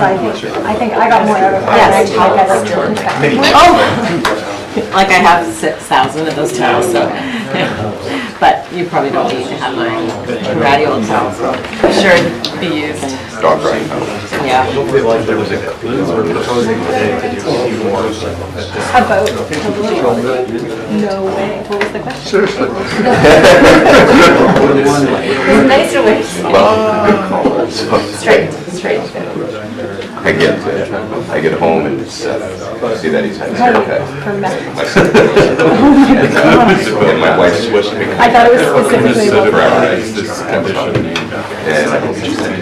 I think I got more out of it. Yes. Oh! Like I have 6,000 of those towels, so. But you probably don't need to have my radial towels. Sure to be used. Dog right now. Yeah. There was a proposing today to do a few more. About no way. What was the question? Seriously. There's nicer ways. Well, Straight. I get home and see that he's had his haircut. For men. And my wife's switched me. I thought it was specifically about And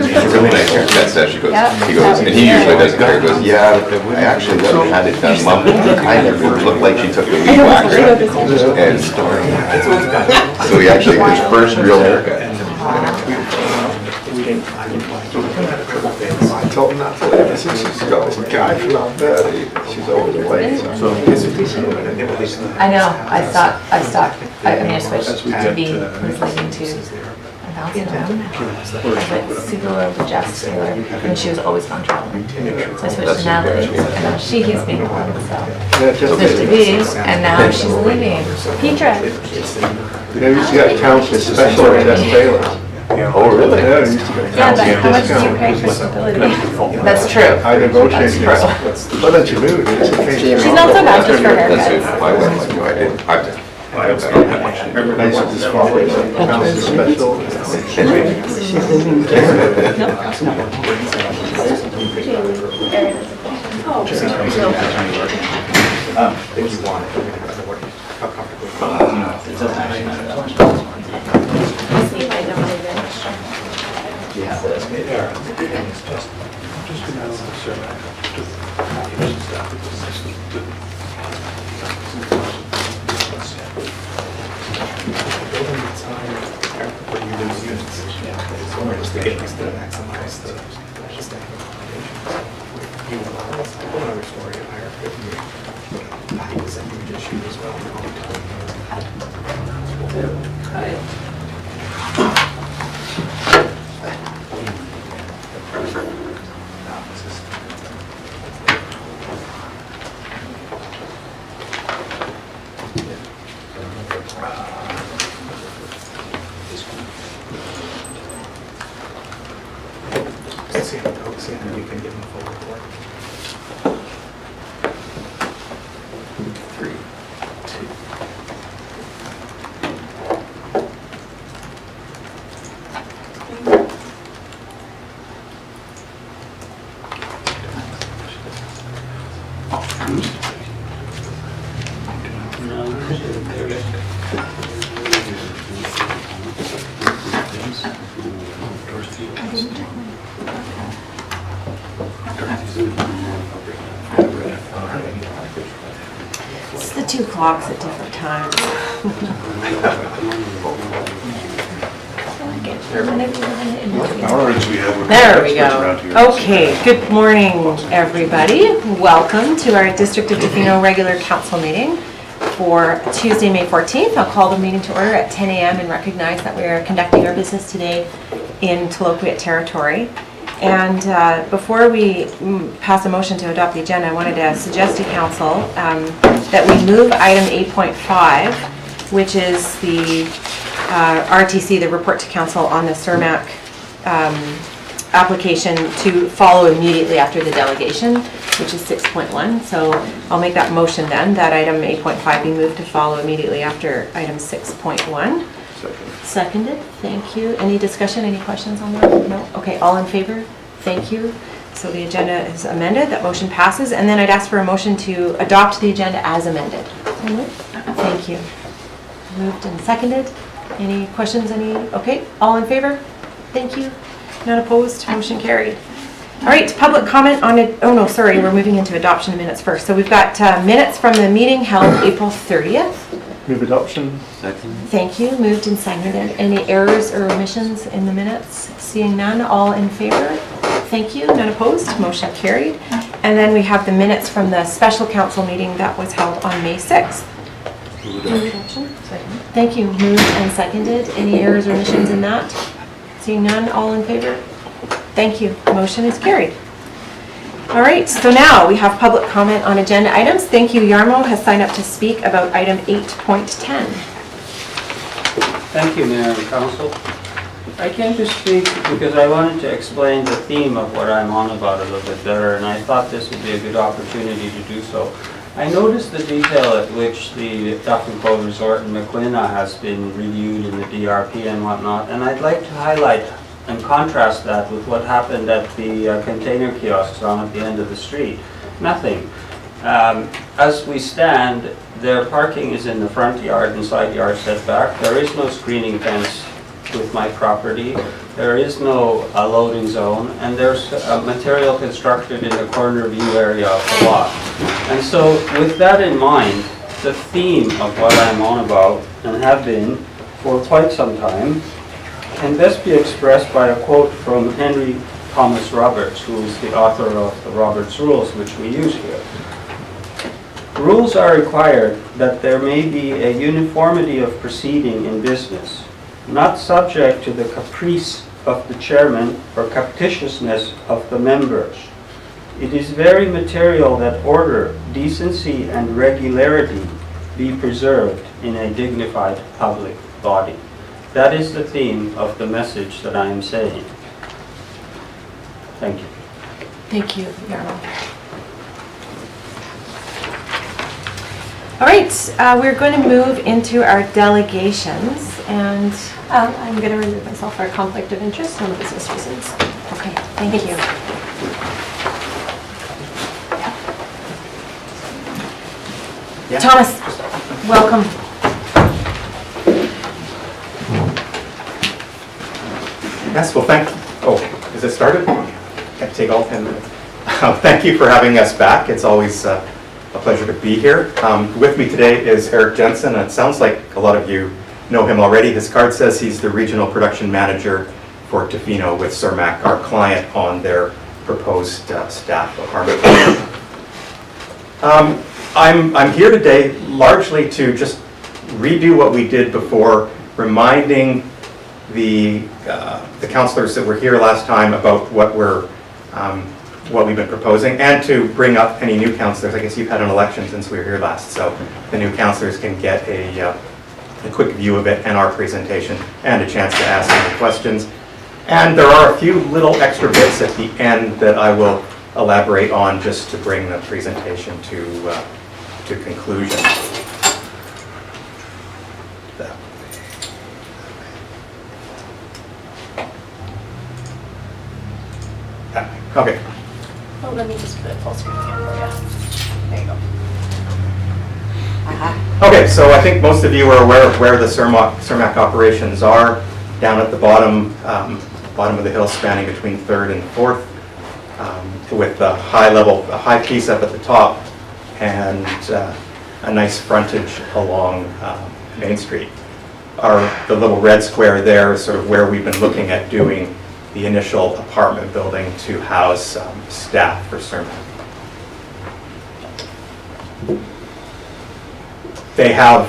it's a really nice haircut. So she goes, Yeah. he goes, and he usually doesn't care. He goes, yeah, I actually had it done. Mom, kind of, it looked like she took the weed whacker. And so he actually, his first real haircut. I told him not to leave. I said, she's got this guy from out there. She's always away. I know. I stopped. I mean, I switched to be listening to announcement. But super loyal to Jess Taylor, and she was always gone traveling. So I switched to Natalie, and now she's being one. So switched to B, and now she's leaving. Petra. Maybe she got counted special at Jess Taylor. Oh, really? Yeah, Yeah, but how much do you pay for stability? That's true. I negotiated this. But then she moved. She's not so bad just for That's it. haircuts. I went like, no, I didn't. I don't have much. Nice to just follow it. Counted special. It's the 2 clocks at different times. There we go. Okay, good morning, everybody. Welcome to our District of Tofino regular council meeting for Tuesday, May 14th. I'll call the meeting to order at 10 a.m. and recognize that we are conducting our business today in Taloquiet territory. And before we pass a motion to adopt the agenda, I wanted to suggest to council that we move item 8.5, which is the RTC, the report to council on the Cermaq application, to follow immediately after the delegation, which is 6.1. So I'll make that motion then, that item 8.5 be moved to follow immediately after item 6.1. Seconded, thank you. Any discussion, any questions on that? No? Okay, all in favor? Thank you. So the agenda is amended, that motion passes, and then I'd ask for a motion to adopt the agenda as amended. Thank you. Moved and seconded. Any questions, okay, all in favor? Thank you. None opposed, motion carried. All right, public comment on it. Oh no, sorry, we're moving into adoption of minutes first. So we've got minutes from the meeting held April 30th. Move adoption. Second. Thank you, moved and seconded. Any errors or omissions in the minutes? Seeing none, all in favor? Thank you, none opposed, motion carried. And then we have the minutes from the special council meeting that was held on May 6th. Thank you, moved and seconded. Any errors or omissions in that? Seeing none, all in favor? Thank you, motion is carried. All right, so now we have public comment on agenda items. Thank you. Jarmo has signed up to speak about item 8.10. Thank you, Mayor and Council. I came to speak because I wanted to explain the theme of what I'm on about a little bit better, and I thought this would be a good opportunity to do so. I noticed the detail at which the Duff and Cove Resort in Maquina has been reviewed in the DRP and whatnot, and I'd like to highlight and contrast that with what happened at the container kiosks on at the end of the street. Nothing. As we stand, their parking is in the front yard and side yard setback. There is no screening fence with my property. There is no loading zone, and there's material constructed in the corner view area of the lot. And so with that in mind, the theme of what I'm on about, and have been for quite some time, can best be expressed by a quote from Henry Thomas Roberts, who is the author of the Roberts Rules, which we use here. Rules are required that there may be a uniformity of proceeding in business, not subject to the caprice of the chairman or captiousness of the members. It is very material that order, decency, and regularity be preserved in a dignified public body. That is the theme of the message that I am saying. Thank you. Thank you, Jarmo. All right, we're going to move into our delegations, and I'm going to remove myself for a conflict of interest on business reasons. Okay, thank you. Yeah. Thomas, welcome. Yes, well, is it started? Can I take all 10 minutes? Thank you for having us back. It's always a pleasure to be here. With me today is Eric Jensen, and it sounds like a lot of you know him already. His card says he's the Regional Production Manager for Tofino with Cermaq, our client on their proposed staff apartment. I'm here today largely to just redo what we did before, reminding the councillors that were here last time about what we've been proposing, and to bring up any new councillors. I guess you've had an election since we were here last, so the new councillors can get a quick view of it and our presentation, and a chance to ask any questions. And there are a few little extra bits at the end that I will elaborate on just to bring the presentation to conclusion. Okay. Oh, let me just put it full screen again for you. There you go. Okay, so I think most of you are aware of where the Cermaq operations are, down at the bottom of the hill, spanning between 3rd and 4th, with a high piece up at the top, and a nice frontage along Main Street. The little red square there is sort of where we've been looking at doing the initial apartment building to house staff for Cermaq. They have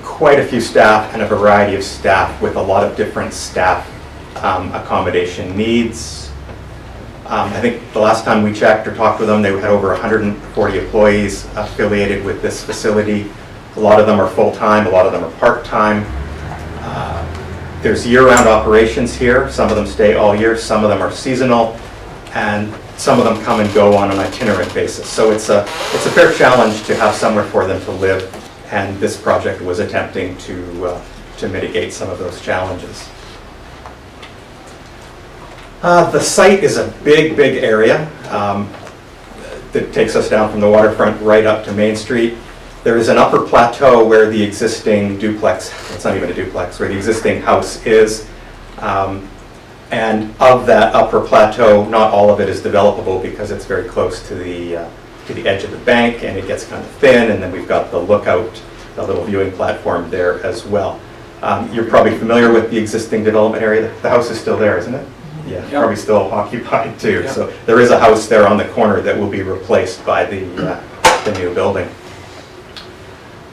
quite a few staff and a variety of staff with a lot of different staff accommodation needs. I think the last time we checked or talked with them, they had over 140 employees affiliated with this facility. A lot of them are full-time, a lot of them are part-time. There's year-round operations here. Some of them stay all year, some of them are seasonal, and some of them come and go on an itinerant basis. So it's a fair challenge to have somewhere for them to live, and this project was attempting to mitigate some of those challenges. The site is a big area that takes us down from the waterfront right up to Main Street. There is an upper plateau where the existing duplex, it's not even a duplex, where the existing house is. And of that upper plateau, not all of it is developable because it's very close to the edge of the bank, and it gets kind of thin, and then we've got the lookout, the little viewing platform there as well. You're probably familiar with the existing development area. The house is still there, isn't it? Yeah, yep. Probably still occupied too. Yep. So there is a house there on the corner that will be replaced by the new building.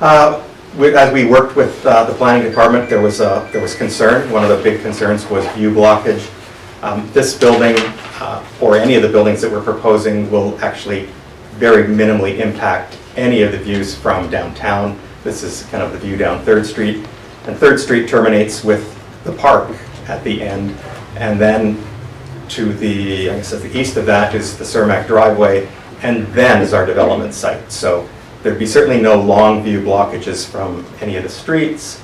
As we worked with the planning department, there was concern. One of the big concerns was view blockage. This building, or any of the buildings that we're proposing, will actually very minimally impact any of the views from downtown. This is kind of the view down 3rd Street, and 3rd Street terminates with the park at the end, and then to the, I guess, at the east of that is the Cermaq driveway, and then is our development site. So there'd be certainly no long view blockages from any of the streets.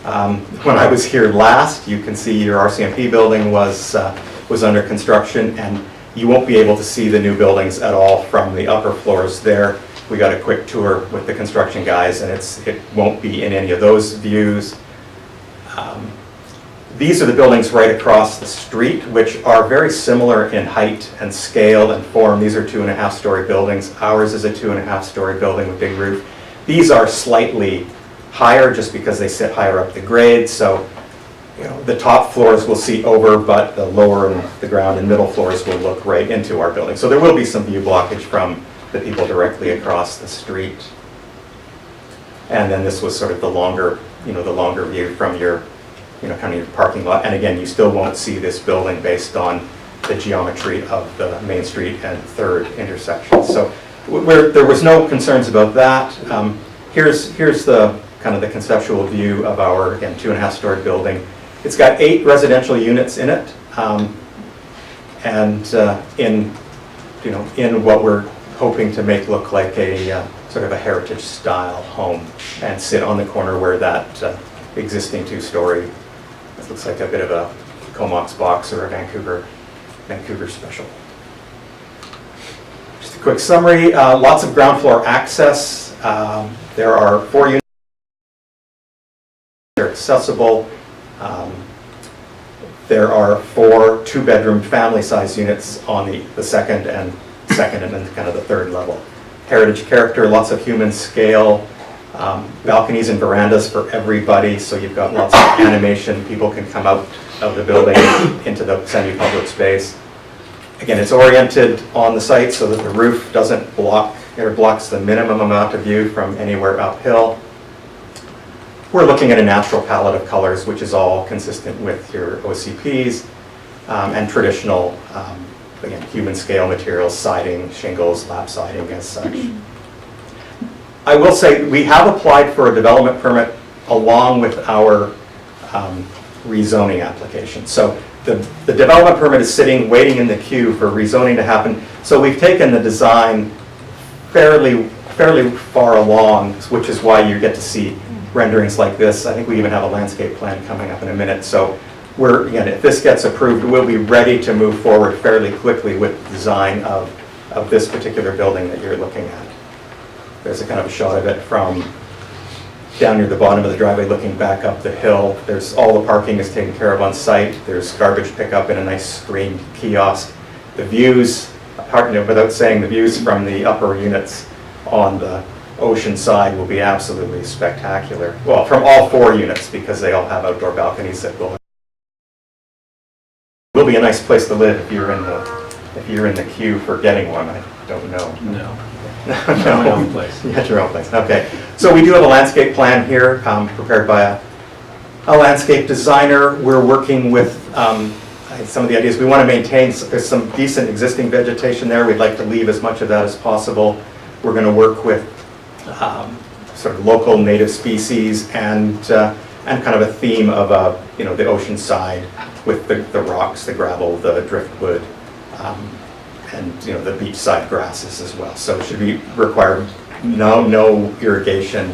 When I was here last, you can see your RCMP building was under construction, and you won't be able to see the new buildings at all from the upper floors there. We got a quick tour with the construction guys, and it won't be in any of those views. These are the buildings right across the street, which are very similar in height and scale and form. These are 2.5-story buildings. Ours is a 2.5-story building with big roof. These are slightly higher just because they sit higher up the grade. So, you know, the top floors will see over, but the lower and the ground and middle floors will look right into our building. So there will be some view blockage from the people directly across the street. And then this was sort of the longer view from your, kind of your parking lot. And again, you still won't see this building based on the geometry of the Main Street and 3rd intersection. So there was no concerns about that. Here's the kind of the conceptual view of our, again, 2.5-story building. It's got 8 residential units in it, and in what we're hoping to make look like a sort of a heritage style home, and sit on the corner where that existing 2-story, it looks like a bit of a Comox box or a Vancouver special. Just a quick summary, lots of ground floor access. There are 4 units. They're accessible. There are 4 2-bedroom family-size units on the second and then kind of the 3rd level. Heritage character, lots of human scale, balconies and verandas for everybody, so you've got lots of animation. People can come out of the building into the semi-public space. Again, it's oriented on the site so that the roof doesn't blocks the minimum amount of view from anywhere uphill. We're looking at a natural palette of colors, which is all consistent with your OCPs, and traditional, again, human scale materials, siding, shingles, lap siding as such. I will say we have applied for a development permit along with our rezoning application. So the development permit is sitting, waiting in the queue for rezoning to happen. So we've taken the design fairly far along, which is why you get to see renderings like this. I think we even have a landscape plan coming up in a minute. So again, if this gets approved, we'll be ready to move forward fairly quickly with the design of this particular building that you're looking at. There's a kind of a shot of it from down near the bottom of the driveway looking back up the hill. There's all the parking is taken care of on site. There's garbage pickup in a nice screened kiosk. The views, without saying, the views from the upper units on the ocean side will be absolutely spectacular. Well, from all 4 units, because they all have outdoor balconies that will be a nice place to live if you're in the queue for getting one. I don't know. No. No. My own place. You got your own place. Okay. So we do have a landscape plan here, prepared by a landscape designer. We're working with some of the ideas we want to maintain. There's some decent existing vegetation there. We'd like to leave as much of that as possible. We're going to work with sort of local native species and kind of a theme of the ocean side with the rocks, the gravel, the driftwood, and the beachside grasses as well. So it should require no irrigation,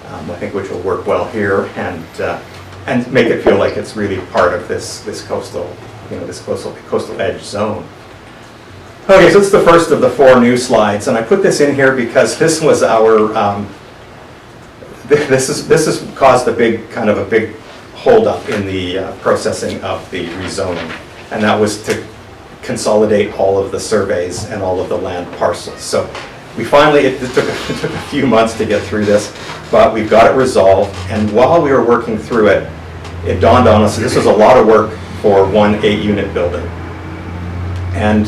I think, which will work well here, and make it feel like it's really part of this coastal edge zone. Okay, so it's the first of the 4 new slides, and I put this in here because this was our this has caused a big holdup in the processing of the rezoning, and that was to consolidate all of the surveys and all of the land parcels. So we finally, it took a few months to get through this, but we've got it resolved. And while we were working through it, it dawned on us that this was a lot of work for one 8-unit building. And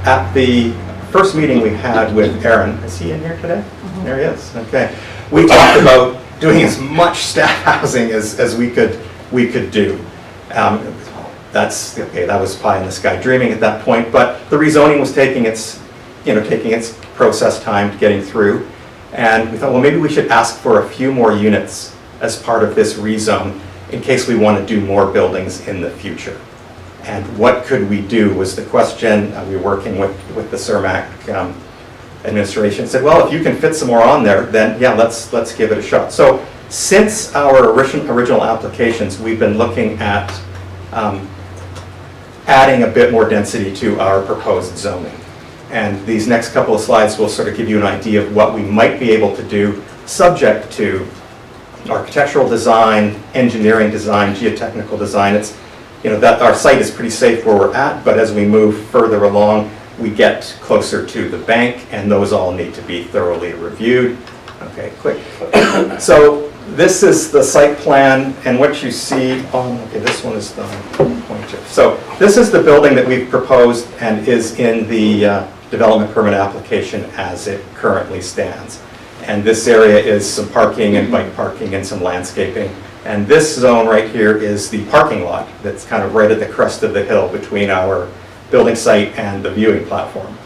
at the first meeting we had with Aaron, is he in here today? Mm-hmm. There he is. Okay. We talked about doing as much staff housing as we could do. that's, okay, that was pie in the sky dreaming at that point, but the rezoning was taking its process time getting through. And we thought, well, maybe we should ask for a few more units as part of this rezone in case we want to do more buildings in the future. And what could we do was the question. We were working with the Cermaq administration, said, well, if you can fit some more on there, then yeah, let's give it a shot. So since our original applications, we've been looking at adding a bit more density to our proposed zoning. And these next couple of slides will sort of give you an idea of what we might be able to do, subject to architectural design, engineering design, geotechnical design. It's, that our site is pretty safe where we're at, but as we move further along, we get closer to the bank, and those all need to be thoroughly reviewed. Okay, quick. So this is the site plan, and what you see on, okay, this one is the pointer. So this is the building that we've proposed and is in the development permit application as it currently stands. And this area is some parking and bike parking and some landscaping. And this zone right here is the parking lot that's kind of right at the crest of the hill between our building site and the viewing platform.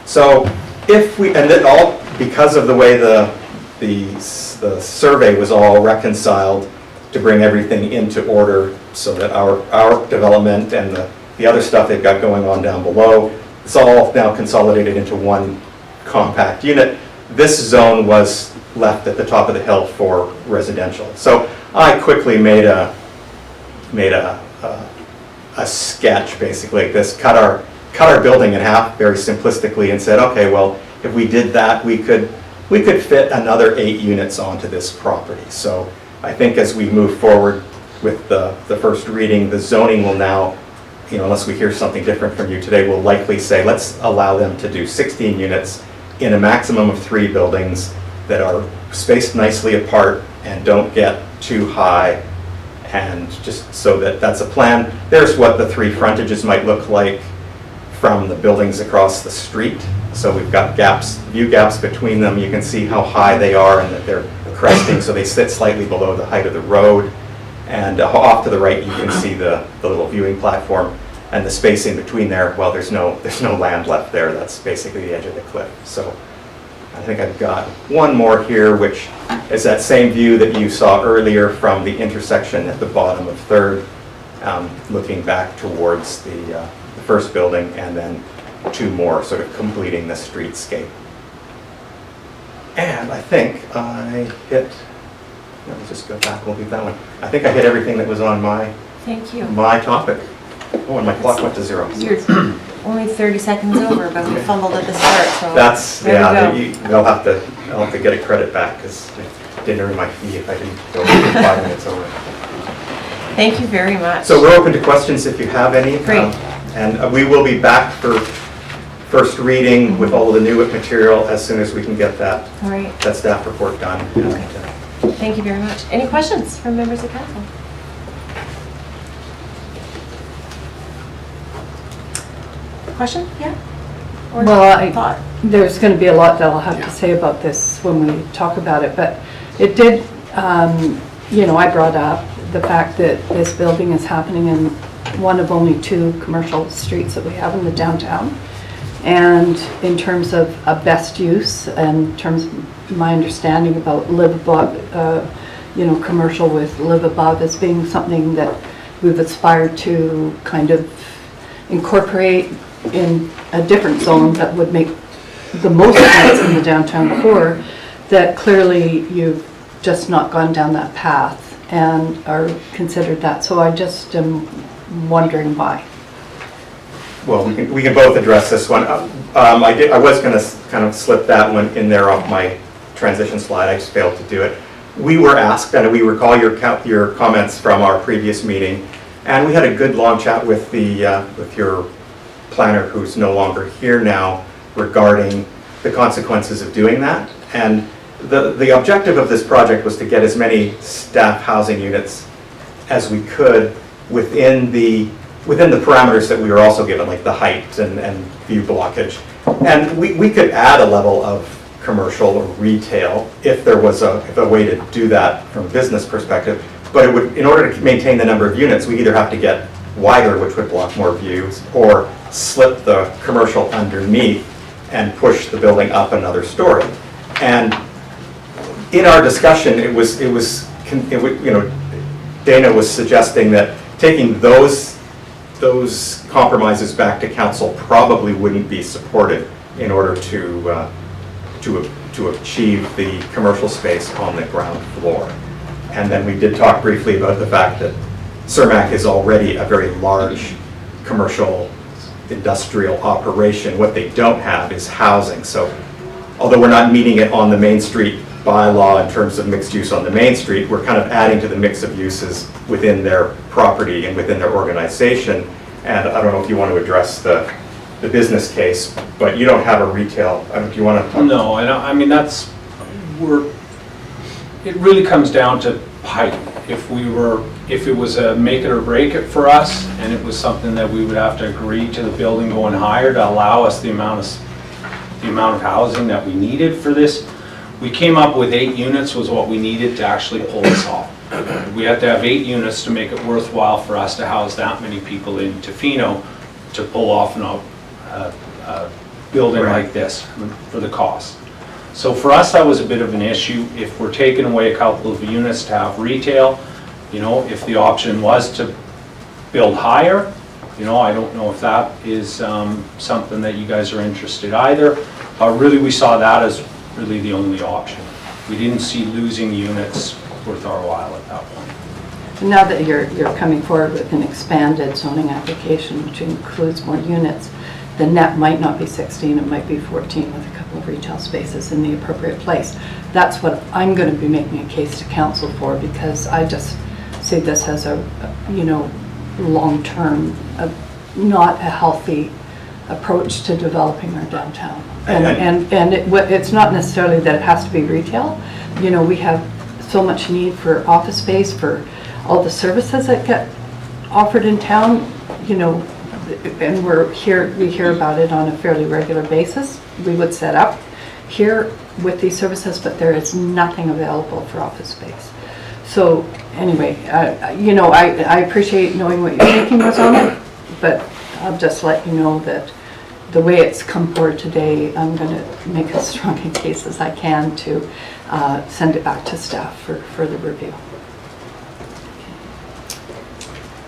So if we, and it all, because of the way the survey was all reconciled to bring everything into order so that our development and the other stuff they've got going on down below, it's all now consolidated into one compact unit. This zone was left at the top of the hill for residential. So I quickly made a sketch basically like this, cut our building in half very simplistically and said, okay, well, if we did that, we could fit another 8 units onto this property. So I think as we move forward with the first reading, the zoning will now, unless we hear something different from you today, will likely say, let's allow them to do 16 units in a maximum of 3 buildings that are spaced nicely apart and don't get too high, and just so that's a plan. There's what the 3 frontages might look like from the buildings across the street. So we've got gaps, view gaps between them. You can see how high they are and that they're cresting, so they sit slightly below the height of the road. And off to the right, you can see the little viewing platform, and the space in between there. Well, there's no land left there. That's basically the edge of the cliff. So I think I've got one more here, which is that same view that you saw earlier from the intersection at the bottom of 3rd, looking back towards the first building, and then 2 more sort of completing the streetscape. And I think I hit, let's just go back, we'll leave that one. I think I hit everything that was on my topic. Oh, and my clock went to 0. You're only 30 seconds over, but we fumbled at the start, so that's, there yeah, we go. I'll have to get a credit back because it didn't earn my fee if I didn't go 5 minutes over. Thank you very much. So we're open to questions if you have any. Great. And we will be back for first reading with all of the new material as soon as we can get that, All right. that staff report done. Okay. Thank you very much. Any questions from members of council? Question? Yeah? Or Well, thought? there's going to be a lot that I'll have to say about this when we talk about it, but it did, I brought up the fact that this building is happening in one of only 2 commercial streets that we have in the downtown. And in terms of a best use, and in terms of my understanding about live above, commercial with live above as being something that we've aspired to kind of incorporate in a different zone that would make the most sense in the downtown core, that clearly you've just not gone down that path and are considered that. So I just am wondering why. Well, we can both address this one. I was going to kind of slip that one in there off my transition slide. I just failed to do it. We were asked, and we recall your comments from our previous meeting, and we had a good long chat with your planner, who's no longer here now, regarding the consequences of doing that. And the objective of this project was to get as many staff housing units as we could within the parameters that we were also given, like the height and view blockage. And we could add a level of commercial or retail if there was a way to do that from a business perspective. But it would, in order to maintain the number of units, we either have to get wider, which would block more views, or slip the commercial underneath and push the building up another story. And in our discussion, Dana was suggesting that taking those compromises back to council probably wouldn't be supported in order to achieve the commercial space on the ground floor. And then we did talk briefly about the fact that Cermaq is already a very large commercial industrial operation. What they don't have is housing. So although we're not meeting it on the Main Street bylaw in terms of mixed use on the Main Street, we're kind of adding to the mix of uses within their property and within their organization. And I don't know if you want to address the business case, but you don't have a retail, I don't know if you want to talk. No, I don't, I mean, it really comes down to height. If it was a make it or break it for us, and it was something that we would have to agree to the building going higher to allow us the amount of housing that we needed for this, we came up with 8 units was what we needed to actually pull this off. We had to have 8 units to make it worthwhile for us to house that many people in Tofino to pull off a building like this for the cost. So for us, that was a bit of an issue. If we're taking away a couple of units to have retail, if the option was to build higher, I don't know if that is something that you guys are interested either. Really, we saw that as really the only option. We didn't see losing units worth our while at that point. Now that you're coming forward with an expanded zoning application, which includes more units, the net might not be 16, it might be 14 with a couple of retail spaces in the appropriate place. That's what I'm going to be making a case to council for, because I just see this as a long-term, not a healthy approach to developing our downtown. And it's not necessarily that it has to be retail. We have so much need for office space, for all the services that get offered in town, and we hear about it on a fairly regular basis. We would set up here with these services, but there is nothing available for office space. So anyway, I appreciate knowing what your thinking was on it, but I'll just let you know that the way it's come forward today, I'm going to make as strong a case as I can to send it back to staff for further review.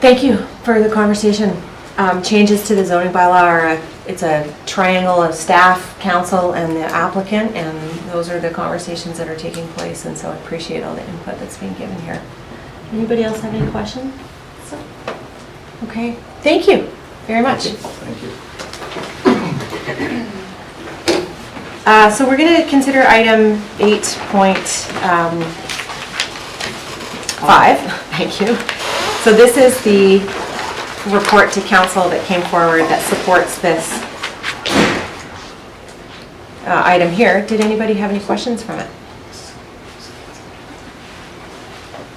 Thank you for the conversation. Changes to the zoning bylaw it's a triangle of staff, council, and the applicant, and those are the conversations that are taking place, and so I appreciate all the input that's being given here. Anybody else have any questions? Okay, thank you very much. Thank you. So we're going to consider item 8.5. Thank you. So this is the report to council that came forward that supports this item here. Did anybody have any questions from it?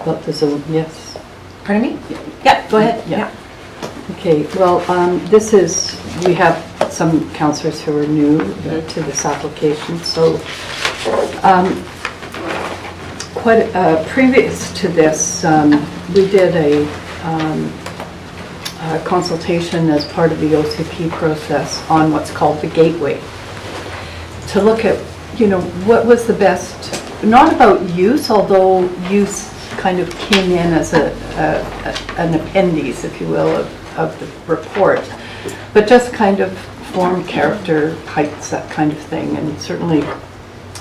About the zone, yes. Pardon me? Yeah, go ahead. Yeah. Okay, well, we have some councillors who are new to this application, so previous to this, we did a consultation as part of the OCP process on what's called the gateway, to look at, what was the best, not about use, although use kind of came in as an appendix, if you will, of the report, but just kind of form, character, heights, that kind of thing, and certainly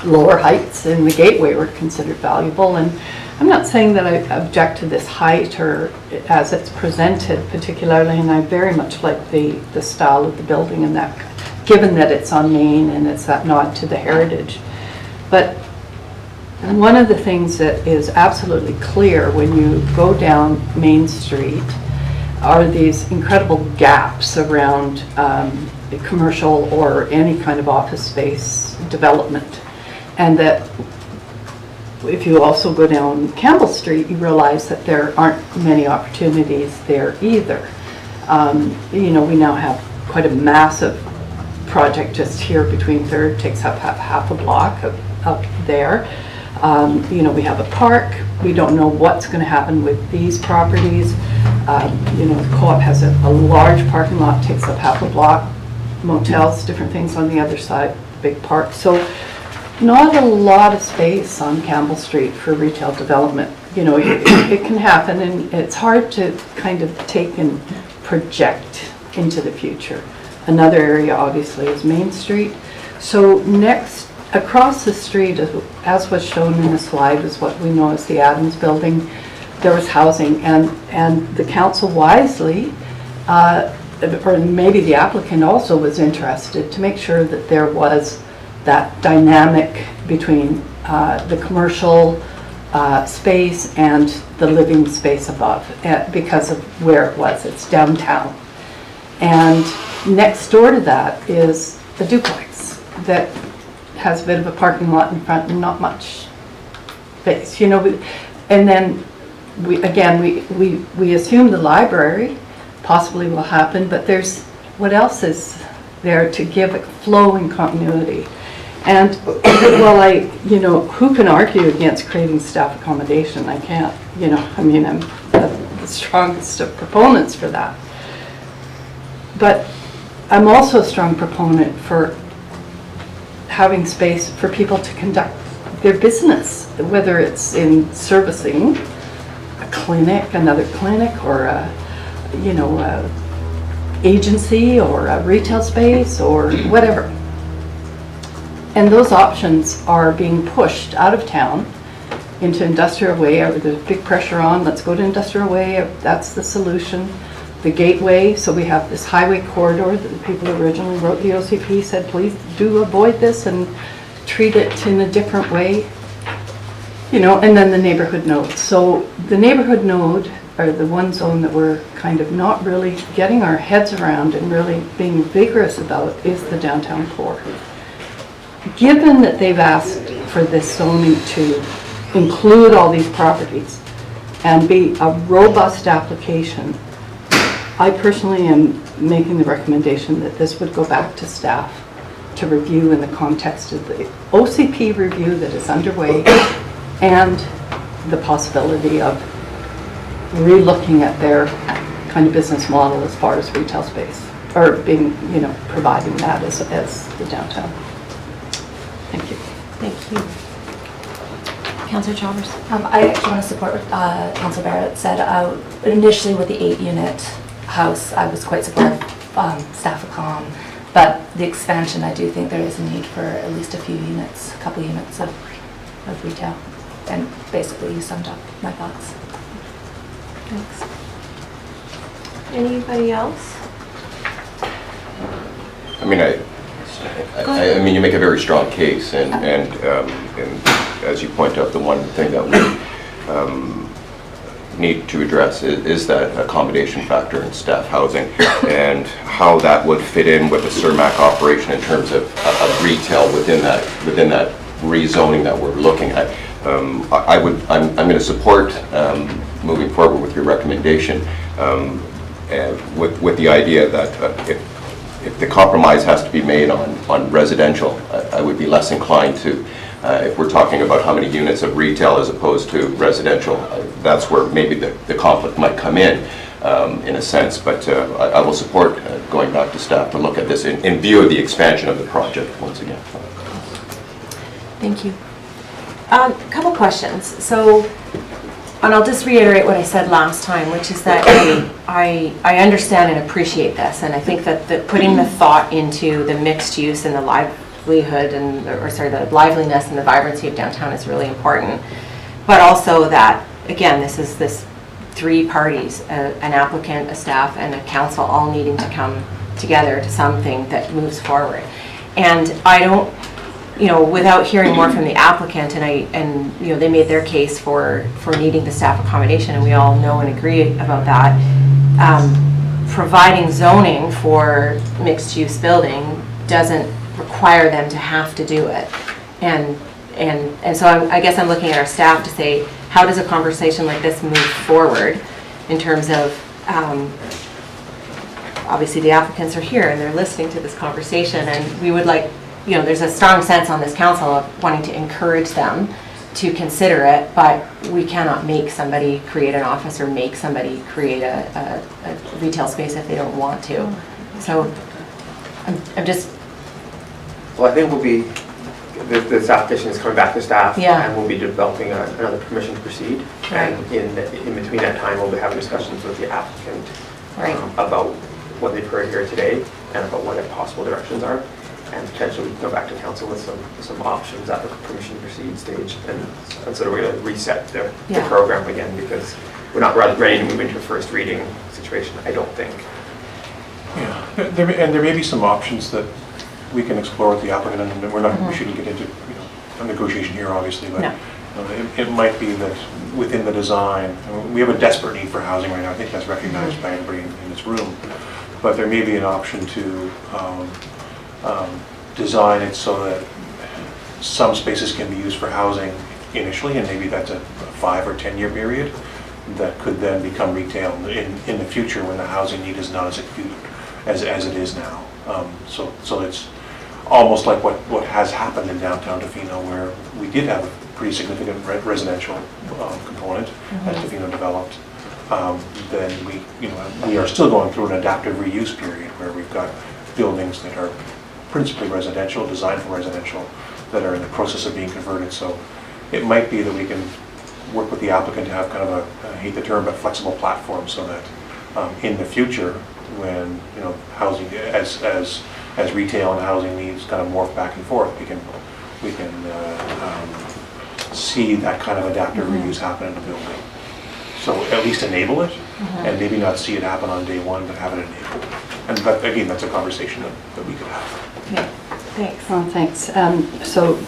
lower heights in the gateway were considered valuable. And I'm not saying that I object to this height or as it's presented particularly, and I very much like the style of the building and that, given that it's on Main and it's that nod to the heritage. But one of the things that is absolutely clear when you go down Main Street are these incredible gaps around commercial or any kind of office space development. And that if you also go down Campbell Street, you realize that there aren't many opportunities there either. We now have quite a massive project just here between 3rd, takes up half a block up there. We have a park. We don't know what's going to happen with these properties. You know, the co-op has a large parking lot, takes up half a block, motels, different things on the other side, big park. So not a lot of space on Campbell Street for retail development. You know, it can happen, and it's hard to kind of take and project into the future. Another area obviously is Main Street. So next, across the street, as was shown in the slide, is what we know as the Adams Building. There was housing, and the council wisely, or maybe the applicant also was interested to make sure that there was that dynamic between the commercial space and the living space above, because of where it was. It's downtown. And next door to that is the duplex that has a bit of a parking lot in front and not much space, you know. And then we assume the library possibly will happen, but there's, what else is there to give it flow and continuity? And well, you know, who can argue against creating staff accommodation? I can't, you know, I mean, I'm the strongest of proponents for that. But I'm also a strong proponent for having space for people to conduct their business, whether it's in servicing a clinic, another clinic, or a, you know, a agency or a retail space or whatever. And those options are being pushed out of town into Industrial Way. There's big pressure on, let's go to Industrial Way, that's the solution. The Gateway, so we have this highway corridor that the people who originally wrote the OCP said, please do avoid this and treat it in a different way. You know, and then the neighborhood nodes. So the neighborhood node, or the one zone that we're kind of not really getting our heads around and really being vigorous about, is the downtown core. Given that they've asked for this zoning to include all these properties and be a robust application, I personally am making the recommendation that this would go back to staff to review in the context of the OCP review that is underway and the possibility of re-looking at their kind of business model as far as retail space, or being, you know, providing that as the downtown. Thank you. Thank you. Councillor Chalmers. I actually want to support what Councillor Barrett said. Initially with the 8-unit house, I was quite supportive of staff accom, but the expansion, I do think there is a need for at least a few units, a couple units of retail. And basically you summed up my thoughts. Thanks. Anybody else? I mean, I mean, you make a very strong case, and as you point out, the one thing that we need to address is that accommodation factor in staff housing, and how that would fit in with the Cermaq operation in terms of retail within that rezoning that we're looking at. I'm going to support moving forward with your recommendation, with the idea that if the compromise has to be made on residential, I would be less inclined to. If we're talking about how many units of retail as opposed to residential, that's where maybe the conflict might come in a sense. But I will support going back to staff to look at this in view of the expansion of the project once again. Thank you. A couple questions. So, and I'll just reiterate what I said last time, which is that I understand and appreciate this, and I think that putting the thought into the mixed use and the livelihood the liveliness and the vibrancy of downtown is really important. But also that, again, this 3 parties, an applicant, a staff, and a council all needing to come together to something that moves forward. And I don't, you know, without hearing more from the applicant, and you know, they made their case for needing the staff accommodation, and we all know and agree about that. Providing zoning for mixed-use building doesn't require them to have to do it, and so I guess I'm looking at our staff to say, how does a conversation like this move forward in terms of obviously the applicants are here and they're listening to this conversation, and we would like, you know, there's a strong sense on this council of wanting to encourage them to consider it, but we cannot make somebody create an office or make somebody create a retail space if they don't want to. So I'm just, Well, I think we'll be, this application is coming back to staff. Yeah. And we'll be developing another permission to proceed. Right. And in between that time, we'll be having discussions with the applicant Right. about what they've heard here today and about what the possible directions are. And potentially go back to council with some options at the permission to proceed stage. And so we're going to reset the Yeah. program again because we're not ready to move into a first reading situation, I don't think. Yeah, there may be some options that we can explore with the applicant, and we're not, we shouldn't get into, a negotiation here, obviously, but No. it might be that within the design, we have a desperate need for housing right now. I think that's recognized by everybody in this room, but there may be an option to design it so that some spaces can be used for housing initially, and maybe that's a 5 or 10 year period that could then become retail in the future when the housing need is not as acute as it is now. So it's almost like what has happened in downtown Tofino, where we did have a pretty significant residential component as Tofino developed. Then we are still going through an adaptive reuse period where we've got buildings that are principally residential, designed for residential, that are in the process of being converted. So it might be that we can work with the applicant to have kind of I hate the term, but flexible platform, so that in the future, when housing as retail and housing needs kind of morph back and forth, we can see that kind of adaptive reuse happen in the building. So at least enable it, and maybe not see it happen on day one, but have it enabled. And but again, that's a conversation that we could have. okay, thanks. Oh, thanks. So,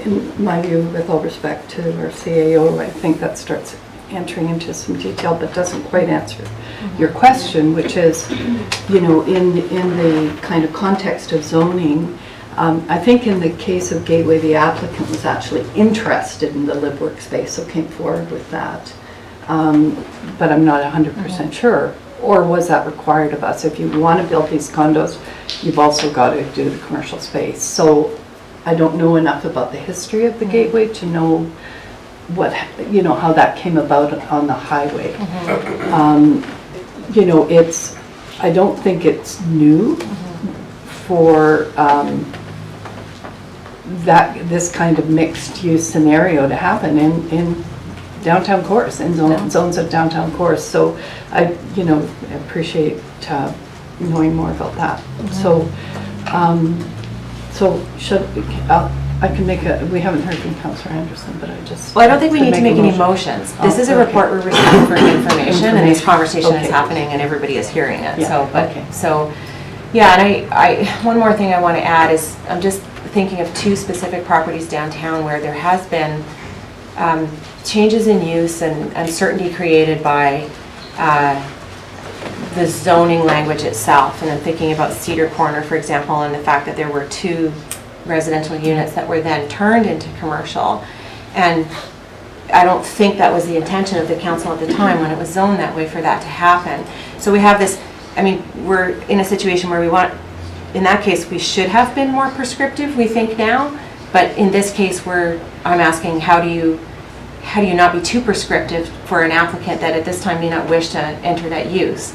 in my view, with all respect to our CAO, I think that starts entering into some detail, but doesn't quite answer your question, which is, in the kind of context of zoning, I think in the case of Gateway, the applicant was actually interested in the live workspace, so came forward with that. But I'm not 100% sure. Or was that required of us? If you want to build these condos, you've also got to do the commercial space. So I don't know enough about the history of the Gateway to know what, how that came about on the highway. I don't think it's new for this kind of mixed use scenario to happen in downtown cores, in zones of downtown cores. So I appreciate knowing more about that. So I can make we haven't heard from Councillor Anderson, but I just... Well, I don't think we need to make any motions. This is a report we're receiving for information, and this conversation is happening and everybody is hearing it. So, yeah, and I one more thing I want to add is I'm just thinking of 2 specific properties downtown where there has been changes in use and uncertainty created by the zoning language itself. And I'm thinking about Cedar Corner, for example, and the fact that there were 2 residential units that were then turned into commercial. And I don't think that was the intention of the council at the time when it was zoned that way for that to happen. So we have this, we're in a situation where in that case, we should have been more prescriptive, we think now. But in this case, I'm asking, how do you not be too prescriptive for an applicant that at this time may not wish to enter that use?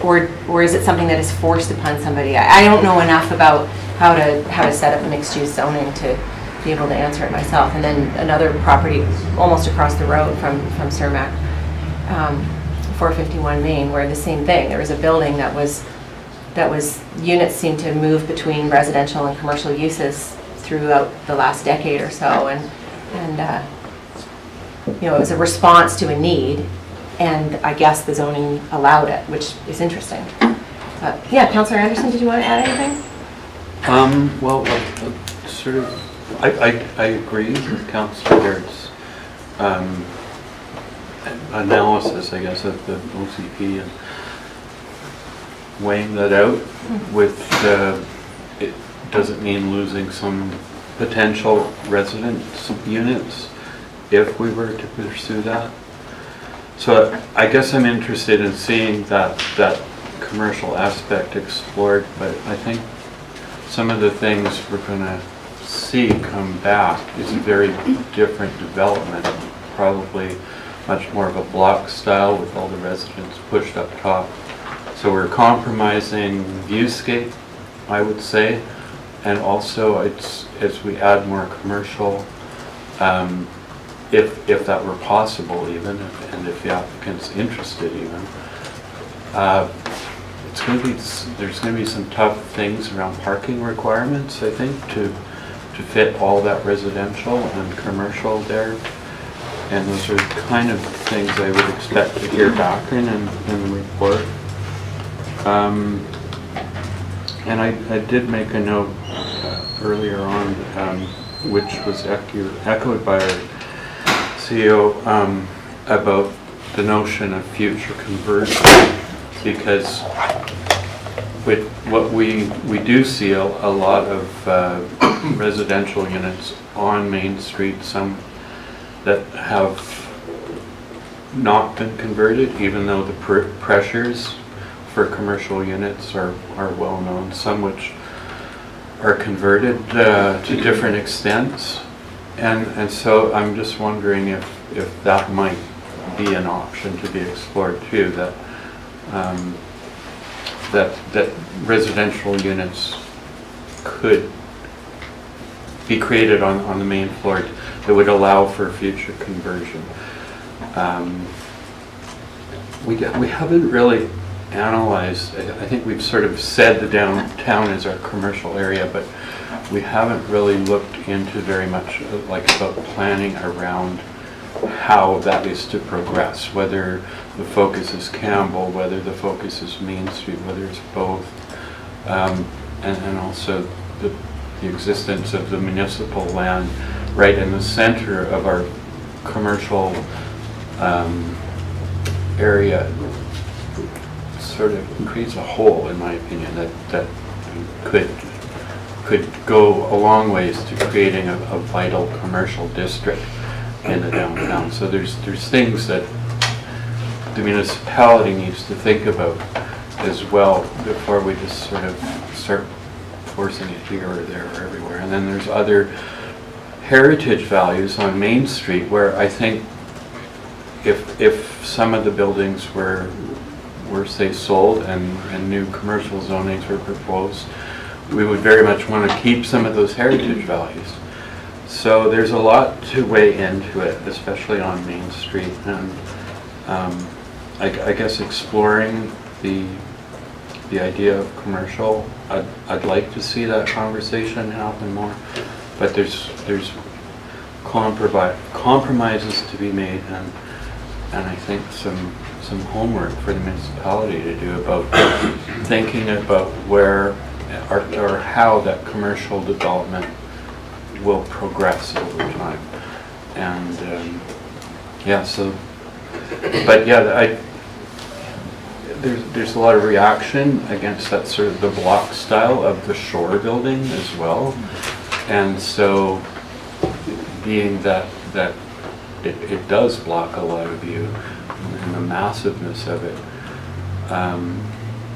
Or is it something that is forced upon somebody? I don't know enough about how to set up mixed-use zoning to be able to answer it myself. And then another property almost across the road from Cermaq, 451 Main, where the same thing. There was a building that was units seemed to move between residential and commercial uses throughout the last decade or so, and it was a response to a need. And I guess the zoning allowed it, which is interesting. Yeah, Councillor Anderson, did you want to add anything? Well, sort of, I agree with Councillor Baird's analysis, I guess, of the OCP and weighing that out with, it doesn't mean losing some potential residence units if we were to pursue that. So I guess I'm interested in seeing that commercial aspect explored, but I think some of the things we're going to see come back is a very different development, probably much more of a block style with all the residents pushed up top. So we're compromising viewscape, I would say, and also it's, as we add more commercial, if that were possible even, and if the applicant's interested even, there's going to be some tough things around parking requirements, I think, to fit all that residential and commercial there. And those are kind of things I would expect to hear back in the report. And I did make a note earlier on, which was echoed by our CEO, about the notion of future conversion, because with what we do see a lot of residential units on Main Street, some that have not been converted, even though the pressures for commercial units are well known, some which are converted to different extents. And so I'm just wondering if that might be an option to be explored too, that residential units could be created on the main floor that would allow for future conversion. We haven't really analyzed, I think we've sort of said the downtown is our commercial area, but we haven't really looked into very much about planning around how that is to progress, whether the focus is Campbell, whether the focus is Main Street, whether it's both, and also the existence of the municipal land right in the center of our commercial area sort of creates a hole, in my opinion, that could go a long ways to creating a vital commercial district in the downtown. So there's things that the municipality needs to think about as well before we just sort of start forcing it here or there or everywhere. And then there's other heritage values on Main Street where I think if some of the buildings were say sold and new commercial zonings were proposed, we would very much want to keep some of those heritage values. So there's a lot to weigh into it, especially on Main Street, and I guess exploring the idea of commercial, I'd like to see that conversation happen more, but there's compromises to be made, and I think some homework for the municipality to do about thinking about where or how that commercial development will progress over time. And there's a lot of reaction against that sort of the block style of the shore building as well. And so being that it does block a lot of view and the massiveness of it,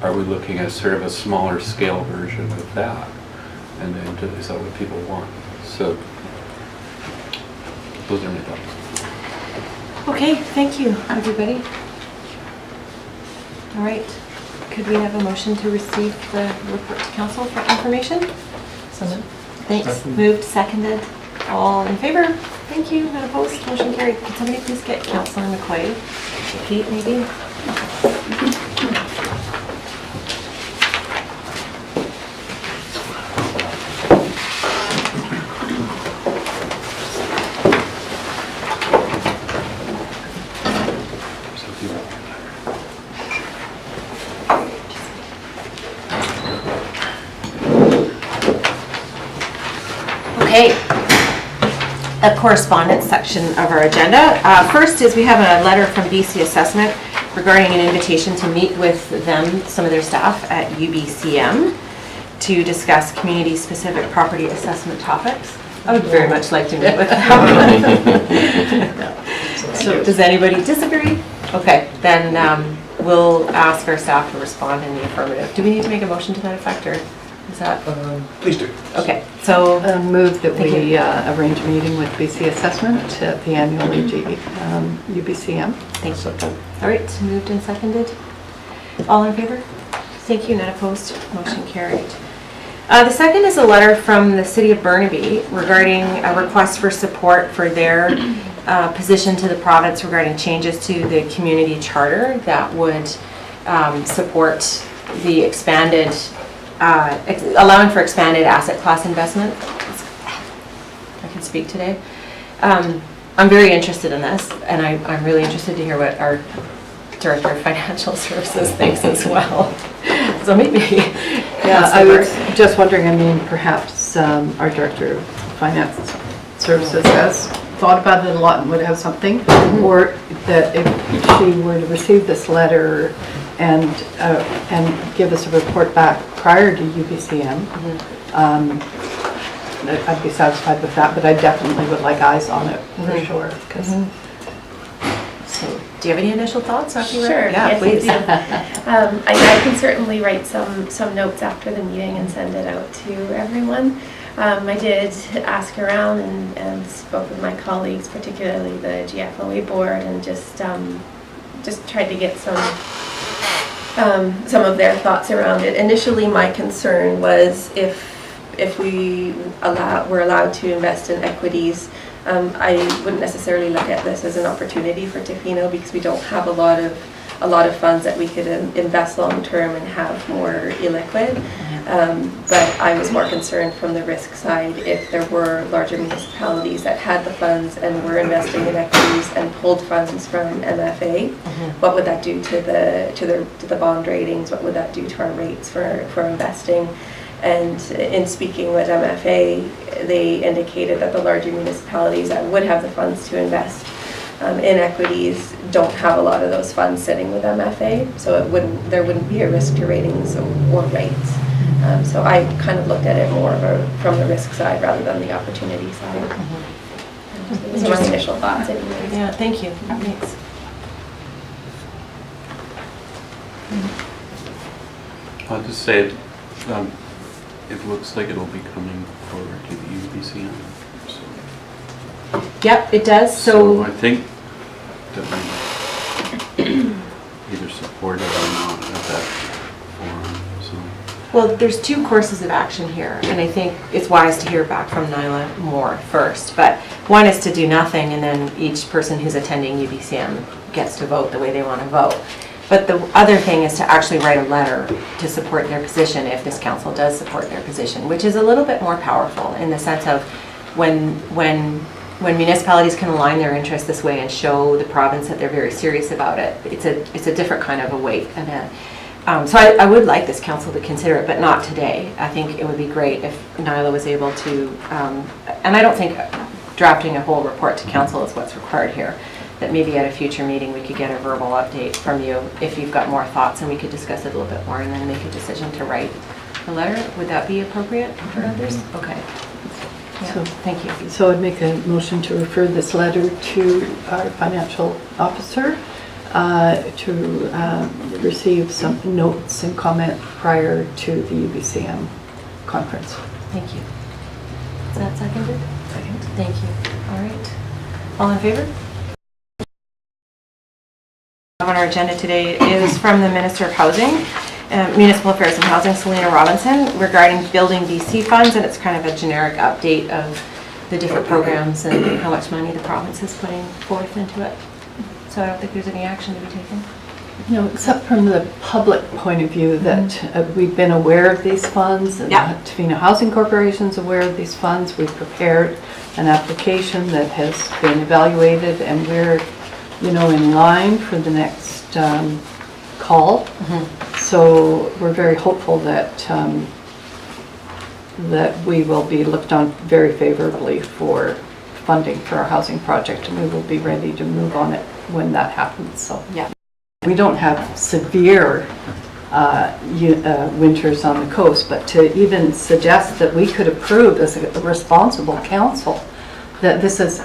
are we looking at sort of a smaller scale version of that? And then is that what people want? So those are my thoughts. Okay, thank you, everybody. All right, could we have a motion to receive the report to council for information? Someone? Thanks. Moved, seconded. All in favor? Thank you. None opposed. Motion carried. Could somebody please get Councillor McQuaid? Pete, maybe? Okay, a correspondence section of our agenda. First is we have a letter from BC Assessment regarding an invitation to meet with them, some of their staff at UBCM to discuss community-specific property assessment topics. I would very much like to meet with them. So does anybody disagree? Okay, then we'll ask our staff to respond in the affirmative. Do we need to make a motion to that effect, or? Is that, Please do. okay, so, Move that Thank we arrange a meeting with BC Assessment at the annual UBCM. thank you. All right, moved and seconded. All in favor? Thank you, none opposed, motion carried. The second is a letter from the City of Burnaby regarding a request for support for their position to the province regarding changes to the community charter that would support the expanded, allowing for expanded asset class investment. I can speak today. I'm very interested in this, and I'm really interested to hear what our Director of Financial Services thinks as well. So maybe. Yeah, I was just wondering, I mean, perhaps our Director of Finance Services has thought about it a lot and would have something, or that if she were to receive this letter and give us a report back prior to UBCM, I'd be satisfied with that, but I definitely would like eyes on it for sure. So, do you have any initial thoughts, Dr. Sure, Yeah, yes, please. I can certainly write some notes after the meeting and send it out to everyone. I did ask around and spoke with my colleagues, particularly the GFOA board, and just tried to get some of their thoughts around it. Initially, my concern was if we were allowed to invest in equities, I wouldn't necessarily look at this as an opportunity for Tofino, because we don't have a lot of funds that we could invest long term and have more illiquid. But I was more concerned from the risk side. If there were larger municipalities that had the funds and were investing in equities and pulled funds from MFA, what would that do to the bond ratings? What would that do to our rates for investing? And in speaking with MFA, they indicated that the larger municipalities that would have the funds to invest in equities don't have a lot of those funds sitting with MFA, so there wouldn't be a risk to ratings or rates. So I kind of looked at it more from the risk side rather than the opportunity side. Those are my initial thoughts anyways. Yeah, thank you. Thanks. I'll just say it. It looks like it'll be coming forward to the UBCM. So. Yep, it does. So I think that we either support it or not at that forum. So. Well, there's two courses of action here, and I think it's wise to hear back from Nyla more first. But one is to do nothing, and then each person who's attending UBCM gets to vote the way they want to vote. But the other thing is to actually write a letter to support their position if this council does support their position, which is a little bit more powerful in the sense of when municipalities can align their interests this way and show the province that they're very serious about it. It's a different kind of a weight. And so I would like this council to consider it, but not today. I think it would be great if Nyla was able to, and I don't think drafting a whole report to council is what's required here. That maybe at a future meeting we could get a verbal update from you if you've got more thoughts, and we could discuss it a little bit more and then make a decision to write a letter. Would that be appropriate for others? Okay. Yeah, So, thank you. So I'd make a motion to refer this letter to our financial officer to receive some notes and comment prior to the UBCM conference. Thank you. Is that seconded? Second. Thank you. All right. All in favor? On our agenda today is from the Minister of Housing, Municipal Affairs and Housing, Selena Robinson, regarding building BC funds, and it's kind of a generic update of the different programs and how much money the province is putting forth into it. So I don't think there's any action to be taken. No, except from the public point of view that we've been aware of these funds, and Tofino Housing Corporation's aware of these funds. We've prepared an application that has been evaluated, and we're in line for the next call. So we're very hopeful that that we will be looked on very favorably for funding for our housing project, and we will be ready to move on it when that happens. So yeah, we don't have severe winters on the coast, but to even suggest that we could approve as a responsible council that this is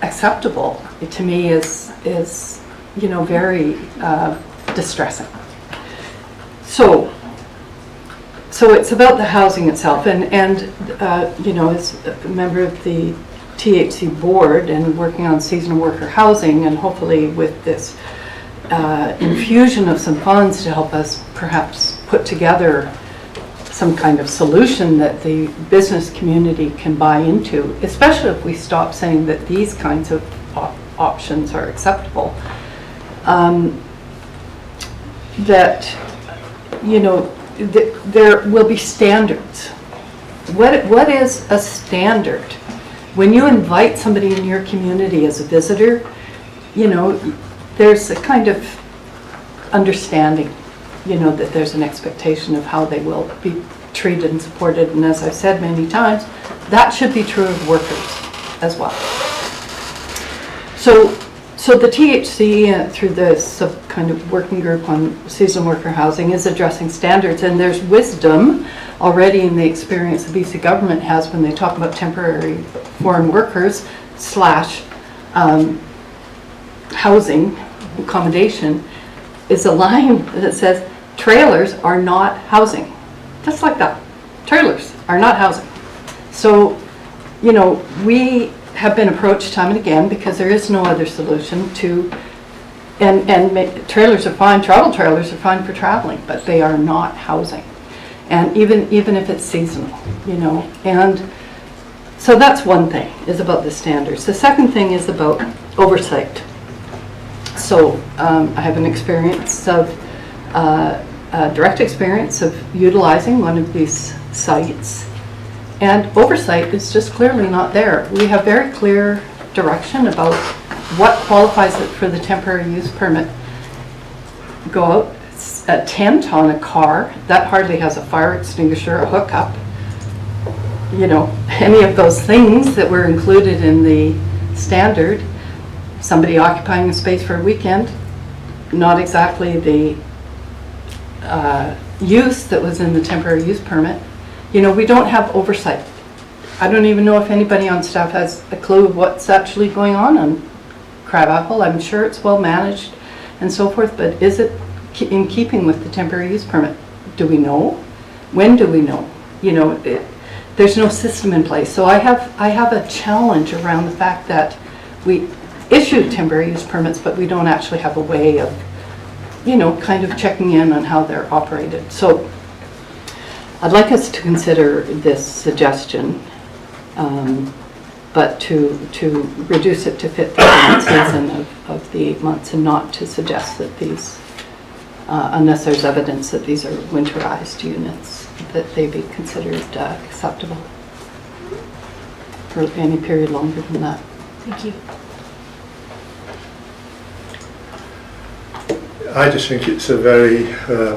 acceptable, to me is very distressing. So So it's about the housing itself, and you know, as a member of the THC board and working on seasonal worker housing, and hopefully with this infusion of some funds to help us perhaps put together some kind of solution that the business community can buy into, especially if we stop saying that these kinds of options are acceptable. That, you know, there will be standards. What is a standard? When you invite somebody in your community as a visitor, you know, there's a kind of understanding, you know, that there's an expectation of how they will be treated and supported. And as I've said many times, that should be true of workers as well. So the THC, through this kind of working group on seasonal worker housing, is addressing standards, and there's wisdom already in the experience the BC government has when they talk about temporary foreign workers / housing accommodation, is a line that says trailers are not housing. Just like that. Trailers are not housing. So, you know, we have been approached time and again because there is no other solution to, trailers are fine, travel trailers are fine for traveling, but they are not housing. And even if it's seasonal, you know. And so that's one thing, is about the standards. The second thing is about oversight. So I have an experience of, direct experience of utilizing one of these sites, and oversight is just clearly not there. We have very clear direction about what qualifies it for the temporary use permit. Go out, a tent on a car, that hardly has a fire extinguisher, a hookup. You know, any of those things that were included in the standard. Somebody occupying a space for a weekend, not exactly the use that was in the temporary use permit. You know, we don't have oversight. I don't even know if anybody on staff has a clue of what's actually going on Crabapple. I'm sure it's well managed and so forth, but is it in keeping with the temporary use permit? Do we know? When do we know? You know, there's no system in place. So I have a challenge around the fact that we issue temporary use permits, but we don't actually have a way of, you know, kind of checking in on how they're operated. So I'd like us to consider this suggestion, but to reduce it to fit the current season of the 8 months, and not to suggest that these, unless there's evidence that these are winterized units, that they be considered acceptable for any period longer than that. Thank you. I just think it's a very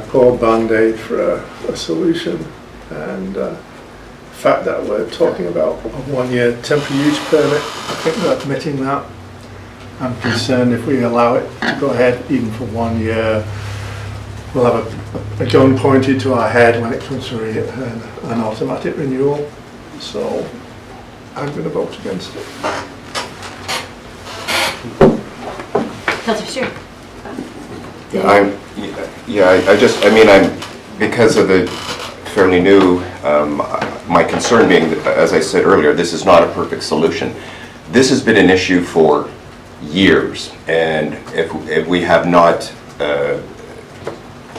poor band-aid for a solution, and the fact that we're talking about a 1-year temporary use permit, I think we're admitting that. I'm concerned if we allow it to go ahead even for 1 year, we'll have a gun pointed to our head when it comes to an automatic renewal. So I'm going to vote against it. Councillor Stewart. I'm because of the fairly new, my concern being that, as I said earlier, this is not a perfect solution. This has been an issue for years, and if we have not,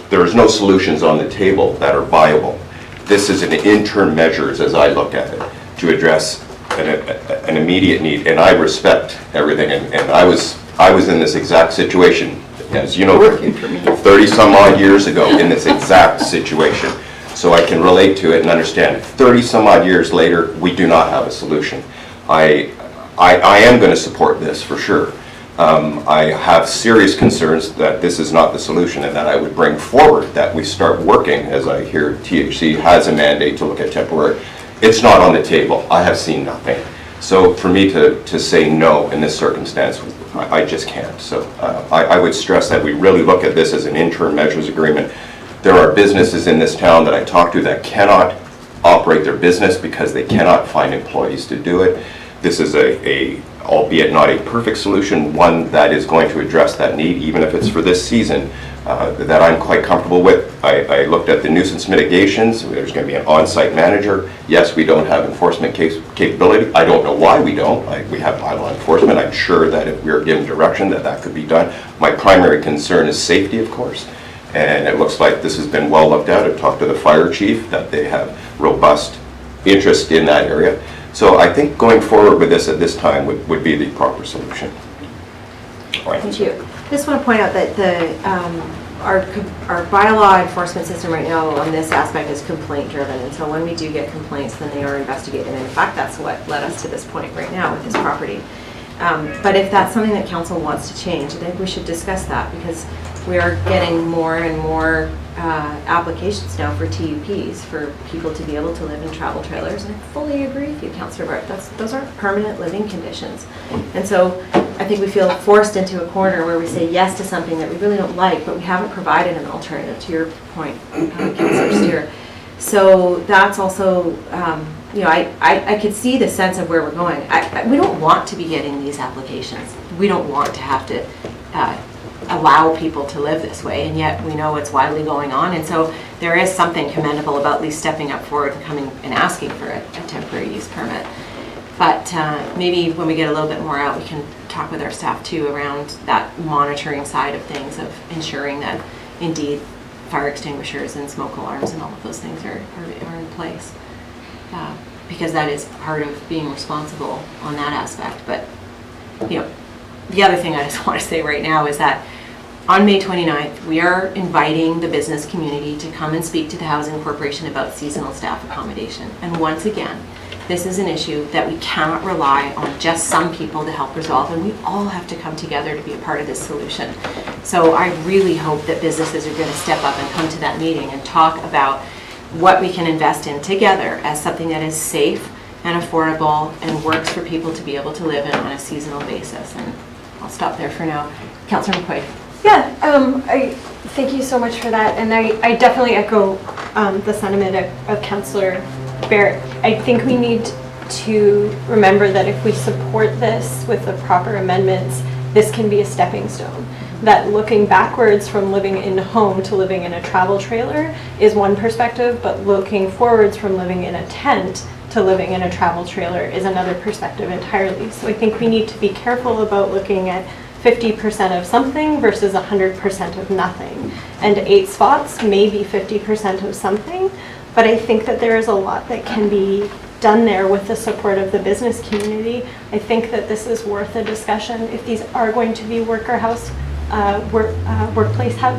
there's no solutions on the table that are viable. This is an interim measures, as I look at it, to address an immediate need, and I respect everything, and I was in this exact situation, as you know, 30 some odd years ago, in this exact situation. So I can relate to it and understand. 30 some odd years later, we do not have a solution. I am going to support this for sure. I have serious concerns that this is not the solution, and that I would bring forward that we start working, as I hear THC has a mandate to look at temporary. It's not on the table. I have seen nothing. So for me to say no in this circumstance, I just can't. So I would stress that we really look at this as an interim measures agreement. There are businesses in this town that I talk to that cannot operate their business because they cannot find employees to do it. this is albeit not a perfect solution, one that is going to address that need, even if it's for this season, that I'm quite comfortable with. I looked at the nuisance mitigations. There's going to be an on-site manager. Yes, we don't have enforcement capability. I don't know why we don't. We have bylaw enforcement. I'm sure that if we are given direction that could be done. My primary concern is safety, of course. And it looks like this has been well looked at. I've talked to the fire chief that they have robust interest in that area. So I think going forward with this at this time would be the proper solution. Thank you. Just want to point out that our bylaw enforcement system right now on this aspect is complaint driven, and so when we do get complaints, then they are investigated. And in fact, that's what led us to this point right now with this property. But if that's something that council wants to change, I think we should discuss that, because we are getting more and more applications now for TUPs for people to be able to live in travel trailers. And I fully agree with you, Councillor Bart. Those aren't permanent living conditions. And so I think we feel forced into a corner where we say yes to something that we really don't like, but we haven't provided an alternative, to your point, Councillor Steer. So that's also, you know, I could see the sense of where we're going. We don't want to be getting these applications. We don't want to have to allow people to live this way, and yet we know it's widely going on. And so there is something commendable about at least stepping up forward and coming and asking for a temporary use permit. But maybe when we get a little bit more out, we can talk with our staff too around that monitoring side of things, of ensuring that indeed fire extinguishers and smoke alarms and all of those things are in place. Because that is part of being responsible on that aspect. But, you know, the other thing I just want to say right now is that on May 29th, we are inviting the business community to come and speak to the Housing Corporation about seasonal staff accommodation. And once again, this is an issue that we cannot rely on just some people to help resolve, and we all have to come together to be a part of this solution. So I really hope that businesses are going to step up and come to that meeting and talk about what we can invest in together as something that is safe and affordable and works for people to be able to live in on a seasonal basis. And I'll stop there for now. Councillor McQuaid. Yeah, I thank you so much for that, and I definitely echo the sentiment of Councillor Barrett. I think we need to remember that if we support this with the proper amendments, this can be a stepping stone. That looking backwards from living in a home to living in a travel trailer is one perspective, but looking forwards from living in a tent to living in a travel trailer is another perspective entirely. So I think we need to be careful about looking at 50% of something versus 100% of nothing. And 8 spots may be 50% of something, but I think that there is a lot that can be done there with the support of the business community. I think that this is worth a discussion. If these are going to be workplace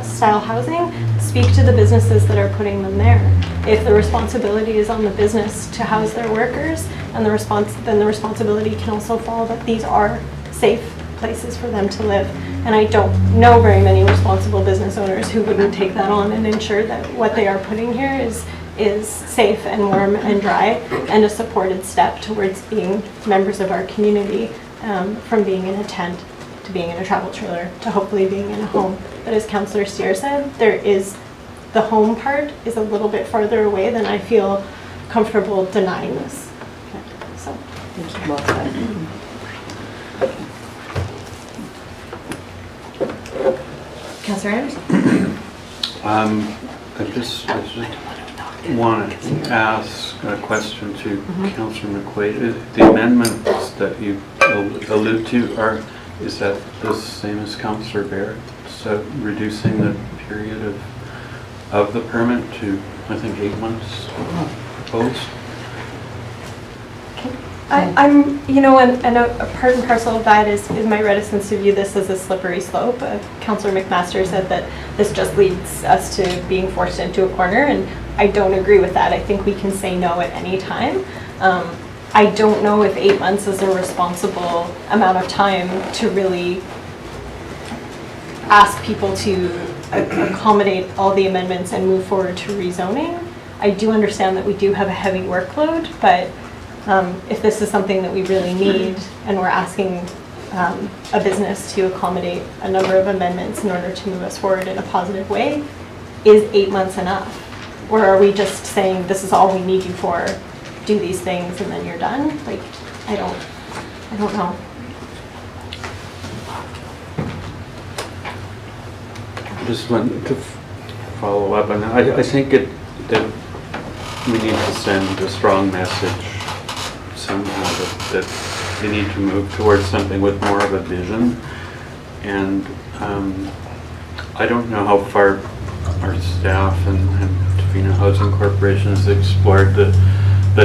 style housing, speak to the businesses that are putting them there. If the responsibility is on the business to house their workers, and then the responsibility can also fall that these are safe places for them to live. And I don't know very many responsible business owners who wouldn't take that on and ensure that what they are putting here is safe and warm and dry, and a supported step towards being members of our community, from being in a tent to being in a travel trailer to hopefully being in a home. But as Councillor Steer said, the home part is a little bit farther away than I feel comfortable denying this. Okay, so thank you. Well said. Councillor Anderson? I just want to ask a question to Councillor McQuaid. The amendments that you allude to, is that the same as Councillor Barrett? So reducing the period of the permit to, I think, 8 months post? I'm, you know, and a part and parcel of that is my reticence to view this as a slippery slope. Councillor McMaster said that this just leads us to being forced into a corner, and I don't agree with that. I think we can say no at any time. I don't know if 8 months is a responsible amount of time to really ask people to accommodate all the amendments and move forward to rezoning. I do understand that we do have a heavy workload, but if this is something that we really need and we're asking a business to accommodate a number of amendments in order to move us forward in a positive way, is 8 months enough? Or are we just saying this is all we need you for, do these things and then you're done? Like, I don't I don't know. Just wanted to follow up on that. I think that we need to send a strong message somehow that they need to move towards something with more of a vision. And I don't know how far our staff and Tofino Housing Corporation has explored the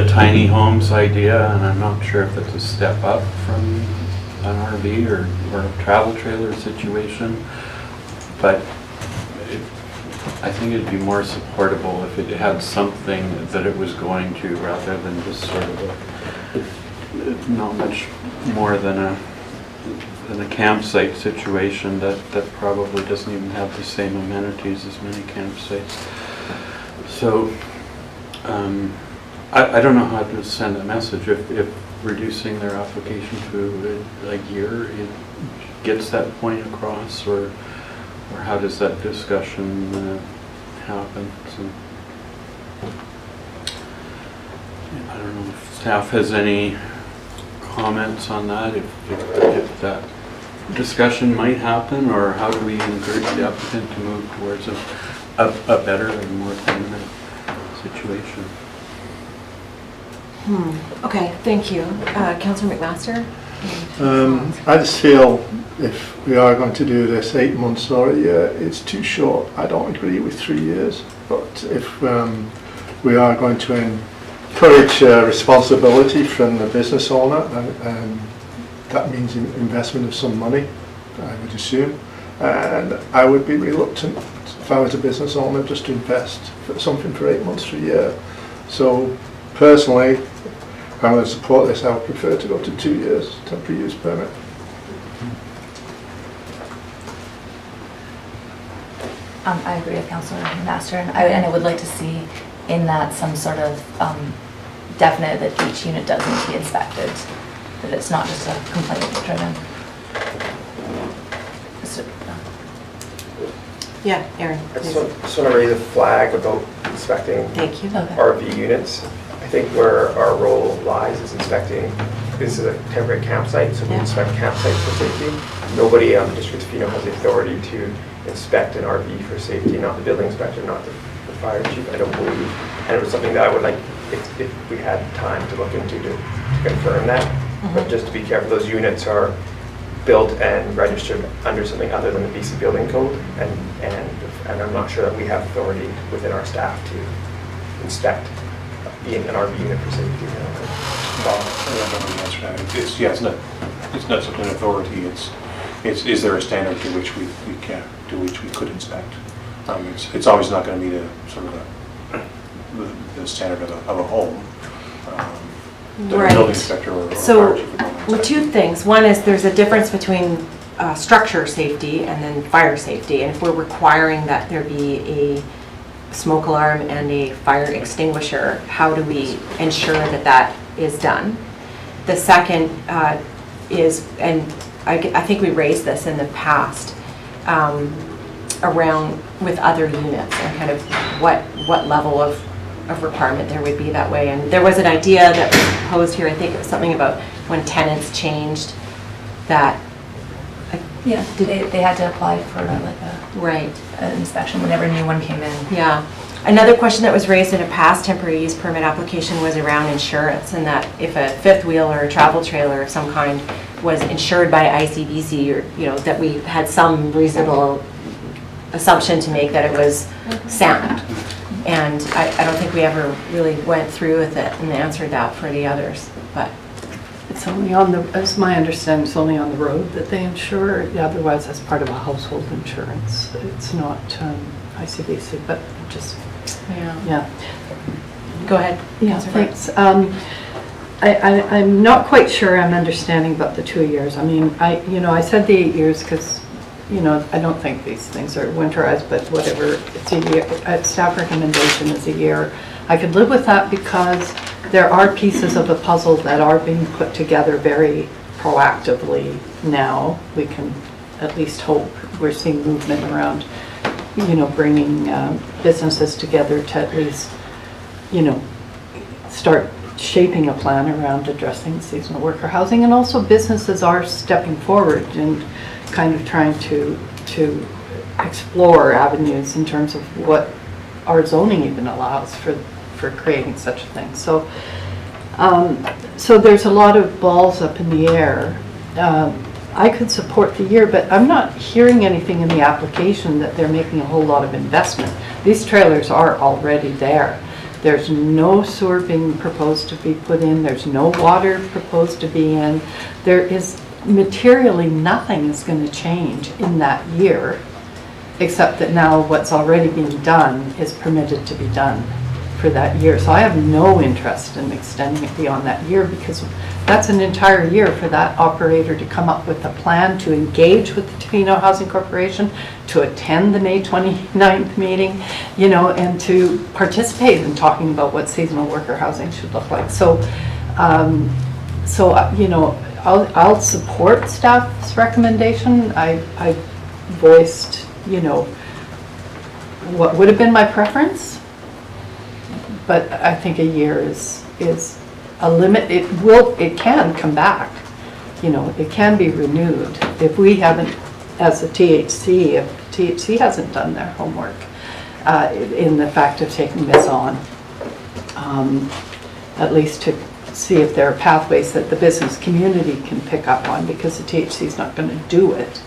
tiny homes idea, and I'm not sure if it's a step up from an RV or a travel trailer situation, but I think it'd be more supportable if it had something that it was going to, rather than just sort of not much more than a campsite situation that probably doesn't even have the same amenities as many campsites. So I don't know how to send a message if reducing their application to a year it gets that point across, or how does that discussion happen? So, I don't know if staff has any comments on that, if that discussion might happen, or how do we encourage the applicant to move towards a better and more permanent situation? Okay, thank you. Councillor McMaster? I just feel if we are going to do this 8 months or a year, it's too short. I don't agree with 3 years, but if we are going to encourage responsibility from the business owner, and that means investment of some money, I would assume, and I would be reluctant if I was a business owner just to invest something for 8 months to a year. So personally, if I'm going to support this, I would prefer to go to 2 years temporary use permit. I agree with Councillor Master, and I would like to see in that some sort of definite that each unit does need to be inspected, that it's not just a complaint driven. Yeah, Aaron. I just want to raise a flag about inspecting Thank you. RV units. I think where our role lies is inspecting. This is a temporary campsite, so we inspect campsites for safety. Nobody on the District of Tofino has the authority to inspect an RV for safety, not the building inspector, not the fire chief, I don't believe. And it was something that I would like, if we had time to look into to confirm that. But just to be careful, those units are built and registered under something other than the BC Building Code, and I'm not sure that we have authority within our staff to inspect an RV unit for safety. Well, I don't know the answer to that. It's not something authority. Is there a standard to which we could inspect? It's always not going to be the sort of the standard of a home. The building inspector or so, fire chief would know well, two things. One is there's a difference between structure safety and then fire safety, and if we're requiring that there be a smoke alarm and a fire extinguisher, how do we ensure that that is done? The second is, and I think we raised this in the past, around with other units and kind of what level of requirement there would be that way. And there was an idea that was proposed here, I think it was something about when tenants changed that. Yeah, they had to apply for an inspection whenever a new one came in. Yeah. Another question that was raised in a past temporary use permit application was around insurance, and that if a fifth wheel or a travel trailer of some kind was insured by ICBC, or that we had some reasonable assumption to make that it was sound. And I don't think we ever really went through with it and answered that for the others, but. It's only on the, as my understanding, it's only on the road that they insure. Otherwise, that's part of a household insurance. It's not ICBC, but just, yeah. Go ahead. Yeah, thanks. I'm not quite sure I'm understanding about the 2 years. I mean, I said the 8 years because, I don't think these things are winterized, but whatever, it's a year. Staff recommendation is a year. I could live with that because there are pieces of the puzzle that are being put together very proactively now. We can at least hope. We're seeing movement around, bringing businesses together to at least, start shaping a plan around addressing seasonal worker housing, and also businesses are stepping forward and kind of trying to explore avenues in terms of what our zoning even allows for creating such a thing. So so there's a lot of balls up in the air. I could support the year, but I'm not hearing anything in the application that they're making a whole lot of investment. These trailers are already there. There's no sewer being proposed to be put in. There's no water proposed to be in. There is materially nothing is going to change in that year, except that now what's already being done is permitted to be done for that year. So I have no interest in extending it beyond that year, because that's an entire year for that operator to come up with a plan to engage with the Tofino Housing Corporation, to attend the May 29th meeting, you know, and to participate in talking about what seasonal worker housing should look like. So, you know, I'll support staff's recommendation. I voiced, you know, what would have been my preference, but I think a year is a limit. It can come back, you know, it can be renewed if we haven't, as a THC, if THC hasn't done their homework in the fact of taking this on, at least to see if there are pathways that the business community can pick up on, because the THC is not going to do it,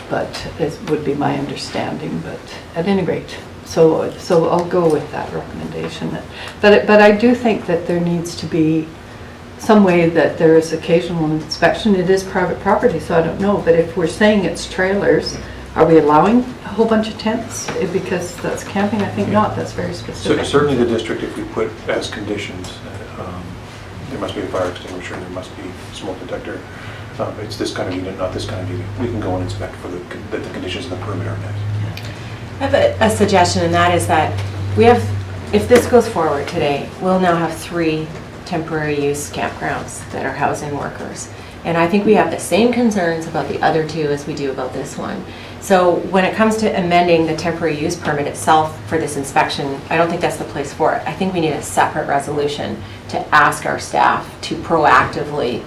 but it would be my understanding. But at any rate, so I'll go with that recommendation. But I do think that there needs to be some way that there is occasional inspection. It is private property, so I don't know. But if we're saying it's trailers, are we allowing a whole bunch of tents? Because that's camping, I think not. That's very specific. So certainly the district, if we put as conditions, there must be a fire extinguisher, there must be smoke detector. It's this kind of unit, not this kind of unit. We can go and inspect for that the conditions of the permit are met. I have a suggestion, and that is that if this goes forward today, we'll now have 3 temporary use campgrounds that are housing workers. And I think we have the same concerns about the other 2 as we do about this one. So when it comes to amending the temporary use permit itself for this inspection, I don't think that's the place for it. I think we need a separate resolution to ask our staff to proactively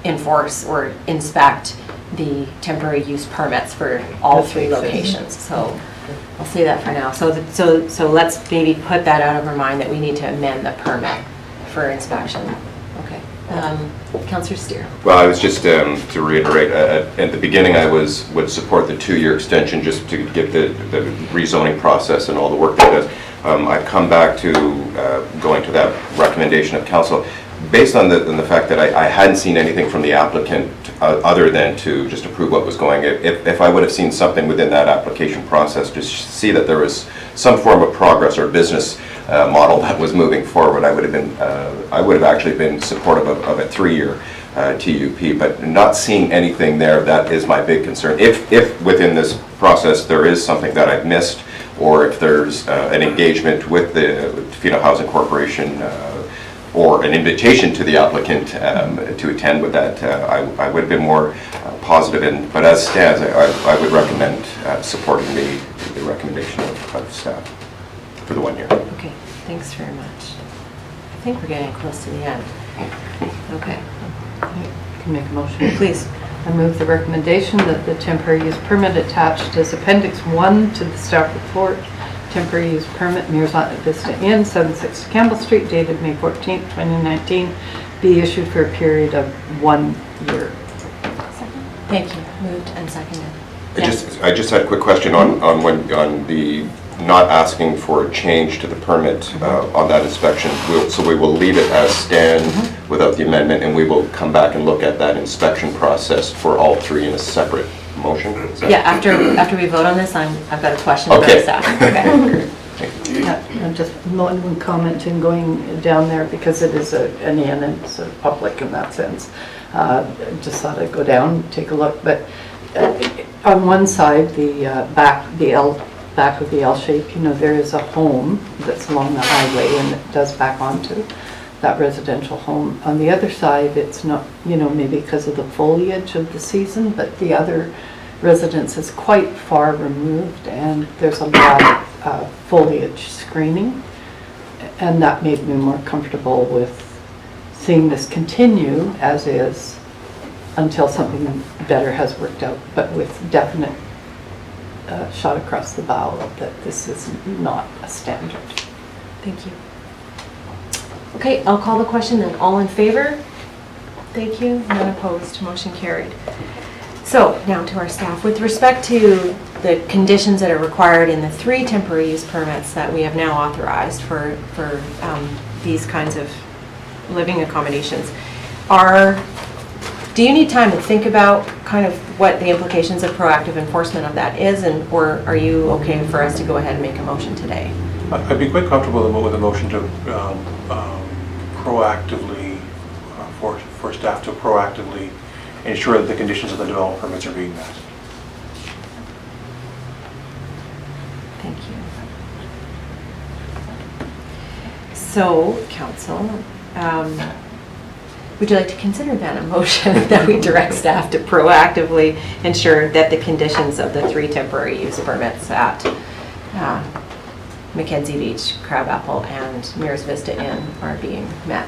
enforce or inspect the temporary use permits for all 3 locations. So I'll say that for now. So let's maybe put that out of our mind, that we need to amend the permit for inspection. Okay. Councillor Steer. Well, I was just to reiterate, at the beginning I would support the 2-year extension just to get the rezoning process and all the work that does. I've come back to going to that recommendation of council based on the fact that I hadn't seen anything from the applicant other than to just approve what was going. If I would have seen something within that application process to see that there was some form of progress or business model that was moving forward, I would have actually been supportive of a 3-year TUP. But not seeing anything there, that is my big concern. If within this process there is something that I've missed, or if there's an engagement with the Tofino Housing Corporation or an invitation to the applicant to attend with that, I would have been more positive in. But as stands, I would recommend supporting the recommendation of staff for the 1 year. Okay, thanks very much. I think we're getting close to the end. Okay. You can make a motion. Please. I move the recommendation that the temporary use permit attached as Appendix 1 to the staff report, temporary use permit Mears Vista Inn, 760 Campbell Street, dated May 14th, 2019, be issued for a period of 1 year. Thank you. Moved and seconded. I just had a quick question on the not asking for a change to the permit on that inspection. So we will leave it as stand without the amendment, and we will come back and look at that inspection process for all 3 in a separate motion? Yeah, after we vote on this, I've got a question about staff. Okay. Yeah, just one comment in going down there, because it is an inn and it's a public in that sense. Just thought I'd go down, take a look. But on one side, the back of the L shape, you know, there is a home that's along the highway, and it does back onto that residential home. On the other side, it's not, you know, maybe because of the foliage of the season, but the other residence is quite far removed, and there's a lot of foliage screening, and that made me more comfortable with seeing this continue as is until something better has worked out, but with definite shot across the bow that this is not a standard. Thank you. Okay, I'll call the question then. All in favor? Thank you. None opposed. Motion carried. So now to our staff. With respect to the conditions that are required in the 3 temporary use permits that we have now authorized for these kinds of living accommodations, do you need time to think about kind of what the implications of proactive enforcement of that is, or are you okay for us to go ahead and make a motion today? I'd be quite comfortable with a motion to proactively, for staff to proactively ensure that the conditions of the development permits are being met. Thank you. So, Council, would you like to consider then a motion that we direct staff to proactively ensure that the conditions of the 3 temporary use permits at Mackenzie Beach, Crabapple, and Mears Vista Inn are being met?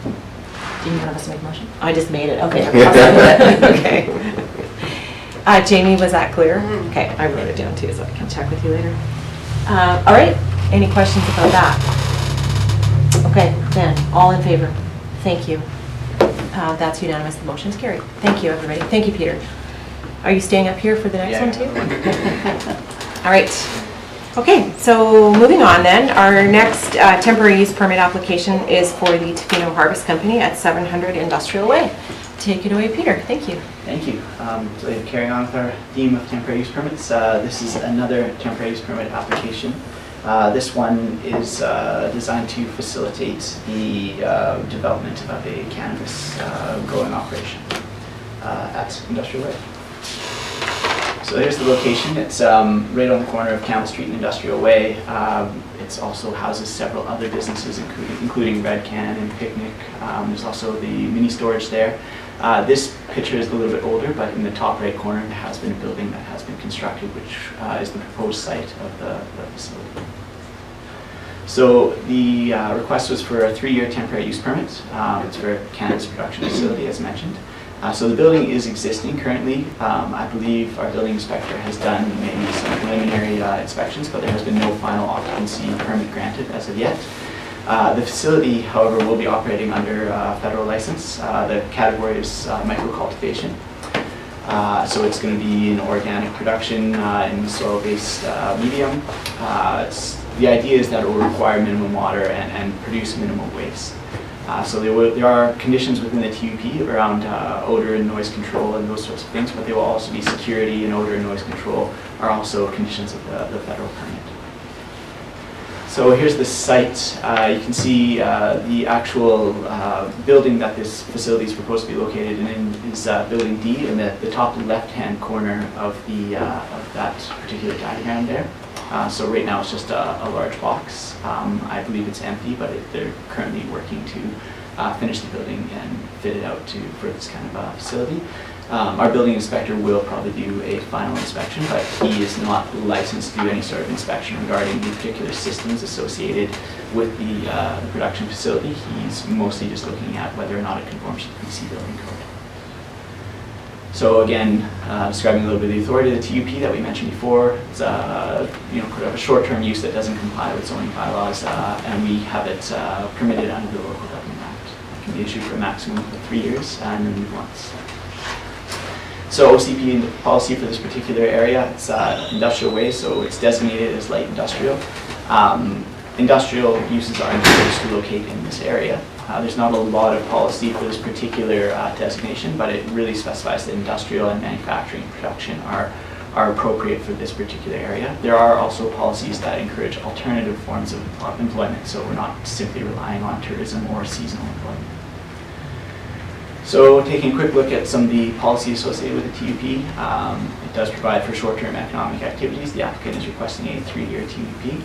Do you want us to make a motion? I just made it. Okay. Okay. Jamie, was that clear? Okay, I wrote it down too, so I can check with you later. All right. Any questions about that? Okay, then, all in favor? Thank you. That's unanimous. The motion is carried. Thank you, everybody. Thank you, Peter. Are you staying up here for the next one too? All right. Okay, so moving on then, our next temporary use permit application is for the Tofino Harvest Company at 700 Industrial Way. Take it away, Peter. Thank you. Thank you. So carrying on with our theme of temporary use permits, this is another temporary use permit application. This one is designed to facilitate the development of a cannabis growing operation at Industrial Way. So here's the location. It's right on the corner of Campbell Street and Industrial Way. It also houses several other businesses, including Red Can and Picnic. There's also the mini storage there. This picture is a little bit older, but in the top right corner there has been a building that has been constructed, which is the proposed site of the facility. So the request was for a 3-year temporary use permit. It's for a cannabis production facility, as mentioned. So the building is existing currently. I believe our building inspector has done maybe some preliminary inspections, but there has been no final occupancy permit granted as of yet. The facility, however, will be operating under federal license. The category is micro-cultivation. So it's going to be an organic production in soil-based medium. The idea is that it will require minimum water and produce minimal waste. So there are conditions within the TUP around odor and noise control and those sorts of things, but there will also be security and odor and noise control are also conditions of the federal permit. So here's the site. You can see the actual building that this facility is proposed to be located in is building D in the top left-hand corner of that particular diagram there. So right now it's just a large box. I believe it's empty, but they're currently working to finish the building and fit it out for this kind of facility. Our building inspector will probably do a final inspection, but he is not licensed to do any sort of inspection regarding the particular systems associated with the production facility. He's mostly just looking at whether or not it conforms to the BC building code. So again, describing a little bit of the authority of the TUP that we mentioned before. It's a short-term use that doesn't comply with zoning bylaws, and we have it permitted under the Local Government Act. It can be issued for a maximum of 3 years and renewed once. So OCP policy for this particular area, it's industrial waste, so it's designated as light industrial. Industrial uses are encouraged to locate in this area. There's not a lot of policy for this particular designation, but it really specifies that industrial and manufacturing production are appropriate for this particular area. There are also policies that encourage alternative forms of employment, so we're not simply relying on tourism or seasonal employment. So taking a quick look at some of the policies associated with the TUP, it does provide for short-term economic activities. The applicant is requesting a 3-year TUP.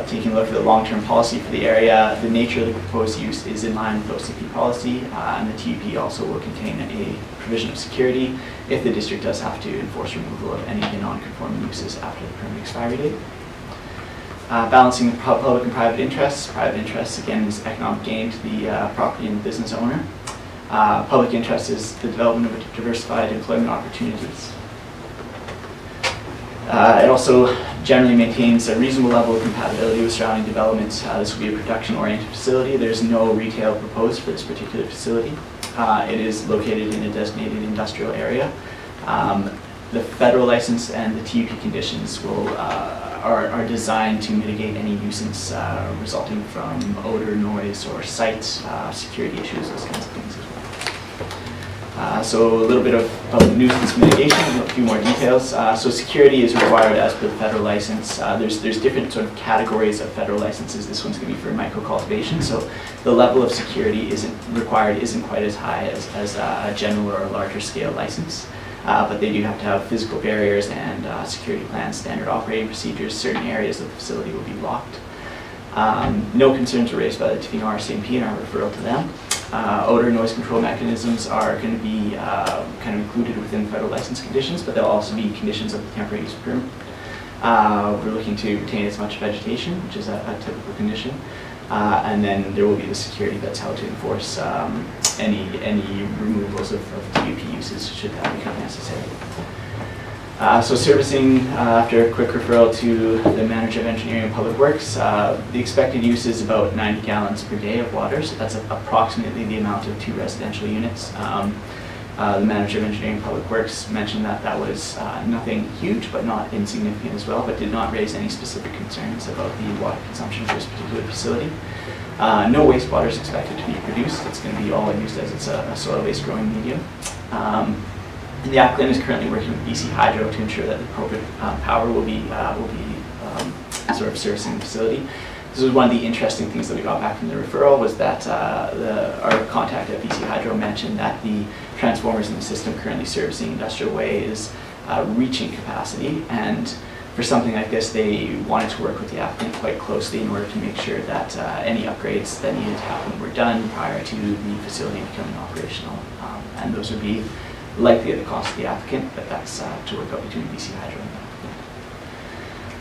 Taking a look at the long-term policy for the area, the nature of the proposed use is in line with OCP policy, and the TUP also will contain a provision of security if the district does have to enforce removal of any non-conforming uses after the permit expiry date. Balancing the public and private interests. Private interests, again, is economic gain to the property and business owner. Public interest is the development of diversified employment opportunities. It also generally maintains a reasonable level of compatibility with surrounding developments. This will be a production-oriented facility. There's no retail proposed for this particular facility. It is located in a designated industrial area. The federal license and the TUP conditions are designed to mitigate any nuisance resulting from odor, noise, or site security issues, those kinds of things as well. So a little bit of nuisance mitigation, a few more details. So security is required as per the federal license. There's different sort of categories of federal licenses. This one's going to be for micro-cultivation, so the level of security isn't quite as high as a general or a larger scale license. But they do have to have physical barriers and security plans, standard operating procedures. Certain areas of the facility will be locked. No concerns were raised by the Tofino RCMP in our referral to them. Odor and noise control mechanisms are going to be kind of included within federal license conditions, but they'll also be conditions of the temporary use permit. We're looking to retain as much vegetation, which is a typical condition. And then there will be the security that's how to enforce any removals of TUP uses should that become necessary. So servicing, after a quick referral to the Manager of Engineering and Public Works, the expected use is about 90 gallons per day of water, so that's approximately the amount of 2 residential units. The Manager of Engineering and Public Works mentioned that that was nothing huge, but not insignificant as well, but did not raise any specific concerns about the water consumption for this particular facility. No wastewater is expected to be produced. It's going to be all used as it's a soil-based growing medium. The applicant is currently working with BC Hydro to ensure that the appropriate power will be sort of servicing the facility. This was one of the interesting things that we got back from the referral was that our contact at BC Hydro mentioned that the transformers in the system currently servicing Industrial Way is reaching capacity, and for something like this they wanted to work with the applicant quite closely in order to make sure that any upgrades that needed to happen were done prior to the facility becoming operational, and those would be likely at the cost of the applicant, but that's to work out between BC Hydro and the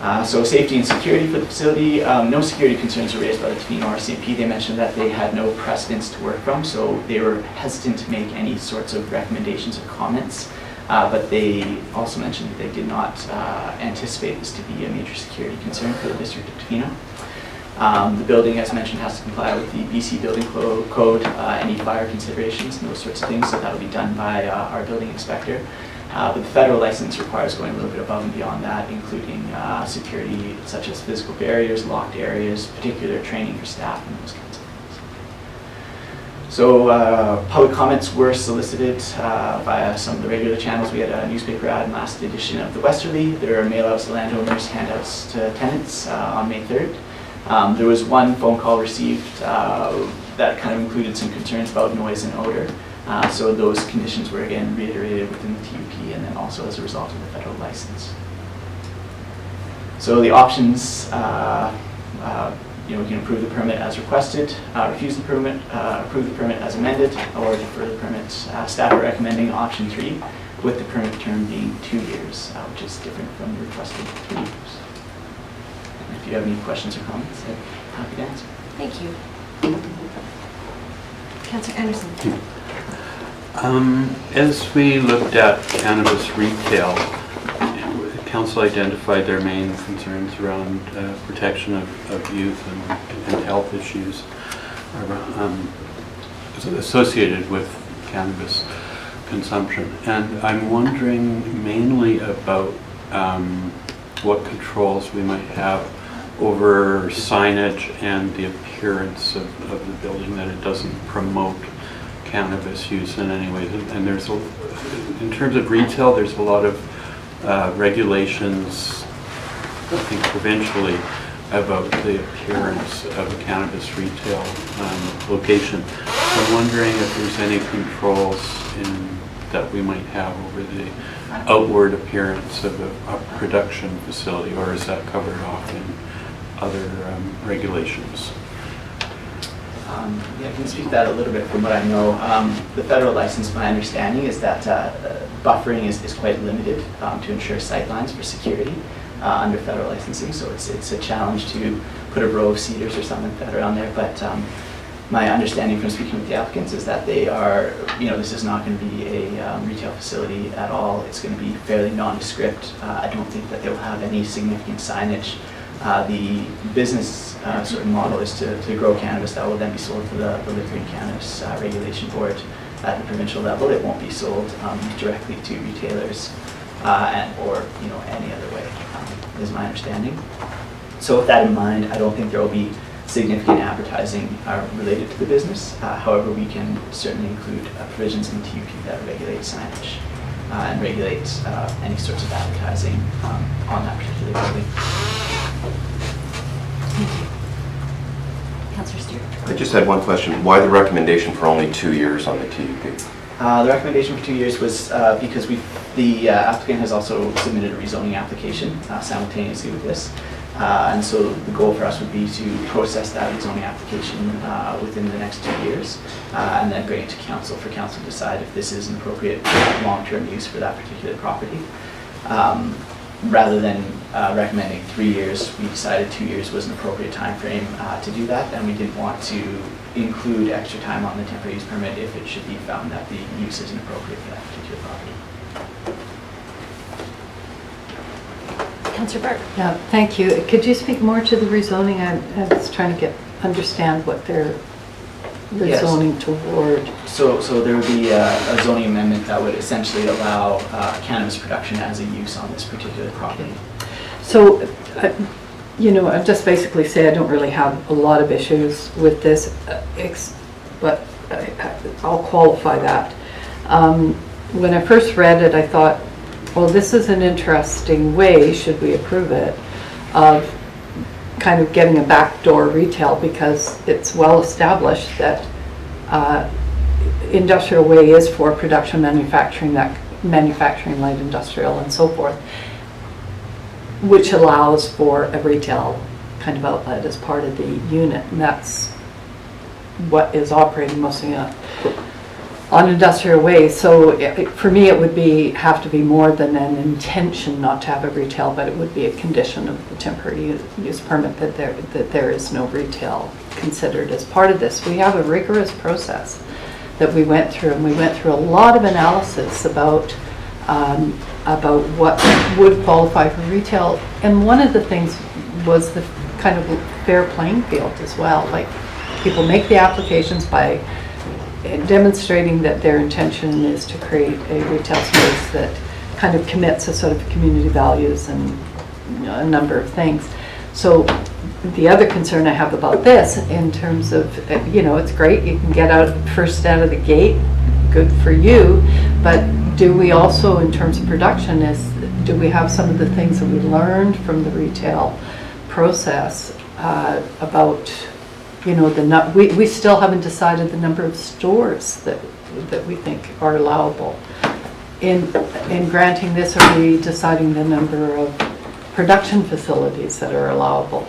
applicant. So safety and security for the facility, no security concerns were raised by the Tofino RCMP. They mentioned that they had no precedents to work from, so they were hesitant to make any sorts of recommendations or comments, but they also mentioned that they did not anticipate this to be a major security concern for the District of Tofino. The building, as mentioned, has to comply with the BC Building Code, any fire considerations and those sorts of things, so that will be done by our building inspector. But the federal license requires going a little bit above and beyond that, including security such as physical barriers, locked areas, particular training for staff, and those kinds of things. So public comments were solicited via some of the regular channels. We had a newspaper ad in last edition of the Westerly. There are mail-outs to landowners, handouts to tenants on May 3rd. There was one phone call received that kind of included some concerns about noise and odor. So those conditions were again reiterated within the TUP and then also as a result of the federal license. So the options, we can approve the permit as requested, refuse the permit, approve the permit as amended, or defer the permit. Staff are recommending option 3, with the permit term being 2 years, which is different from the requested 3 years. If you have any questions or comments, I'm happy to answer. Thank you. Councillor Anderson. As we looked at cannabis retail, Council identified their main concerns around protection of youth and health issues associated with cannabis consumption. And I'm wondering mainly about what controls we might have over signage and the appearance of the building, that it doesn't promote cannabis use in any way. And there's in terms of retail, there's a lot of regulations, I think provincially, about the appearance of a cannabis retail location. I'm wondering if there's any controls that we might have over the outward appearance of a production facility, or is that covered off in other regulations? Yeah, I can speak to that a little bit from what I know. The federal license, my understanding is that buffering is quite limited to ensure sightlines for security. under federal licensing, so it's a challenge to put a row of cedars or something like that around there, but my understanding from speaking with the applicants is that they are, this is not going to be a retail facility at all. It's going to be fairly nondescript. I don't think that they will have any significant signage. The business sort of model is to grow cannabis that will then be sold to the Liquor and Cannabis Regulation Board at the provincial level. It won't be sold directly to retailers or any other way, is my understanding. So with that in mind, I don't think there will be significant advertising related to the business. However, we can certainly include provisions in the TUP that regulate signage and regulate any sorts of advertising on that particular building. Thank you. Councillor Stewart. I just had one question. Why the recommendation for only 2 years on the TUP? The recommendation for 2 years was because the applicant has also submitted a rezoning application simultaneously with this. And so the goal for us would be to process that rezoning application within the next 2 years and then bring it to council for council to decide if this is an appropriate long-term use for that particular property. Rather than recommending 3 years, we decided 2 years was an appropriate time frame to do that, and we didn't want to include extra time on the temporary use permit if it should be found that the use isn't appropriate for that particular property. Councillor Burke. Yeah, thank you. Could you speak more to the rezoning? I was trying to understand what they're rezoning toward. So there would be a zoning amendment that would essentially allow cannabis production as a use on this particular property. So, I'll just basically say I don't really have a lot of issues with this, but I'll qualify that. When I first read it, I thought, well, this is an interesting way, should we approve it, of kind of getting a backdoor retail, because it's well established that industrial way is for production, manufacturing, light industrial and so forth, which allows for a retail kind of outlet as part of the unit, and that's what is operating mostly on industrial ways. So for me, it would have to be more than an intention not to have a retail, but it would be a condition of the temporary use permit that there is no retail considered as part of this. We have a rigorous process that we went through, and we went through a lot of analysis about what would qualify for retail. And one of the things was the kind of fair playing field as well. Like, people make the applications by demonstrating that their intention is to create a retail space that kind of commits to sort of community values and a number of things. So the other concern I have about this, in terms of, it's great, you can get first out of the gate, good for you, but do we also, in terms of production, do we have some of the things that we learned from the retail process about, we still haven't decided the number of stores that we think are allowable. In granting this, are we deciding the number of production facilities that are allowable?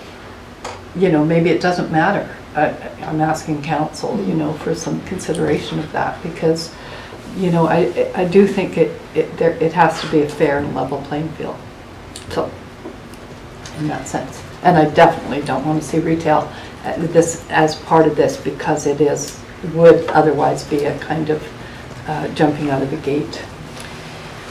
Maybe it doesn't matter. I'm asking council, for some consideration of that, because, I do think it has to be a fair and level playing field. So, in that sense. And I definitely don't want to see retail this as part of this, because it would otherwise be a kind of jumping out of the gate.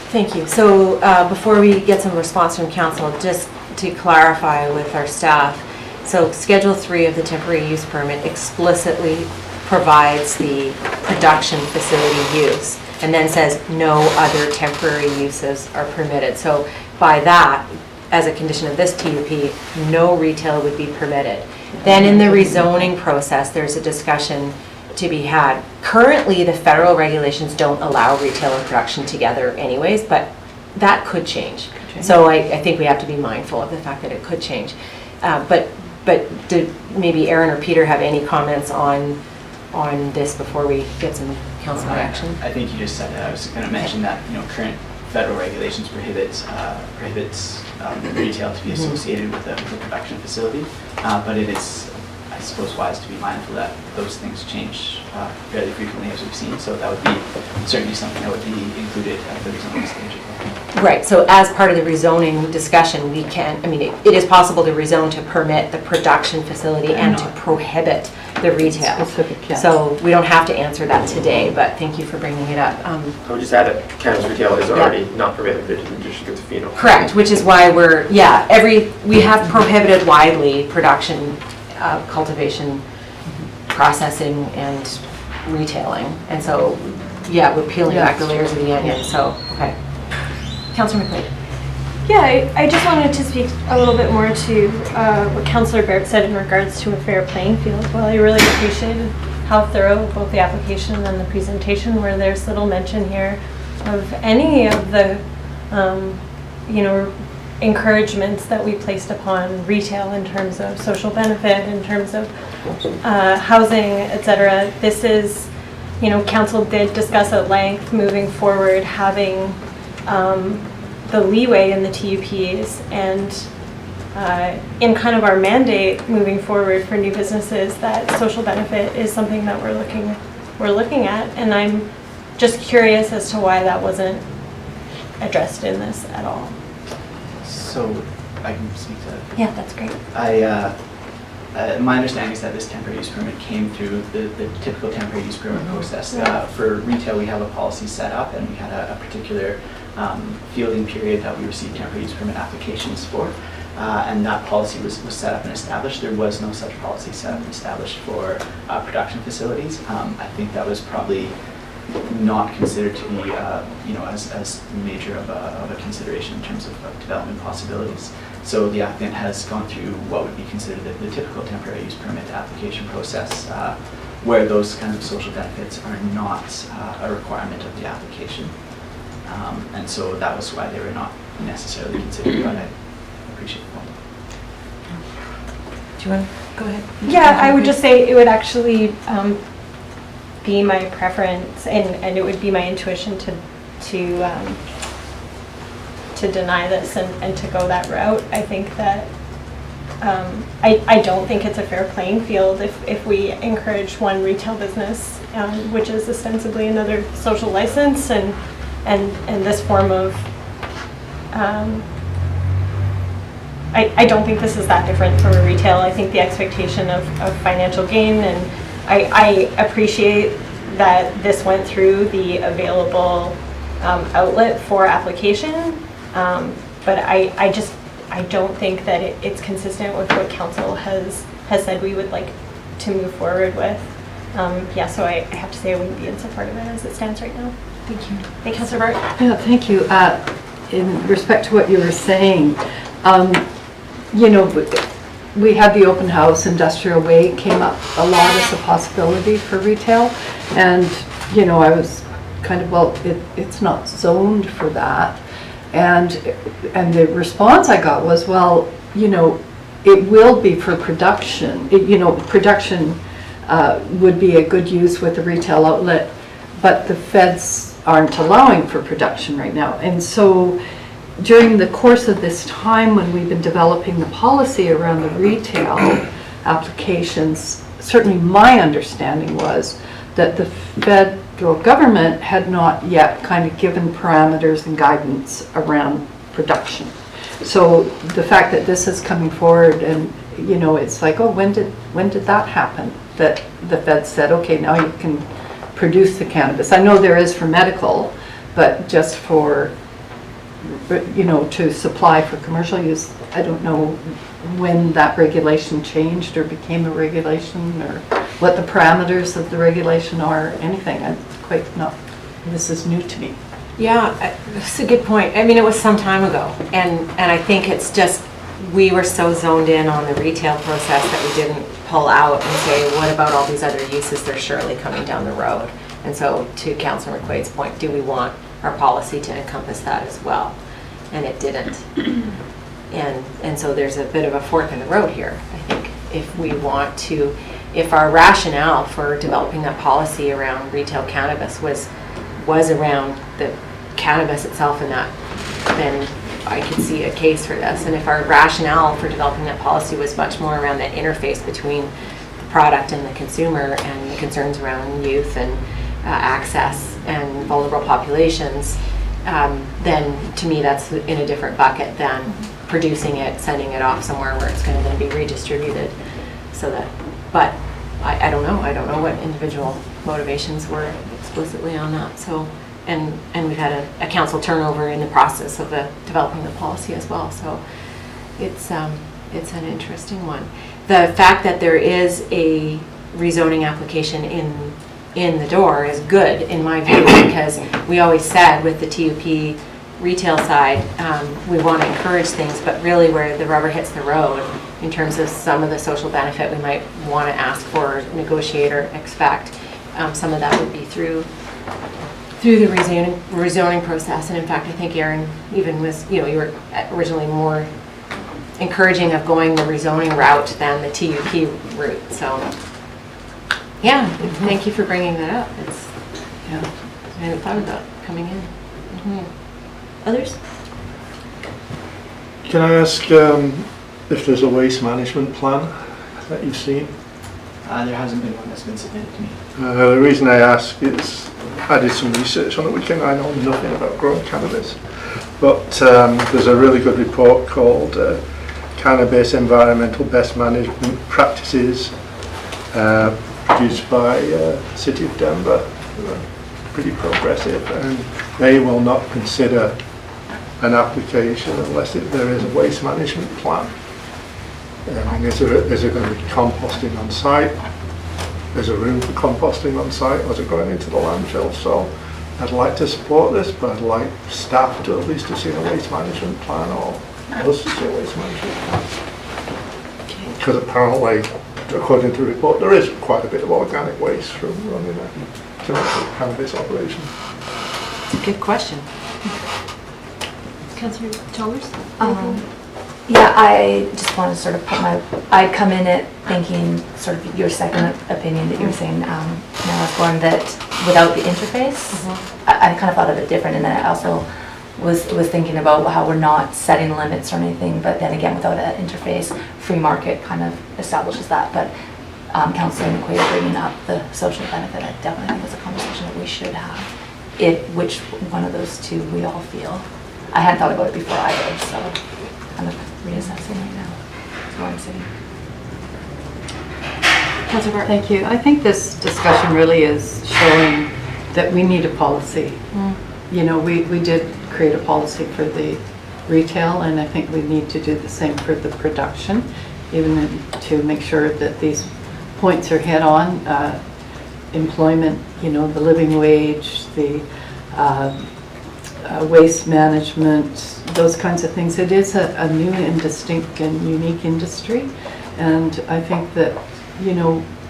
Thank you. So before we get some response from council, just to clarify with our staff, so Schedule 3 of the temporary use permit explicitly provides the production facility use, and then says no other temporary uses are permitted. So by that, as a condition of this TUP, no retail would be permitted. Then in the rezoning process, there's a discussion to be had. Currently, the federal regulations don't allow retail and production together anyways, but that could change. So I think we have to be mindful of the fact that it could change. But did maybe Aaron or Peter have any comments on this before we get some council action? I think you just said that. I was going to mention that current federal regulations prohibits retail to be associated with a production facility, but it is, I suppose, wise to be mindful that those things change fairly frequently, as we've seen. So that would be certainly something that would be included at the rezoning stage. Right, so as part of the rezoning discussion, we can, I mean, it is possible to rezone to permit the production facility and to prohibit the retail. Specific, yeah. So we don't have to answer that today, but thank you for bringing it up. I would just add that cannabis retail is already not permitted in the District of Tofino. Correct, which is why we're, we have prohibited widely production, cultivation, processing, and retailing. And so, we're peeling back the layers of the onion, so, okay. Councillor McQuaid. Yeah, I just wanted to speak a little bit more to what Councillor Baird said in regards to a fair playing field. Well, I really appreciated how thorough both the application and the presentation, where there's little mention here of any of the, encouragements that we placed upon retail in terms of social benefit, in terms of housing, etc. This is, council did discuss at length moving forward having the leeway in the TUPs, and in kind of our mandate moving forward for new businesses, that social benefit is something that we're looking at, and I'm just curious as to why that wasn't addressed in this at all. So I can speak to that. Yeah, that's great. My understanding is that this temporary use permit came through the typical temporary use permit process. For retail, we have a policy set up, and we had a particular fielding period that we received temporary use permit applications for. And that policy was set up and established. There was no such policy set up and established for production facilities. I think that was probably not considered to be, as major of a consideration in terms of development possibilities. So the applicant has gone through what would be considered the typical temporary use permit application process, where those kind of social benefits are not a requirement of the application. And so that was why they were not necessarily considered, but I appreciate the point. Do you want to go ahead? Yeah, I would just say it would actually be my preference, and it would be my intuition to deny this and to go that route. I think that I don't think it's a fair playing field if we encourage one retail business, which is ostensibly another social license, and this form of I don't think this is that different from a retail. I think the expectation of financial gain, and I appreciate that this went through the available outlet for application, but I don't think that it's consistent with what council has said we would like to move forward with. So I have to say I wouldn't be in support of it as it stands right now. Thank you. Hey, Councillor Bart. Yeah, thank you. In respect to what you were saying, we had the open house, Industrial Way came up a lot as a possibility for retail, and I was kind of, it's not zoned for that, and the response I got was, it will be for production. Production would be a good use with a retail outlet, but the feds aren't allowing for production right now, and so during the course of this time when we've been developing the policy around the retail applications, certainly my understanding was that the federal government had not yet kind of given parameters and guidance around production. So the fact that this is coming forward, and it's like, when did that happen? That the feds said, okay, now you can produce the cannabis. I know there is for medical, but just for to supply for commercial use, I don't know when that regulation changed or became a regulation, or what the parameters of the regulation are, anything. I'm quite not, this is new to me. Yeah, that's a good point. I mean, it was some time ago, and I think it's just, we were so zoned in on the retail process that we didn't pull out and say, what about all these other uses? They're surely coming down the road. And so to Councillor McQuaid's point, do we want our policy to encompass that as well? And it didn't. And so there's a bit of a fork in the road here, I think. If our rationale for developing that policy around retail cannabis was around the cannabis itself and that, then I could see a case for this. And if our rationale for developing that policy was much more around that interface between the product and the consumer, and the concerns around youth and access and vulnerable populations, then to me that's in a different bucket than producing it, sending it off somewhere where it's going to then be redistributed. So that, but I don't know. I don't know what individual motivations were explicitly on that. So, and we've had a council turnover in the process of developing the policy as well. So it's an interesting one. The fact that there is a rezoning application in the door is good in my view, because we always said with the TUP retail side, we want to encourage things, but really where the rubber hits the road in terms of some of the social benefit we might want to ask for, negotiate, or expect, some of that would be through the rezoning process. And in fact, I think Aaron even was, you were originally more encouraging of going the rezoning route than the TUP route. So yeah, thank you for bringing that up. It's, I hadn't thought about coming in. Others? Can I ask if there's a waste management plan that you've seen? There hasn't been one that's been submitted to me. The reason I ask is I did some research on the weekend. I know nothing about growing cannabis, but there's a really good report called Cannabis Environmental Best Management Practices, produced by City of Denver. Pretty progressive, and they will not consider an application unless there is a waste management plan. Is there going to be composting on site? There's a room for composting on site, or is it going into the landfill? So I'd like to support this, but I'd like staff to at least to see a waste management plan, or us to see a waste management plan. Because apparently, according to the report, there is quite a bit of organic waste from running a commercial cannabis operation. It's a good question. Councillor Chalmers? Yeah, I just want to sort of I'd come in it thinking sort of your second opinion that you were saying, Melissa, that without the interface, I kind of thought of it different, and then I also was thinking about how we're not setting limits or anything, but then again, without that interface, free market kind of establishes that. But Councillor McQuaid bringing up the social benefit, I definitely think is a conversation that we should have. Which one of those two we all feel. I hadn't thought about it before either, so kind of reassessing right now. That's where I'm sitting. Councillor Bart. Thank you. I think this discussion really is showing that we need a policy. You know, we did create a policy for the retail, and I think we need to do the same for the production, even to make sure that these points are hit on. Employment, the living wage, the waste management, those kinds of things. It is a new and distinct and unique industry, and I think that,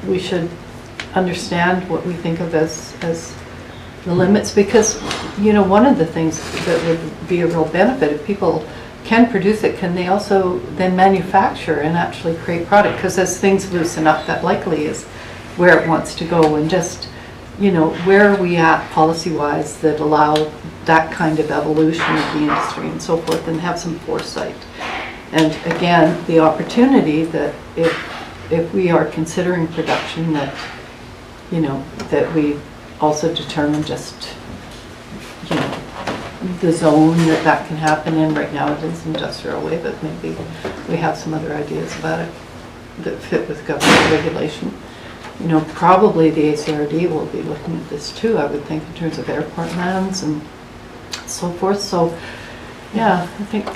we should understand what we think of as the limits, because, one of the things that would be a real benefit if people can produce it, can they also then manufacture and actually create product? Because as things loosen up, that likely is where it wants to go, and just, where are we at policy-wise that allow that kind of evolution of the industry and so forth, and have some foresight. And again, the opportunity that if we are considering production, that, that we also determine just, the zone that can happen in. Right now it is industrial way, but maybe we have some other ideas about it that fit with government regulation. Probably the ACRD will be looking at this too, I would think, in terms of airport lands and so forth. So yeah, I think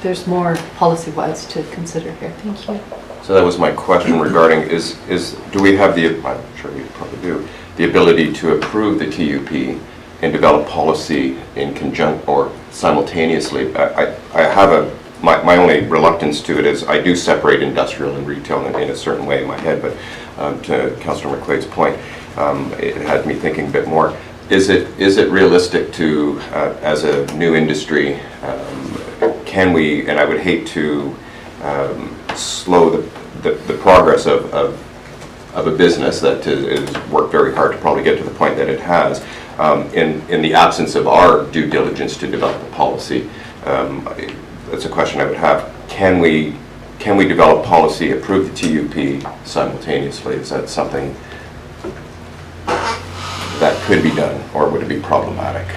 there's more policy-wise to consider here. Thank you. So that was my question regarding do we have I'm sure you probably do, the ability to approve the TUP and develop policy in conjunct or simultaneously? I have my only reluctance to it is I do separate industrial and retail in a certain way in my head, but to Councillor McQuaid's point, it had me thinking a bit more. Is it realistic to, as a new industry, can we, and I would hate to slow the progress of a business that is worked very hard to probably get to the point that it has, in the absence of our due diligence to develop a policy. That's a question I would have. Can we develop policy, approve the TUP simultaneously? Is that something? that could be done, or would it be problematic?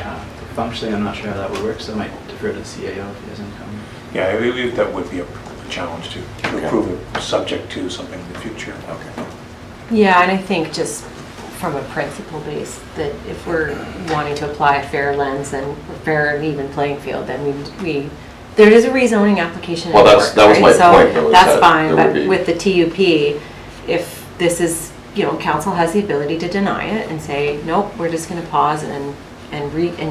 Functionally, I'm not sure how that would work, so I might defer to the CAO if he doesn't come. Yeah, that would be a challenge to approve it subject to something in the future. Okay. Yeah, and I think just from a principle base, that if we're wanting to apply a fair lens and a fair and even playing field, then there is a rezoning application. Well, that was my point, though. That's fine, but with the TUP, if this is, council has the ability to deny it and say, nope, we're just going to pause and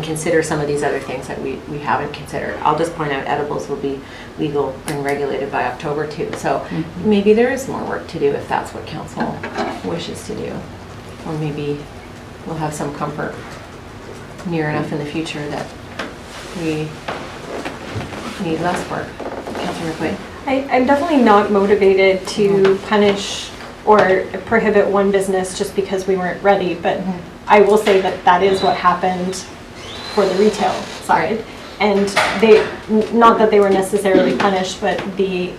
consider some of these other things that we haven't considered. I'll just point out edibles will be legal and regulated by October too. So maybe there is more work to do if that's what council wishes to do. Or maybe we'll have some comfort near enough in the future that we need less work. Councillor McQuaid. I'm definitely not motivated to punish or prohibit one business just because we weren't ready, but I will say that is what happened for the retail side. And not that they were necessarily punished, but we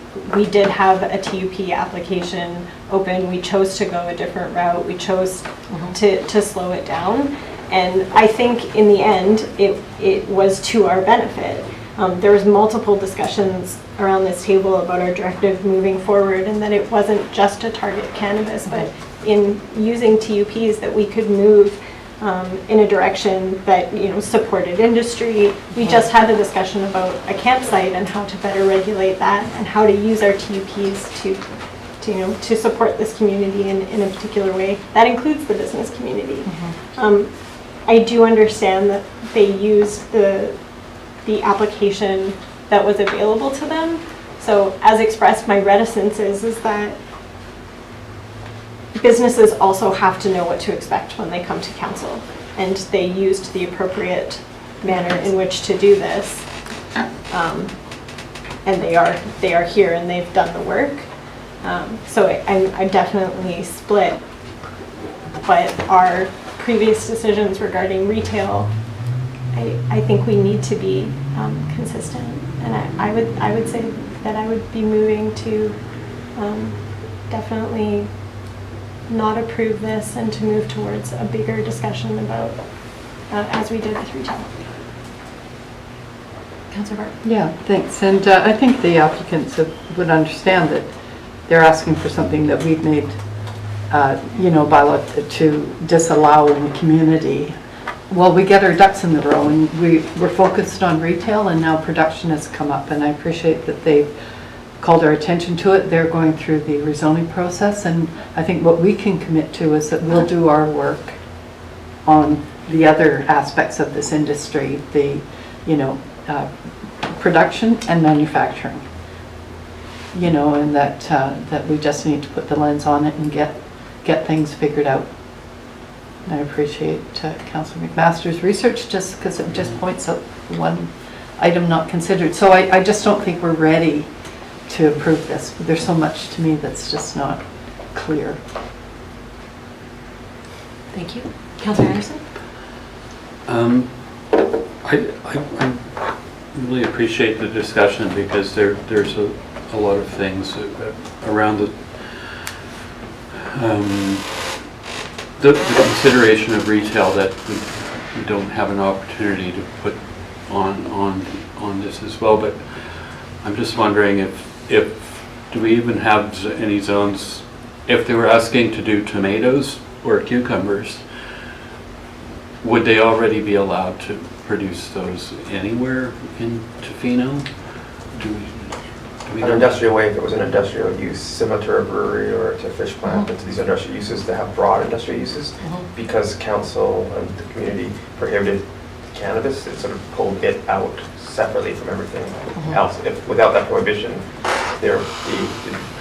did have a TUP application open. We chose to go a different route. We chose to slow it down. And I think in the end, it was to our benefit. There was multiple discussions around this table about our directive moving forward, and that it wasn't just to target cannabis, but in using TUPs that we could move in a direction that supported industry. We just had a discussion about a campsite and how to better regulate that, and how to use our TUPs to support this community in a particular way. That includes the business community. I do understand that they used the application that was available to them. So as expressed, my reticence is that businesses also have to know what to expect when they come to council, and they used the appropriate manner in which to do this. And they are here and they've done the work. So I'm definitely split, but our previous decisions regarding retail, I think we need to be consistent, and I would say that I would be moving to definitely not approve this and to move towards a bigger discussion about as we did with retail. Councillor Bart. Yeah, thanks. And I think the applicants would understand that they're asking for something that we've made, bylaw to disallow in the community. Well, we get our ducks in the row, and we're focused on retail, and now production has come up, and I appreciate that they've called our attention to it. They're going through the rezoning process, and I think what we can commit to is that we'll do our work on the other aspects of this industry, the production and manufacturing, and that we just need to put the lens on it and get things figured out. And I appreciate Councillor McMaster's research, just because it just points out one item not considered. So I just don't think we're ready to approve this. There's so much to me that's just not clear. Thank you. Councillor Anderson? I really appreciate the discussion, because there's a lot of things around the consideration of retail that we don't have an opportunity to put on this as well. But I'm just wondering if do we even have any zones, if they were asking to do tomatoes or cucumbers, would they already be allowed to produce those anywhere in Tofino? Do we An industrial way, if it was an industrial use, similar to a brewery or to a fish plant, but to these industrial uses that have broad industrial uses, because council and the community prohibited cannabis, it sort of pulled it out separately from everything else. If without that prohibition, there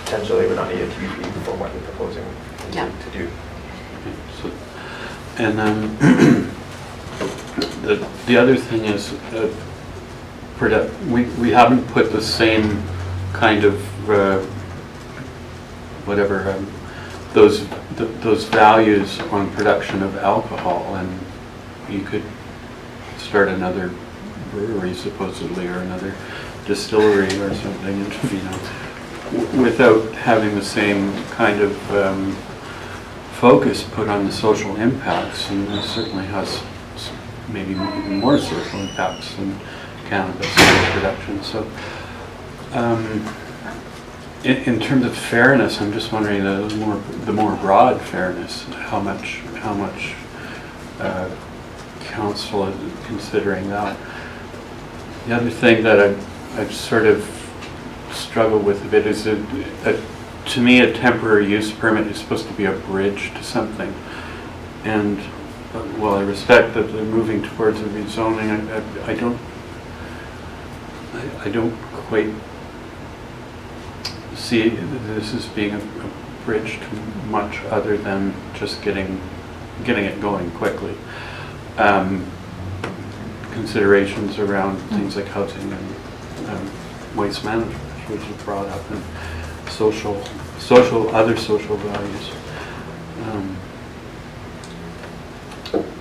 potentially would not need a TUP for what we're proposing to do. So, and then the other thing is, we haven't put the same kind of those values on production of alcohol, and you could start another brewery supposedly, or another distillery or something in Tofino, without having the same kind of focus put on the social impacts, and this certainly has maybe even more social impacts than cannabis production. So in terms of fairness, I'm just wondering the more broad fairness, how much council is considering that. The other thing that I've sort of struggled with a bit is to me a temporary use permit is supposed to be a bridge to something, and while I respect that they're moving towards a rezoning, I don't quite see this as being a bridge to much other than just getting it going quickly. Considerations around things like housing and waste management, which is brought up, and other social values.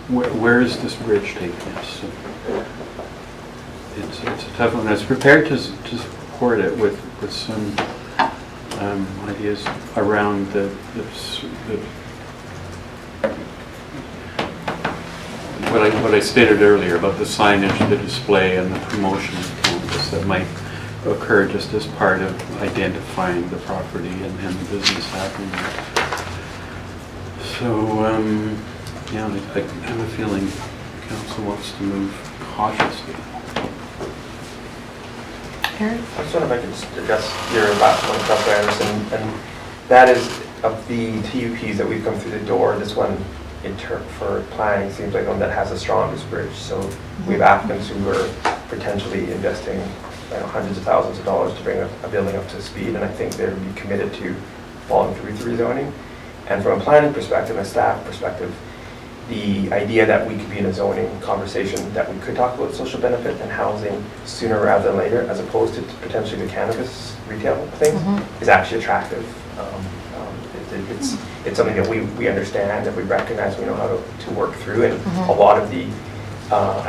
Where is this bridge taking us? So it's a tough one. I was prepared to support it with some ideas around what I stated earlier about the signage, the display, and the promotion of cannabis that might occur just as part of identifying the property and the business happening there. So, yeah, I have a feeling council wants to move cautiously. Aaron? I just wonder if I could just address your last one, Councilor Anderson, and that is of the TUPs that we've come through the door, this one for planning seems like one that has the strongest bridge. So we have applicants who are potentially investing hundreds of thousands of dollars to bring a building up to speed, and I think they would be committed to following through with rezoning. And from a planning perspective, a staff perspective, the idea that we could be in a zoning conversation that we could talk about social benefit and housing sooner rather than later, as opposed to potentially the cannabis retail things, is actually attractive. It's something that we understand, that we recognize, we know how to work through, and a lot of the,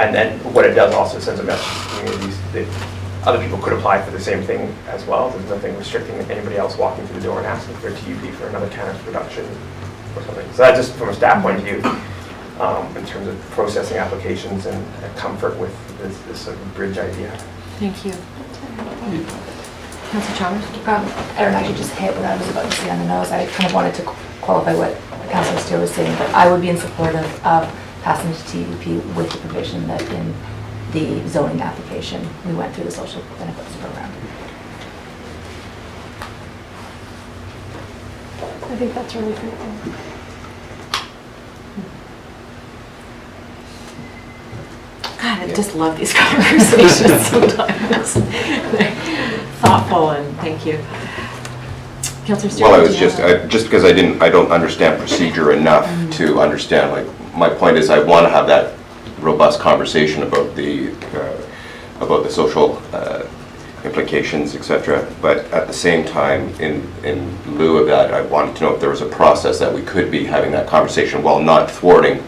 and then what it does also sends a message to communities that other people could apply for the same thing as well. There's nothing restricting anybody else walking through the door and asking for a TUP for another cannabis production or something. So that just from a staff point of view, in terms of processing applications and comfort with this sort of bridge idea. Thank you. Councilor Chalmers? Aaron actually just hit what I was about to say on the nose. I kind of wanted to qualify what Councilor Steele was saying, but I would be in support of passing to TUP with the provision that in the zoning application, we went through the social benefits program. I think that's really great. God, I just love these conversations sometimes. Thoughtful, and thank you. Councilor Steele? Well, I was just because I don't understand procedure enough to understand. Like, my point is, I want to have that robust conversation about the social implications, etc. But at the same time, in lieu of that, I wanted to know if there was a process that we could be having that conversation while not thwarting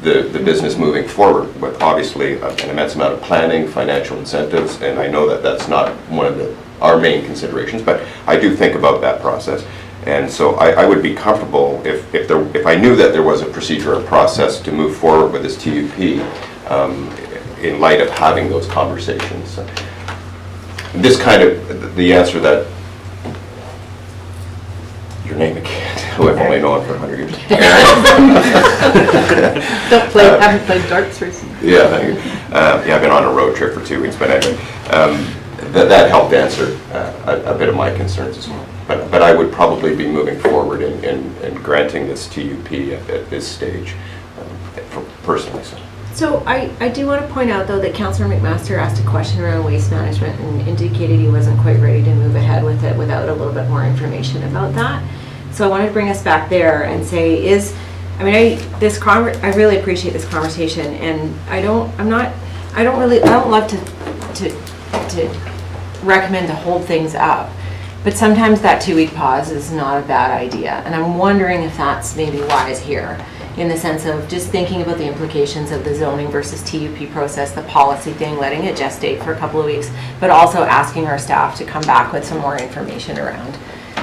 the business moving forward, with obviously an immense amount of planning, financial incentives, and I know that that's not one of our main considerations, but I do think about that process. And so I would be comfortable if I knew that there was a procedure or process to move forward with this TUP in light of having those conversations. This kind of, the answer that, your name again, who I've only known for 100 years. Haven't played darts recently. Yeah, I've been on a road trip for 2 weeks, but anyway, that helped answer a bit of my concerns as well. But I would probably be moving forward in granting this TUP at this stage, personally. So I do want to point out, though, that Councillor McMaster asked a question around waste management and indicated he wasn't quite ready to move ahead with it without a little bit more information about that. So I wanted to bring us back there and say, I really appreciate this conversation, and I don't love to recommend to hold things up, but sometimes that 2-week pause is not a bad idea, and I'm wondering if that's maybe wise here, in the sense of just thinking about the implications of the zoning versus TUP process, the policy thing, letting it gestate for a couple of weeks, but also asking our staff to come back with some more information around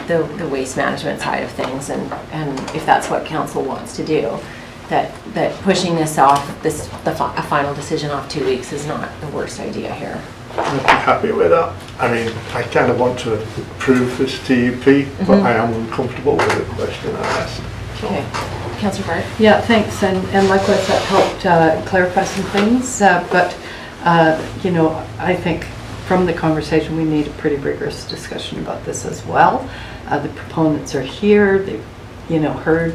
the waste management side of things, and if that's what council wants to do, that pushing this off, a final decision off 2 weeks is not the worst idea here. I'd be happy with that. I mean, I kind of want to approve this TUP, but I am uncomfortable with the question I asked. Okay, Councillor Bart? Yeah, thanks, and likewise that helped clarify some things, but you know, I think from the conversation we need a pretty rigorous discussion about this as well. The proponents are here, they've, you know, heard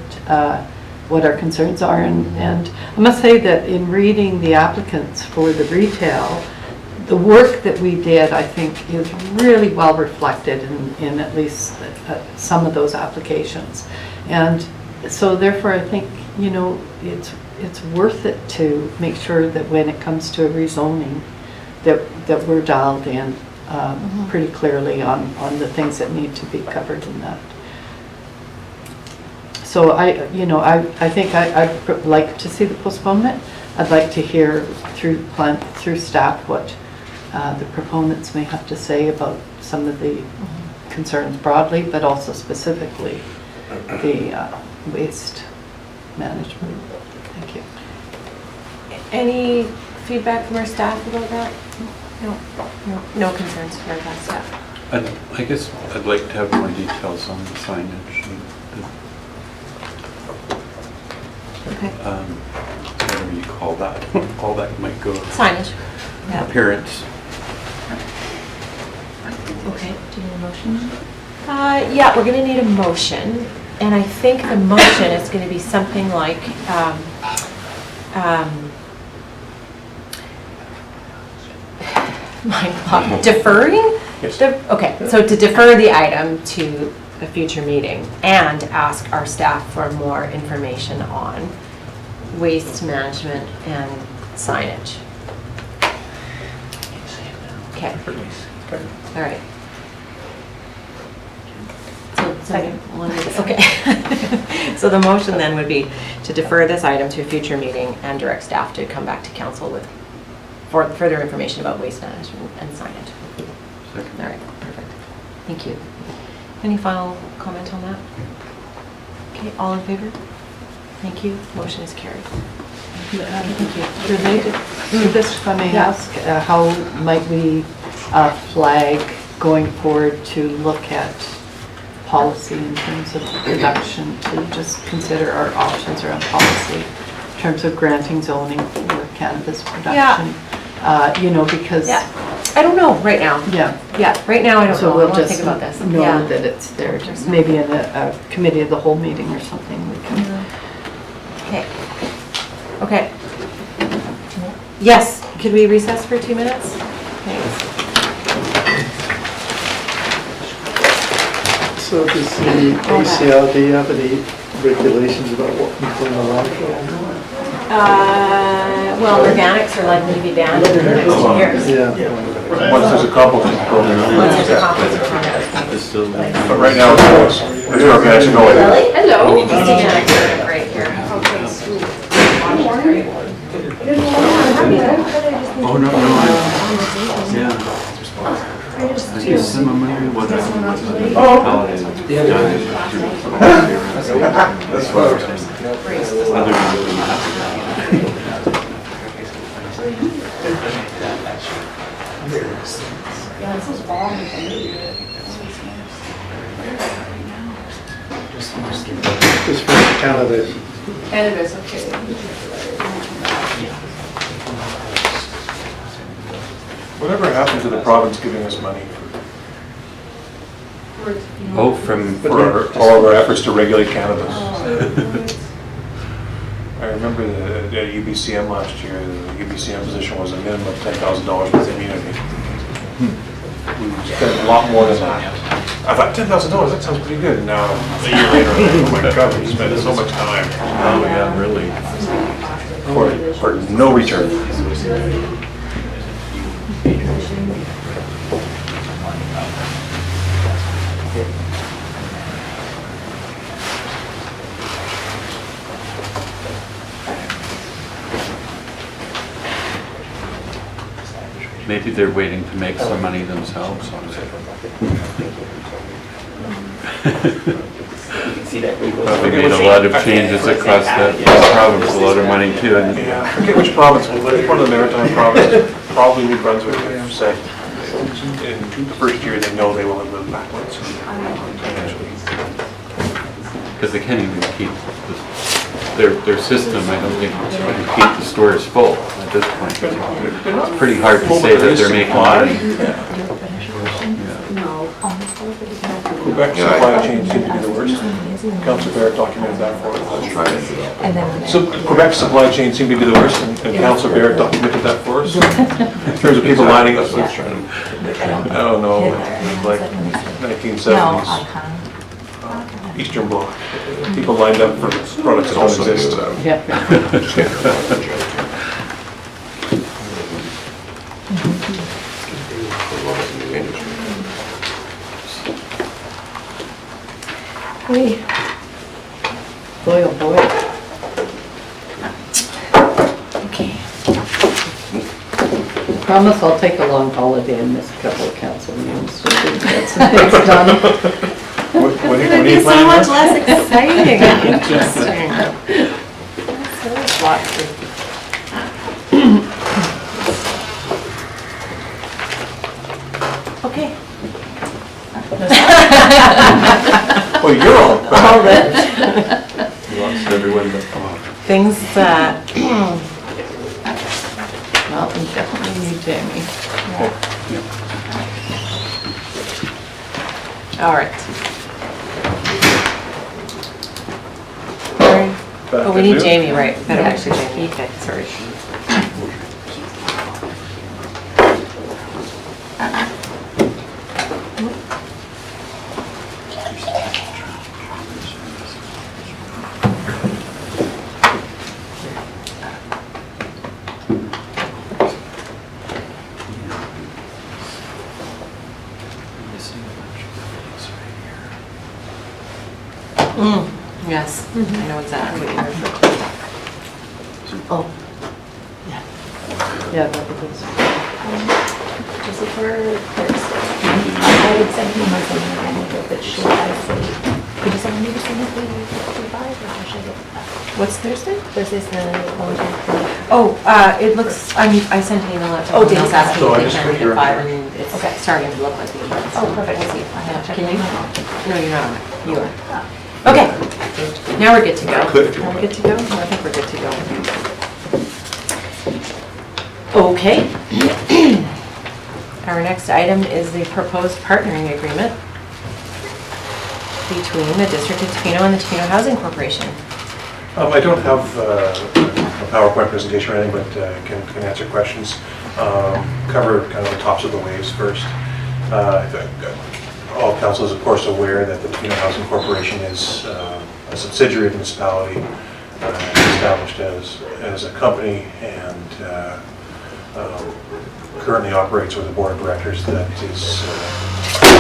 what our concerns are, and I must say that in reading the applicants for the retail, the work that we did, I think, is really well reflected in at least some of those applications. And so therefore, I think, you know, it's worth it to make sure that when it comes to a rezoning, that we're dialed in pretty clearly on the things that need to be covered in that. So I think I'd like to see the postponement. I'd like to hear through staff what the proponents may have to say about some of the concerns broadly, but also specifically the waste management. Thank you. Any feedback from our staff about that? No concerns for our staff. I guess I'd like to have more details on the signage. Okay. Whatever you call that, all that might go. Signage. Yeah. Appearance. Okay, do you need a motion? Yeah, we're gonna need a motion, and I think the motion is gonna be something like, deferring? Yes. Okay, so to defer the item to a future meeting and ask our staff for more information on waste management and signage. Okay. All right. Okay. So the motion then would be to defer this item to a future meeting and direct staff to come back to council with further information about waste management and signage. All right, perfect. Thank you. Any final comment on that? Okay, all in favor? Thank you. Motion is carried. Thank you. Related to this, if I may ask, how might we flag going forward to look at policy in terms of production, to just consider our options around policy in terms of granting zoning for cannabis production? You know, because I don't know right now. Yeah, right now I don't know. so we'll I want to just think about this. know that it's there. Just maybe in a committee of the whole meeting or something we can. Okay. Yes. Could we recess for 2 minutes? Thanks. So does the ACRD have any regulations about what can go in the landfill? Well, organics are likely to be banned in the next 2 years. Yeah. Once there's a composting program. Once there's a composting program. But right now, there's organics going. Hello. Organics are great here. Oh, no, yeah. I guess some of my what I that's what I'm saying. Other than Just for cannabis. Cannabis, okay. Whatever happened to the province giving us money for all of our efforts to regulate cannabis? I remember the UBCM last year, the UBCM position was a minimum of $10,000 per community. We spent a lot more than that. I thought $10,000, that sounds pretty good. And now, a year later, I'm like, oh my God, we spent so much time. oh yeah, really. For no return. Maybe they're waiting to make some money themselves on it. You can see that we go. Probably made a lot of changes across that province, a lot of money too. And Yeah, I forget which province, I think one of the maritime provinces, probably New Brunswick, have said in the first year they know they will have moved backwards financially. because they can't even keep their system, I don't think, can keep the stores full at this point. It's pretty hard to say that they're making money. Quebec supply chain seemed to be the worst. Councillor Barrett documented that for us. So Quebec supply chain seemed to be the worst, and Councillor Barrett documented that for us. In terms of people lining up, I don't know, like 1970s, Eastern Bloc. People lined up for products that don't exist. Boy, oh boy. Okay. Promise I'll take a long holiday and miss a couple of council meetings. So we can get some things done. What It's are gonna you be so planning much on? less exciting and interesting. Lots of okay. Well, you're all All the Lost everyone but things that, Well, we definitely need Jamie. all right. Oh, we need Jamie, right? Better actually Jamie. Okay, sorry. Yes, I know exactly what you're referring to. Oh, Yeah, that was. Just for clerks. I would send him something again with a bit short, I say. Could you send me to send it to 5 or how should I get that? what's Thursday? Thursday's the volunteer. Oh, it looks, I sent an email out to Oh, everyone else did you? asking So I if they just can put make your- it 5 and it's Okay. starting to look like the event. Oh, perfect. We'll see. I have to check Can you? my email. No, you're not on it. You are. Okay, now we're good to go. Now we're good to go? I think we're good to go. Okay. Our next item is the proposed partnering agreement between the District of Tofino and the Tofino Housing Corporation. I don't have a PowerPoint presentation or anything, but can answer questions. Cover kind of the tops of the waves first. All council is of course aware that the Tofino Housing Corporation is a subsidiary of the municipality, established as a company, and currently operates with a board of directors that is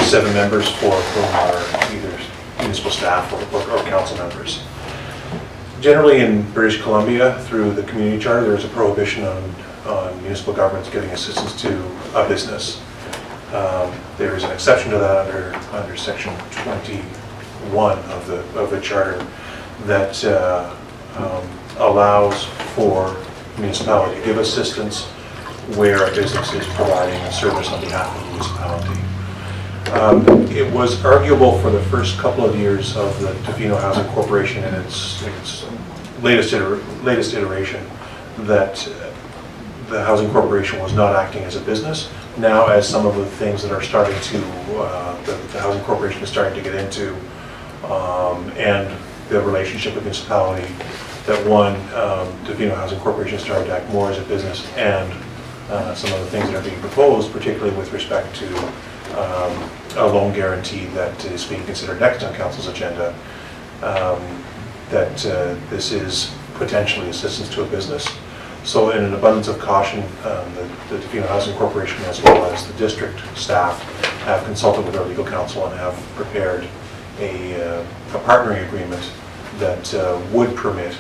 7 members, 4 of whom are either municipal staff or council members. Generally in British Columbia, through the community charter, there is a prohibition on municipal governments giving assistance to a business. There is an exception to that under section 21 of the charter that allows for municipality to give assistance where a business is providing a service on behalf of the municipality. It was arguable for the first couple of years of the Tofino Housing Corporation in its latest iteration that the Housing Corporation was not acting as a business. Now, as some of the things that are starting to, the Housing Corporation is starting to get into, and the relationship with municipality, that one, Tofino Housing Corporation is starting to act more as a business, and some of the things that are being proposed, particularly with respect to a loan guarantee that is being considered next on council's agenda, that this is potentially assistance to a business. So in an abundance of caution, the Tofino Housing Corporation as well as the district staff have consulted with our legal counsel and have prepared a partnering agreement that would permit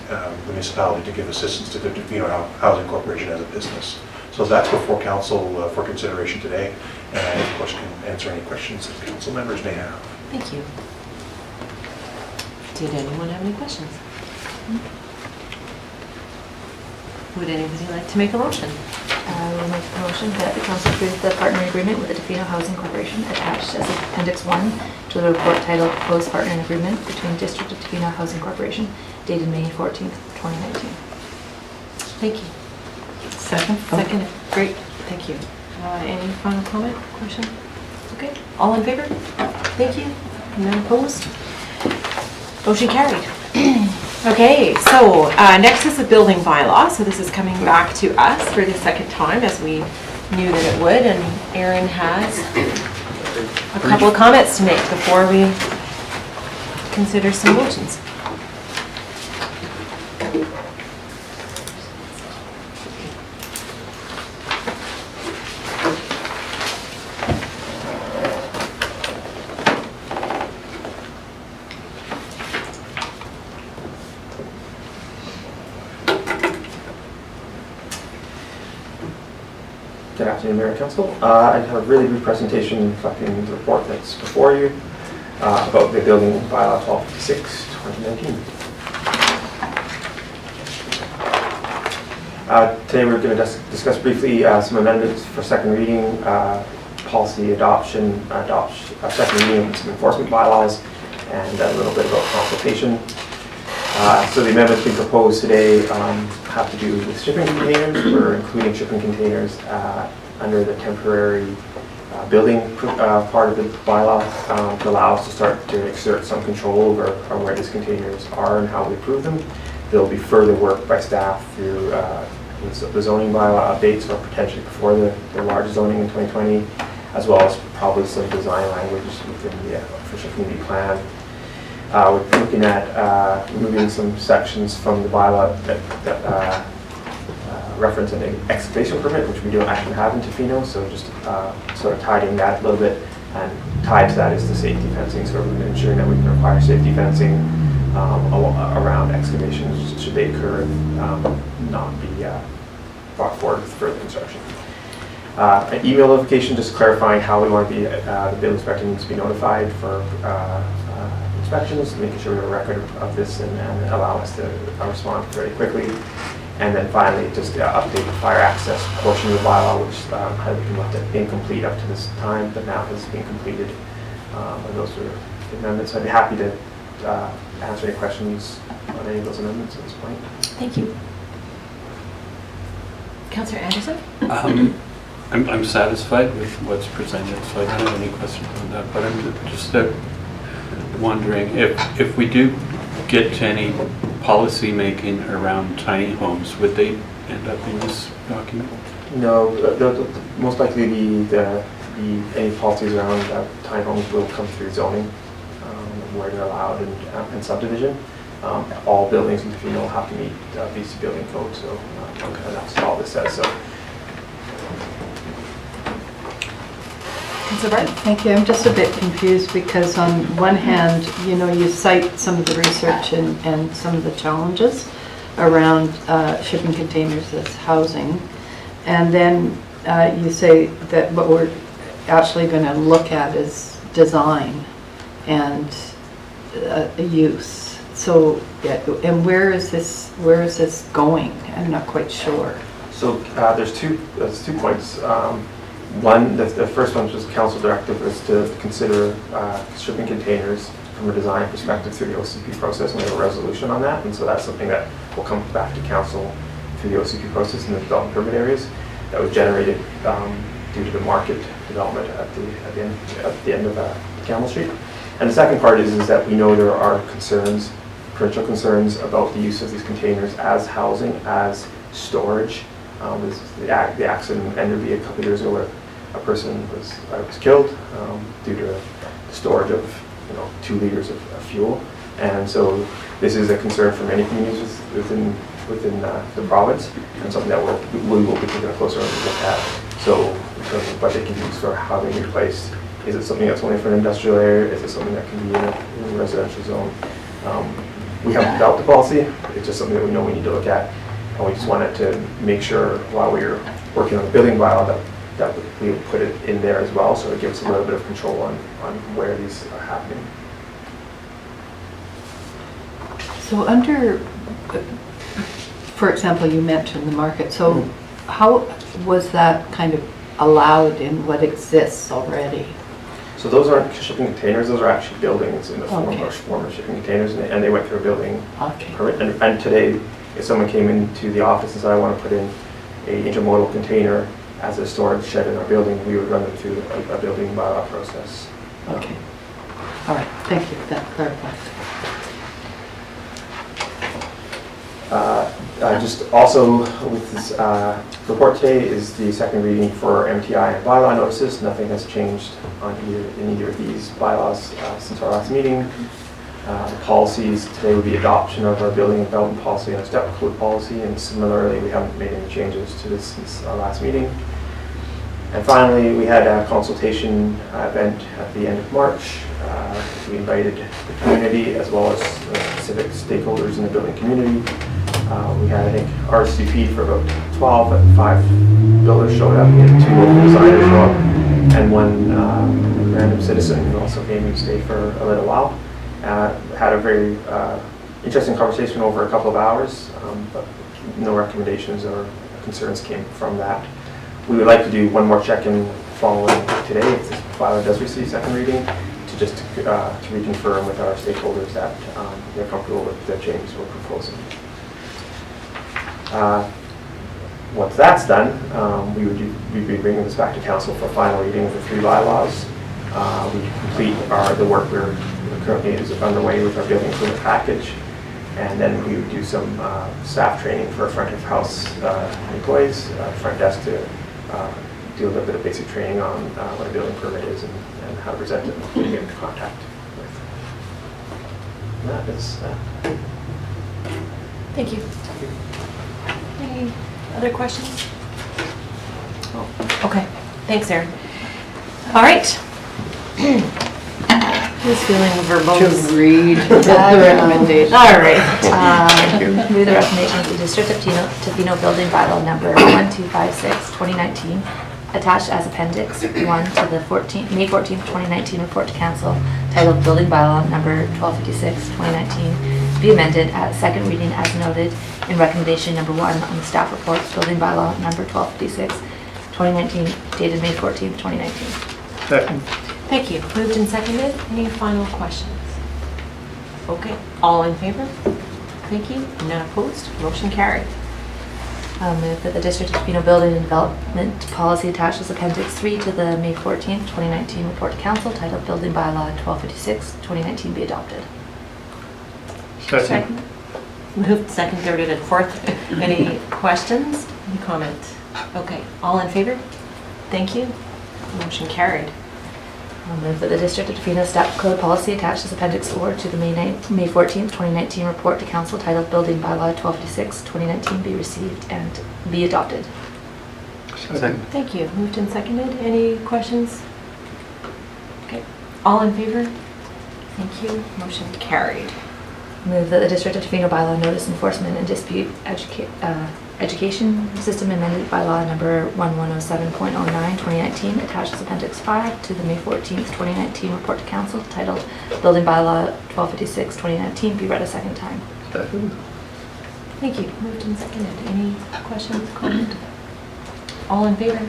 the municipality to give assistance to the Tofino Housing Corporation as a business. So that's before council for consideration today, and I of course can answer any questions that council members may have. Thank you. Did anyone have any questions? Would anybody like to make a motion? I will make a motion that the council approve the partner agreement with the Tofino Housing Corporation attached as Appendix 1 to the report titled Proposed Partner Agreement between District of Tofino Housing Corporation dated May 14th, 2019. Thank you. Second? Second, great, thank you. Any final comment, question? Okay, all in favor? Thank you. None opposed? Motion carried. Okay, so next is the building bylaw. So this is coming back to us for the second time, as we knew that it would, and Aaron has a couple of comments to make before we consider some motions. Good afternoon, Mayor and Council. I have a really brief presentation reflecting the report that's before you about the building bylaw 1256, 2019. Today we're going to discuss briefly some amendments for second reading, policy adoption, second reading of some enforcement bylaws, and a little bit about consultation. So the amendments being proposed today have to do with shipping containers. We're including shipping containers under the temporary building part of the bylaw to allow us to start to exert some control over where these containers are and how we approve them. There will be further work by staff through the zoning bylaw updates, or potentially before the large zoning in 2020, as well as probably some design language within the official community plan. We're looking at removing some sections from the bylaw that reference an excavation permit, which we don't actually have in Tofino, so just sort of tidying that a little bit. And tied to that is the safety fencing, so we're ensuring that we can require safety fencing around excavations should they occur and not be brought forward with further construction. An email notification just clarifying how we want to be, the building inspector needs to be notified for inspections, making sure we have a record of this and allow us to respond very quickly. And then finally, just update the fire access portion of the bylaw, which had been left incomplete up to this time, but now has been completed. And those are the amendments. I'd be happy to answer any questions on any of those amendments at this point. Thank you. Councillor Anderson? I'm satisfied with what's presented, so I don't have any questions on that, but I'm just wondering if we do get to any policy making around tiny homes, would they end up in this document? No, most likely any policies around tiny homes will come through zoning, where they're allowed and subdivision. All buildings in Tofino have to meet BC building code, so and that's all this says. So. Thank you. I'm just a bit confused because on one hand, you cite some of the research and some of the challenges around shipping containers as housing. And then you say that what we're actually going to look at is design and use. So, and where is this going? I'm not quite sure. So there's two points. One, the first one, was council directive, is to consider shipping containers from a design perspective through the OCP process, and we have a resolution on that. And so that's something that will come back to council through the OCP process in the development permit areas that was generated due to the market development at the end of Campbell Street. And the second part is that we know there are concerns, provincial concerns about the use of these containers as housing, as storage. The accident in Enderby a couple of years ago where a person was killed due to the storage of 2 liters of fuel. And so this is a concern for many communities within the province, and something that we will be taking a closer look at. So in terms of what they can use for how they be replaced, is it something that's only for an industrial area? Is it something that can be in a residential zone? We haven't developed the policy. It's just something that we know we need to look at. And we just wanted to make sure while we were working on the building bylaw that that we would put it in there as well, so it gives a little bit of control on where these are happening. So under, for example, you mentioned the market, so how was that kind of allowed in what exists already? So those aren't shipping containers, those are actually buildings in the Okay. form of shipping containers, and they went through a building Okay. permit. And today, if someone came into the office and said, I want to put in a intermodal container as a storage shed in our building, we would run them through a building bylaw process. Okay. All right, thank you, that clarifies. Just also with this report today is the second reading for MTI and bylaw notices. Nothing has changed on in either of these bylaws since our last meeting. The policies today would be adoption of our building and development policy and our step code policy, and similarly we haven't made any changes to this since our last meeting. And finally, we had a consultation event at the end of March. We invited the community as well as specific stakeholders in the building community. We had, I think, RSVP for about 12, but 5 builders showed up. We had 2 local designers show up, and 1 random citizen who also came and stayed for a little while. Had a very interesting conversation over a couple of hours, but no recommendations or concerns came from that. We would like to do one more check-in following today, if this bylaw does receive second reading, to just to reconfirm with our stakeholders that they're comfortable with the changes we're proposing. Once that's done, we'd be bringing this back to council for final reading of the 3 bylaws. We complete the work we're currently is underway with our building improvement package, and then we would do some staff training for front of house employees, front desk to do a little bit of basic training on what a building permit is and how to present it and who to get into contact with. And that is Thank you. Any other questions? Oh, okay, thanks, Erin. All right. Who's feeling verbose? To read the recommendation. All right. Move the recommendation of the District of Tofino Building Bylaw number 1256, 2019, attached as Appendix 1 to the May 14th, 2019 report to Council titled Building Bylaw number 1256, 2019, be amended at second reading as noted in recommendation number 1 on the staff report, Building Bylaw number 1256, 2019, dated May 14th, 2019. Second. Thank you. Moved and seconded. Any final questions? Okay. All in favor? Thank you. None opposed. Motion carried. I'll move that the District of Tofino Building and Development Policy attached as Appendix 3 to the May 14th, 2019 report to Council titled Building Bylaw 1256, 2019 be adopted. Second. Moved, second, third, and fourth. Any questions? Any comments? Okay. All in favor? Thank you. Motion carried. I'll move that the District of Tofino Step Code Policy attached as Appendix 4 to the May 14th, 2019 report to Council titled Building Bylaw 1256, 2019 be received and be adopted. Second. Thank you. Moved and seconded. Any questions? Okay. All in favor? Thank you. Motion carried. Move that the District of Tofino Bylaw Notice Enforcement and Dispute Education System amended bylaw number 1107.09, 2019, attached as Appendix 5 to the May 14th, 2019 report to Council titled Building Bylaw 1256, 2019 be read a second time. Second. Thank you. Moved and seconded. Any questions, comment? All in favor?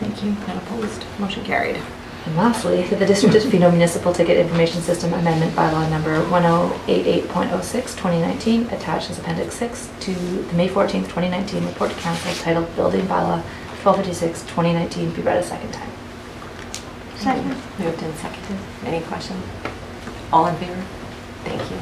Thank you. None opposed. Motion carried. And lastly, that the District of Tofino Municipal Ticket Information System Amendment Bylaw number 1088.06, 2019, attached as Appendix 6 to the May 14th, 2019 report to Council titled Building Bylaw 1256, 2019 be read a second time. Second. Moved and seconded. Any questions? All in favor? Thank you.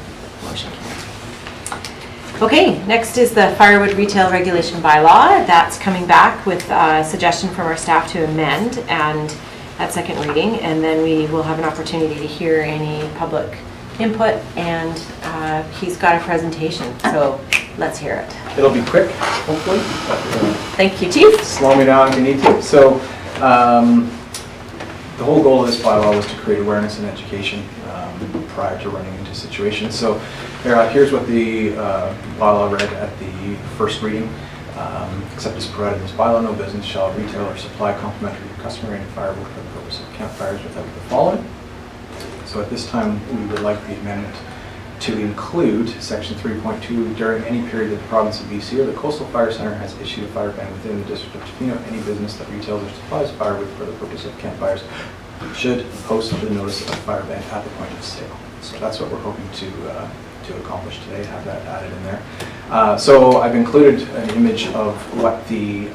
Motion carried. Okay, next is the firewood retail regulation bylaw. That's coming back with a suggestion from our staff to amend and at second reading, and then we will have an opportunity to hear any public input, and he's got a presentation, so let's hear it. It'll be quick, hopefully. Thank you, Chief. Slow me down if you need to. So the whole goal of this bylaw was to create awareness and education prior to running into situations. So here's what the bylaw read at the first reading. Except as provided in this bylaw, no business shall retail or supply complimentary customary firewood for the purpose of campfires without the following. So at this time, we would like the amendment to include section 3.2, during any period that the province of BC or the Coastal Fire Centre has issued a fire ban within the district of Tofino, any business that retails or supplies firewood for the purpose of campfires should post the notice of fire ban at the point of sale. So that's what we're hoping to accomplish today, have that added in there. So I've included an image of what the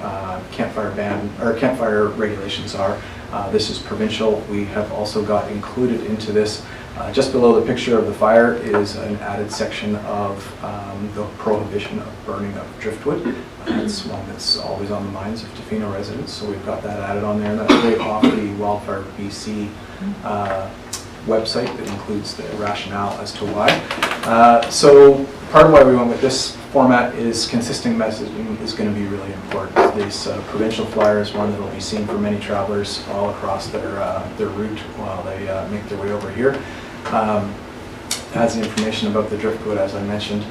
campfire ban or campfire regulations are. This is provincial. We have also got included into this, just below the picture of the fire is an added section of the prohibition of burning of driftwood. It's one that's always on the minds of Tofino residents, so we've got that added on there. And that's right off the Wildfire BC website that includes the rationale as to why. So part of why we went with this format is consistent messaging is going to be really important. This provincial flyer is one that will be seen for many travelers all across their route while they make their way over here. Has information about the driftwood, as I mentioned,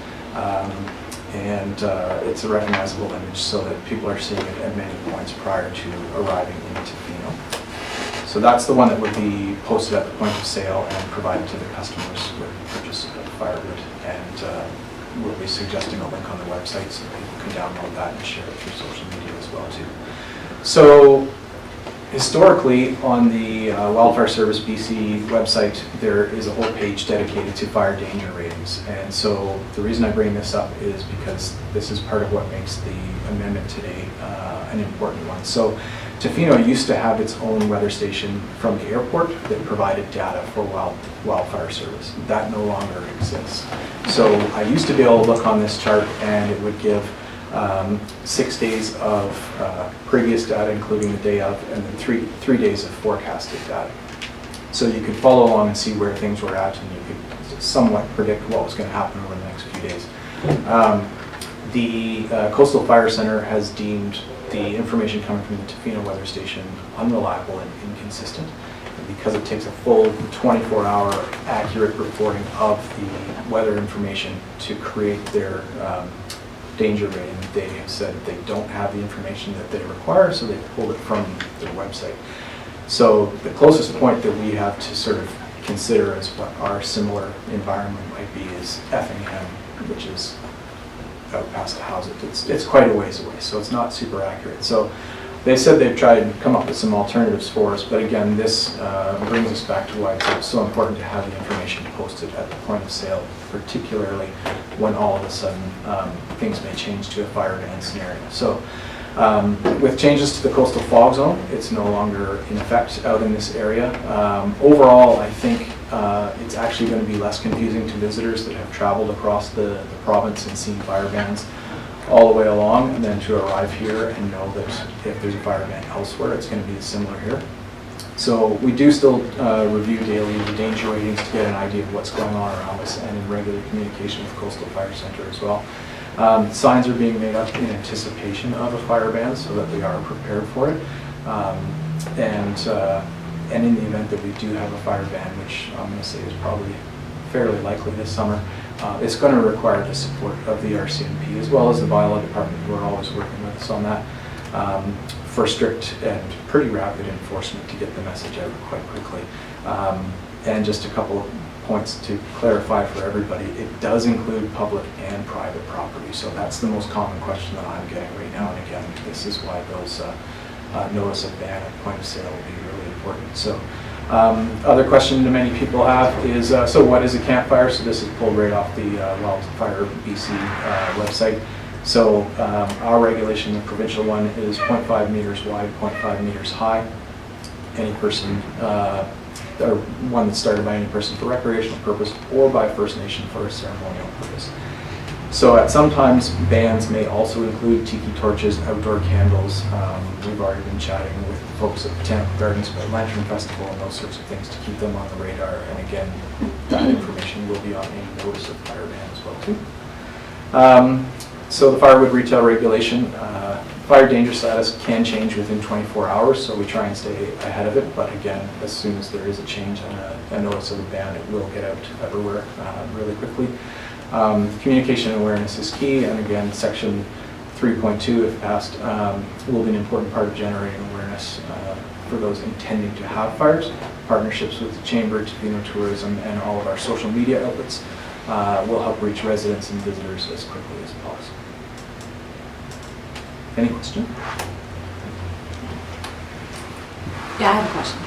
and it's a recognizable image so that people are seeing it at many points prior to arriving in Tofino. So that's the one that would be posted at the point of sale and provided to the customers with purchase of firewood. And we'll be suggesting a link on the website so people can download that and share it through social media as well too. So historically on the Wildfire Service BC website, there is a whole page dedicated to fire danger ratings. And so the reason I bring this up is because this is part of what makes the amendment today an important one. So Tofino used to have its own weather station from the airport that provided data for wildfire service. That no longer exists. So I used to be able to look on this chart and it would give 6 days of previous data, including the day of, and then three days of forecasted data. So you could follow along and see where things were at, and you could somewhat predict what was going to happen over the next few days. The Coastal Fire Centre has deemed the information coming from the Tofino weather station unreliable and inconsistent, because it takes a full 24-hour accurate reporting of the weather information to create their danger rating. They have said that they don't have the information that they require, so they pulled it from their website. So the closest point that we have to sort of consider as what our similar environment might be is Effingham, which is out past Howsett. It's quite a ways away, so it's not super accurate. So they said they've tried and come up with some alternatives for us, but again, this brings us back to why it's so important to have the information posted at the point of sale, particularly when all of a sudden things may change to a fire ban scenario. So with changes to the coastal fog zone, it's no longer in effect out in this area. Overall, I think it's actually going to be less confusing to visitors that have traveled across the province and seen fire bans all the way along, and then to arrive here and know that if there's a fire ban elsewhere, it's going to be similar here. So we do still review daily the danger ratings to get an idea of what's going on around us, and in regular communication with Coastal Fire Centre as well. Signs are being made up in anticipation of a fire ban so that we are prepared for it. And in the event that we do have a fire ban, which I'm going to say is probably fairly likely this summer, it's going to require the support of the RCMP as well as the Bylaw department, who are always working with us on that, for strict and pretty rapid enforcement to get the message out quite quickly. And just a couple of points to clarify for everybody, it does include public and private property. So that's the most common question that I'm getting right now. And again, this is why those notice of ban at point of sale will be really important. So other question that many people have is, so what is a campfire? So this is pulled right off the Wildfire BC website. So our regulation, the provincial one, is 0.5 meters wide, 0.5 meters high. Any person, or one that's started by any person for recreational purpose or by First Nation for a ceremonial purpose. So at sometimes bans may also include tiki torches, outdoor candles. We've already been chatting with folks at Botanical Gardens about Lantern Festival and those sorts of things to keep them on the radar. And again, that information will be on any notice of fire ban as well too. So the firewood retail regulation, fire danger status can change within 24 hours, so we try and stay ahead of it. But again, as soon as there is a change and a notice of a ban, it will get out everywhere really quickly. Communication and awareness is key, and again, section 3.2, if passed, will be an important part of generating awareness for those intending to have fires. Partnerships with the Chamber, Tofino Tourism, and all of our social media outlets will help reach residents and visitors as quickly as possible. Any question? Yeah, I have a question.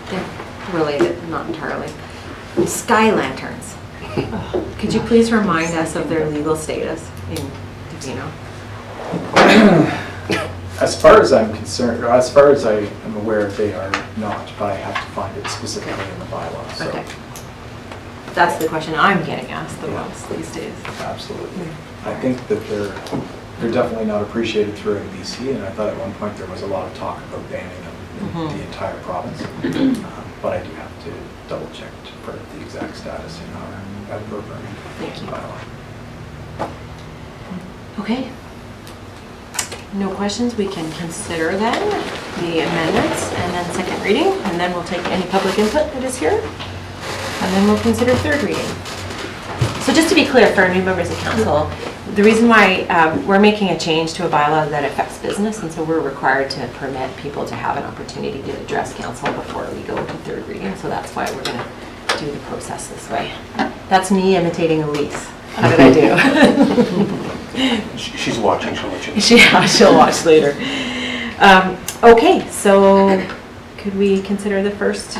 They're related, not entirely. Sky lanterns. Could you please remind us of their legal status in Tofino? As far as I'm concerned, or as far as I am aware, they are not, but I have to find it specifically in the bylaw. So. Okay. That's the question I'm getting asked the most these days. Absolutely. I think that they're definitely not appreciated through AIBC, and I thought at one point there was a lot of talk about banning them in the entire province. But I do have to double check for the exact status in our outdoor burning bylaw. Okay. No questions, we can consider then the amendments and then second reading, and then we'll take any public input that is here, and then we'll consider third reading. So just to be clear for our new members of council, the reason why we're making a change to a bylaw that affects business, and so we're required to permit people to have an opportunity to address council before we go to third reading, so that's why we're going to do the process this way. That's me imitating Elise. How did I do? She's watching, she'll let you know. She'll watch later. Okay, so could we consider the first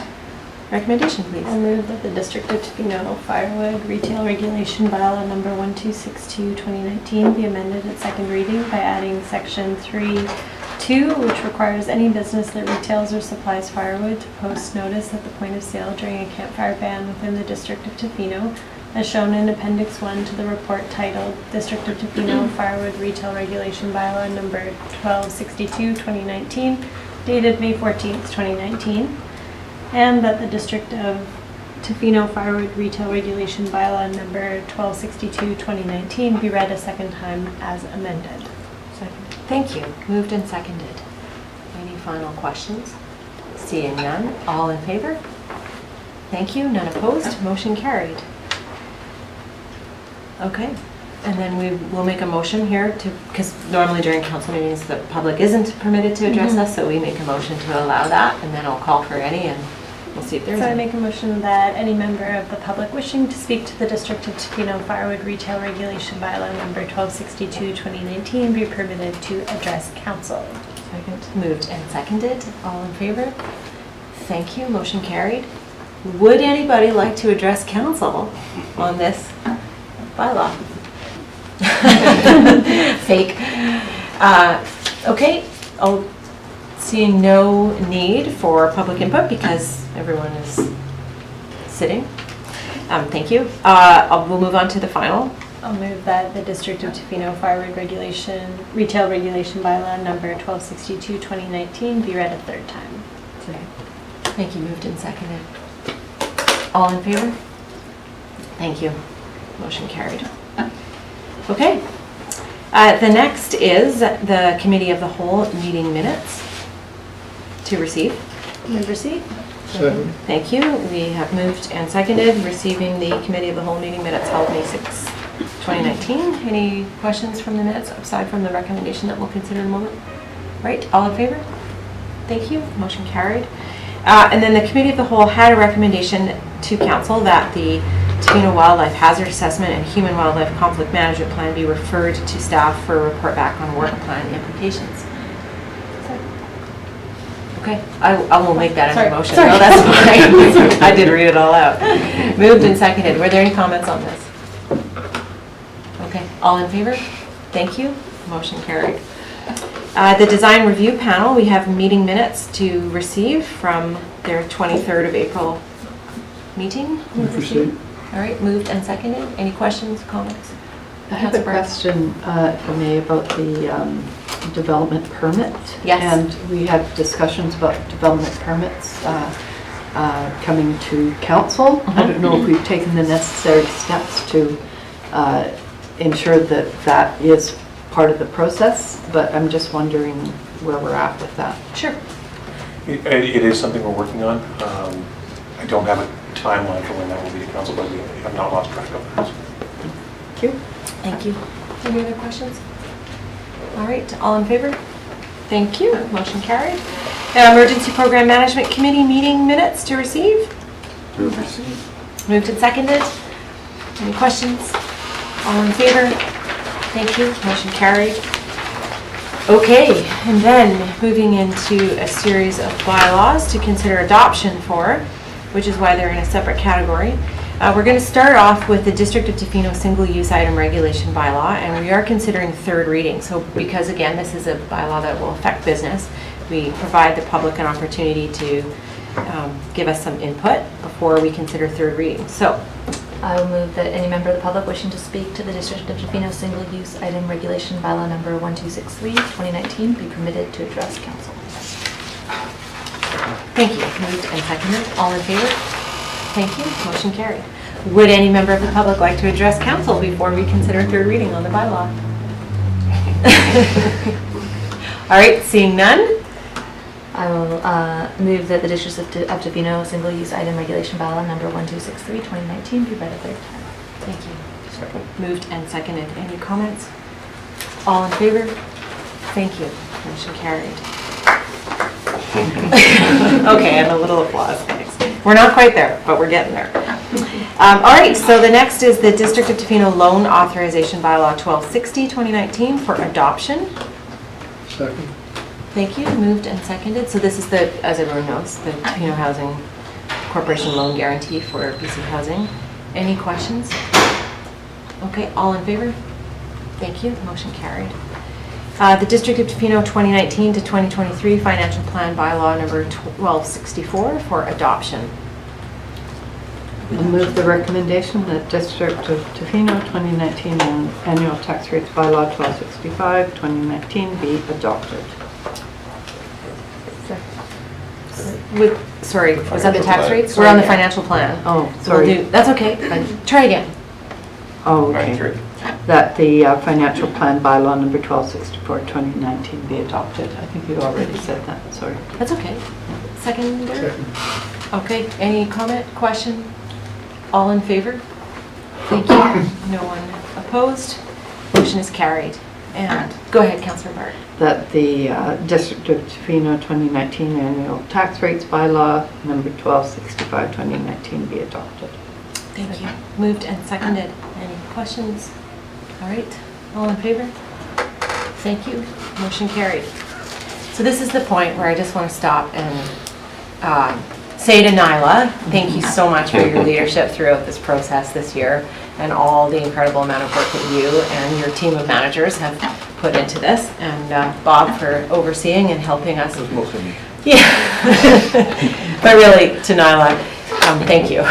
recommendation, please? I'll move that the District of Tofino Firewood Retail Regulation Bylaw number 1262/2019 be amended at second reading by adding section 3.2, which requires any business that retails or supplies firewood to post notice at the point of sale during a campfire ban within the District of Tofino, as shown in Appendix 1 to the report titled District of Tofino Firewood Retail Regulation Bylaw number 1262/2019, dated May 14th, 2019, and that the District of Tofino Firewood Retail Regulation Bylaw number 1262/2019 be read a second time as amended. Second. Thank you. Moved and seconded. Any final questions? Seeing none, all in favor? Thank you. None opposed. Motion carried. Okay, and then we will make a motion here to, because normally during council meetings the public isn't permitted to address us, so we make a motion to allow that, and then I'll call for any, and we'll see if there's So I any. make a motion that any member of the public wishing to speak to the District of Tofino Firewood Retail Regulation Bylaw number 1262/2019 be permitted to address council. Second. Moved and seconded. All in favor? Thank you. Motion carried. Would anybody like to address council on this bylaw? Fake. Okay. Seeing no need for public input because everyone is sitting. Thank you. We'll move on to the final. I'll move that the District of Tofino Firewood Retail Regulation Bylaw number 1262/2019 be read a third time. Thank you. Moved and seconded. All in favor? Thank you. Motion carried. Okay. The next is the Committee of the Whole meeting minutes to receive. Member C? Second. Thank you. We have moved and seconded receiving the Committee of the Whole meeting minutes held May 6, 2019. Any questions from the minutes aside from the recommendation that we'll consider in a moment? Right, all in favor? Thank you. Motion carried. And then the Committee of the Whole had a recommendation to Council that the Tofino Wildlife Hazard Assessment and Human Wildlife Conflict Management Plan be referred to staff for a report back on work plan implications. Okay, I will make that into a motion. Sorry. No, that's fine. I did read it all out. Moved and seconded. Were there any comments on this? Okay, all in favor? Thank you. Motion carried. The Design Review Panel, we have meeting minutes to receive from their 23rd of April meeting. Proceed. All right, moved and seconded. Any questions, comments? I have a question for me about the development permit. Yes. And we had discussions about development permits coming to council. I don't know if we've taken the necessary steps to ensure that that is part of the process, but I'm just wondering where we're at with that. Sure. It is something we're working on. I don't have a timeline for when that will be to council, but we have not lost track of that. Thank you. Thank you. Any other questions? All right, all in favor? Thank you, motion carried. Emergency Program Management Committee meeting minutes to receive? Moved and seconded. Any questions? All in favor? Thank you, motion carried. Okay, and then moving into a series of bylaws to consider adoption for, which is why they're in a separate category. We're going to start off with the District of Tofino Single-Use Item Regulation Bylaw, and we are considering third reading. So because again, this is a bylaw that will affect business, we provide the public an opportunity to give us some input before we consider third reading. So I will move that any member of the public wishing to speak to the District of Tofino Single-Use Item Regulation Bylaw number 1263, 2019 be permitted to address council. thank you. Moved and seconded. All in favor? Thank you. Motion carried. Would any member of the public like to address council before we consider third reading on the bylaw? All right, seeing none. I will move that the District of Tofino Single-Use Item Regulation Bylaw number 1263, 2019 be read a third time. Thank you. Moved and seconded. Any comments? All in favor? Thank you. Motion carried. Okay, and a little applause, thanks. We're not quite there, but we're getting there. All right, so the next is the District of Tofino Loan Authorization Bylaw 1260, 2019 for adoption. Second. Thank you. Moved and seconded. So this is the, as everyone knows, the Tofino Housing Corporation Loan Guarantee for BC Housing. Any questions? Okay, all in favor? Thank you. Motion carried. The District of Tofino 2019 to 2023 Financial Plan Bylaw number 1264 for adoption. I'll move the recommendation that District of Tofino 2019 Annual Tax Rates Bylaw 1265, 2019 be adopted. Sorry, was that the tax rates? We're on the financial plan. Oh, So we'll sorry. that's okay. Try again. Oh, okay. That the financial plan bylaw number 1264, 2019 be adopted. I think you already said that, sorry. That's okay. Seconder? Okay, any comment, question? All in favor? Thank you. No one opposed. Motion is carried. And go ahead, Councillor Bart. That the District of Tofino 2019 Annual Tax Rates Bylaw number 1265, 2019 be adopted. Thank you. Moved and seconded. Any questions? All right, all in favor? Thank you. Motion carried. So this is the point where I just want to stop and say to Nyla, thank you so much for your leadership throughout this process this year and all the incredible amount of work that you and your team of managers have put into this, and Bob for overseeing and helping us. It was mostly me. Yeah, but really to Nyla, thank you.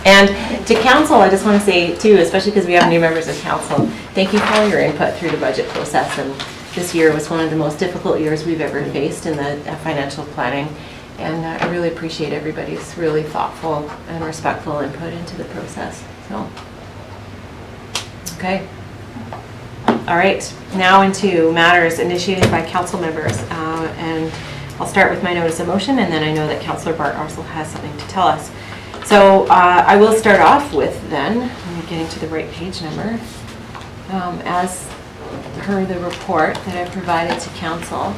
And to council, I just want to say too, especially because we have new members of council, thank you for all your input through the budget process. And this year was one of the most difficult years we've ever faced in the financial planning. And I really appreciate everybody's really thoughtful and respectful input into the process. So, okay. All right, now into matters initiated by council members. And I'll start with my notice of motion, and then I know that Councillor Bart also has something to tell us. So I will start off with then, I'm getting to the right page number, as per the report that I provided to council.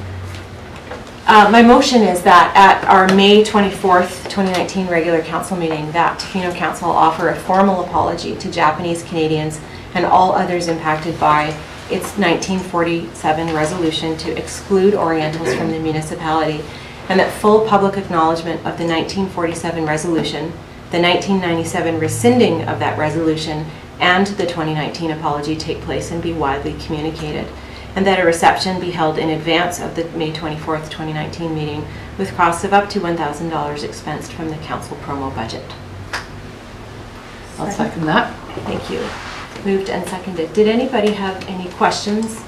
My motion is that at our May 24th, 2019 regular council meeting, that Tofino Council offer a formal apology to Japanese Canadians and all others impacted by its 1947 resolution to exclude Orientals from the municipality, and that full public acknowledgement of the 1947 resolution, the 1997 rescinding of that resolution, and the 2019 apology take place and be widely communicated, and that a reception be held in advance of the May 24th, 2019 meeting with costs of up to $1,000 expensed from the council promo budget. I'll second that. Thank you. Moved and seconded. Did anybody have any questions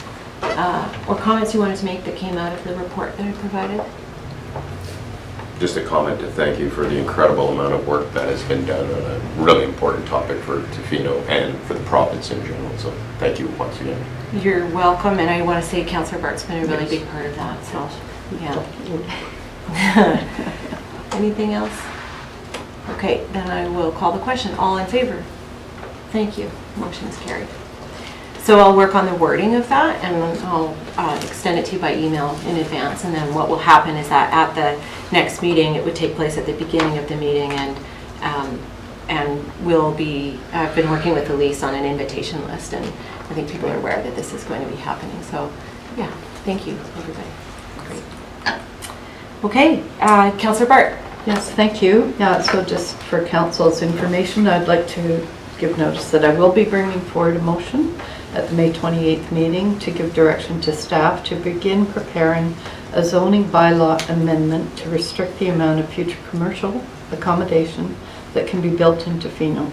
or comments you wanted to make that came out of the report that I provided? Just a comment to thank you for the incredible amount of work that has been done on a really important topic for Tofino and for the province in general. So thank you once again. You're welcome, and I want to say Councillor Bart's been a really big part of that. So, yeah. Anything else? Okay, then I will call the question. All in favor? Thank you. Motion is carried. So I'll work on the wording of that, and I'll extend it to you by email in advance. And then what will happen is that at the next meeting, it would take place at the beginning of the meeting, and I've been working with Elise on an invitation list, and I think people are aware that this is going to be happening. So yeah, thank you, everybody. Great. Okay, Councillor Bart. Yes, thank you. Yeah, so just for council's information, I'd like to give notice that I will be bringing forward a motion at the May 28th meeting to give direction to staff to begin preparing a zoning bylaw amendment to restrict the amount of future commercial accommodation that can be built into Fino.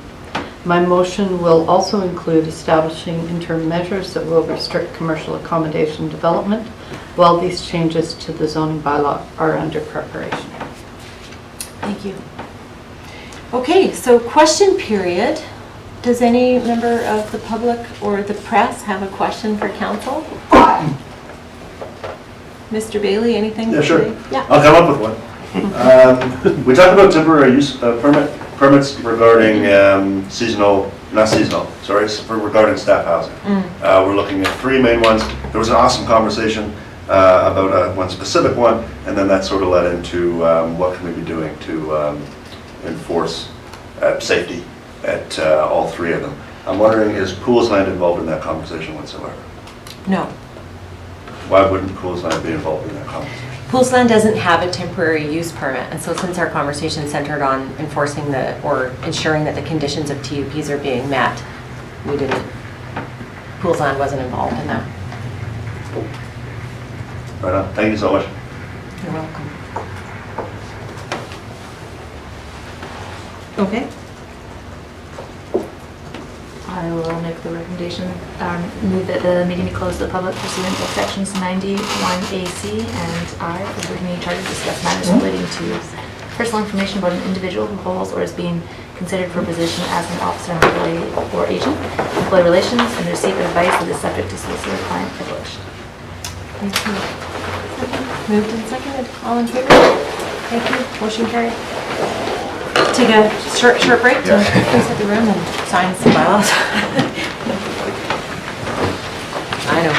My motion will also include establishing interim measures that will restrict commercial accommodation development while these changes to the zoning bylaw are under preparation. Thank you. Okay, so question period. Does any member of the public or the press have a question for council? Mr. Bailey, anything? Yeah, sure. Yeah. I'll come up with one. We talked about temporary use permits regarding regarding staff housing. We're looking at 3 main ones. There was an awesome conversation about one specific one, and then that sort of led into what can we be doing to enforce safety at all 3 of them. I'm wondering, is Pools Land involved in that conversation whatsoever? No. Why wouldn't Pools Land be involved in that conversation? Pools Land doesn't have a temporary use permit, and so since our conversation centered on enforcing or ensuring that the conditions of TUPs are being met, Pools Land wasn't involved in that. Right on. Thank you so much. You're welcome. Okay. I will make the recommendation, move that the meeting be closed to the public pursuant to sections 91AC and I of the community charter to discuss matters relating to personal information about an individual who holds or is being considered for a position as an officer, employee, or agent, employee relations, and receipt of advice that is subject to solicitor-client privilege. Thank you. Moved and seconded. All in favor? Thank you. Motion carried. Take a short break to reset the room and sign some bylaws. I know.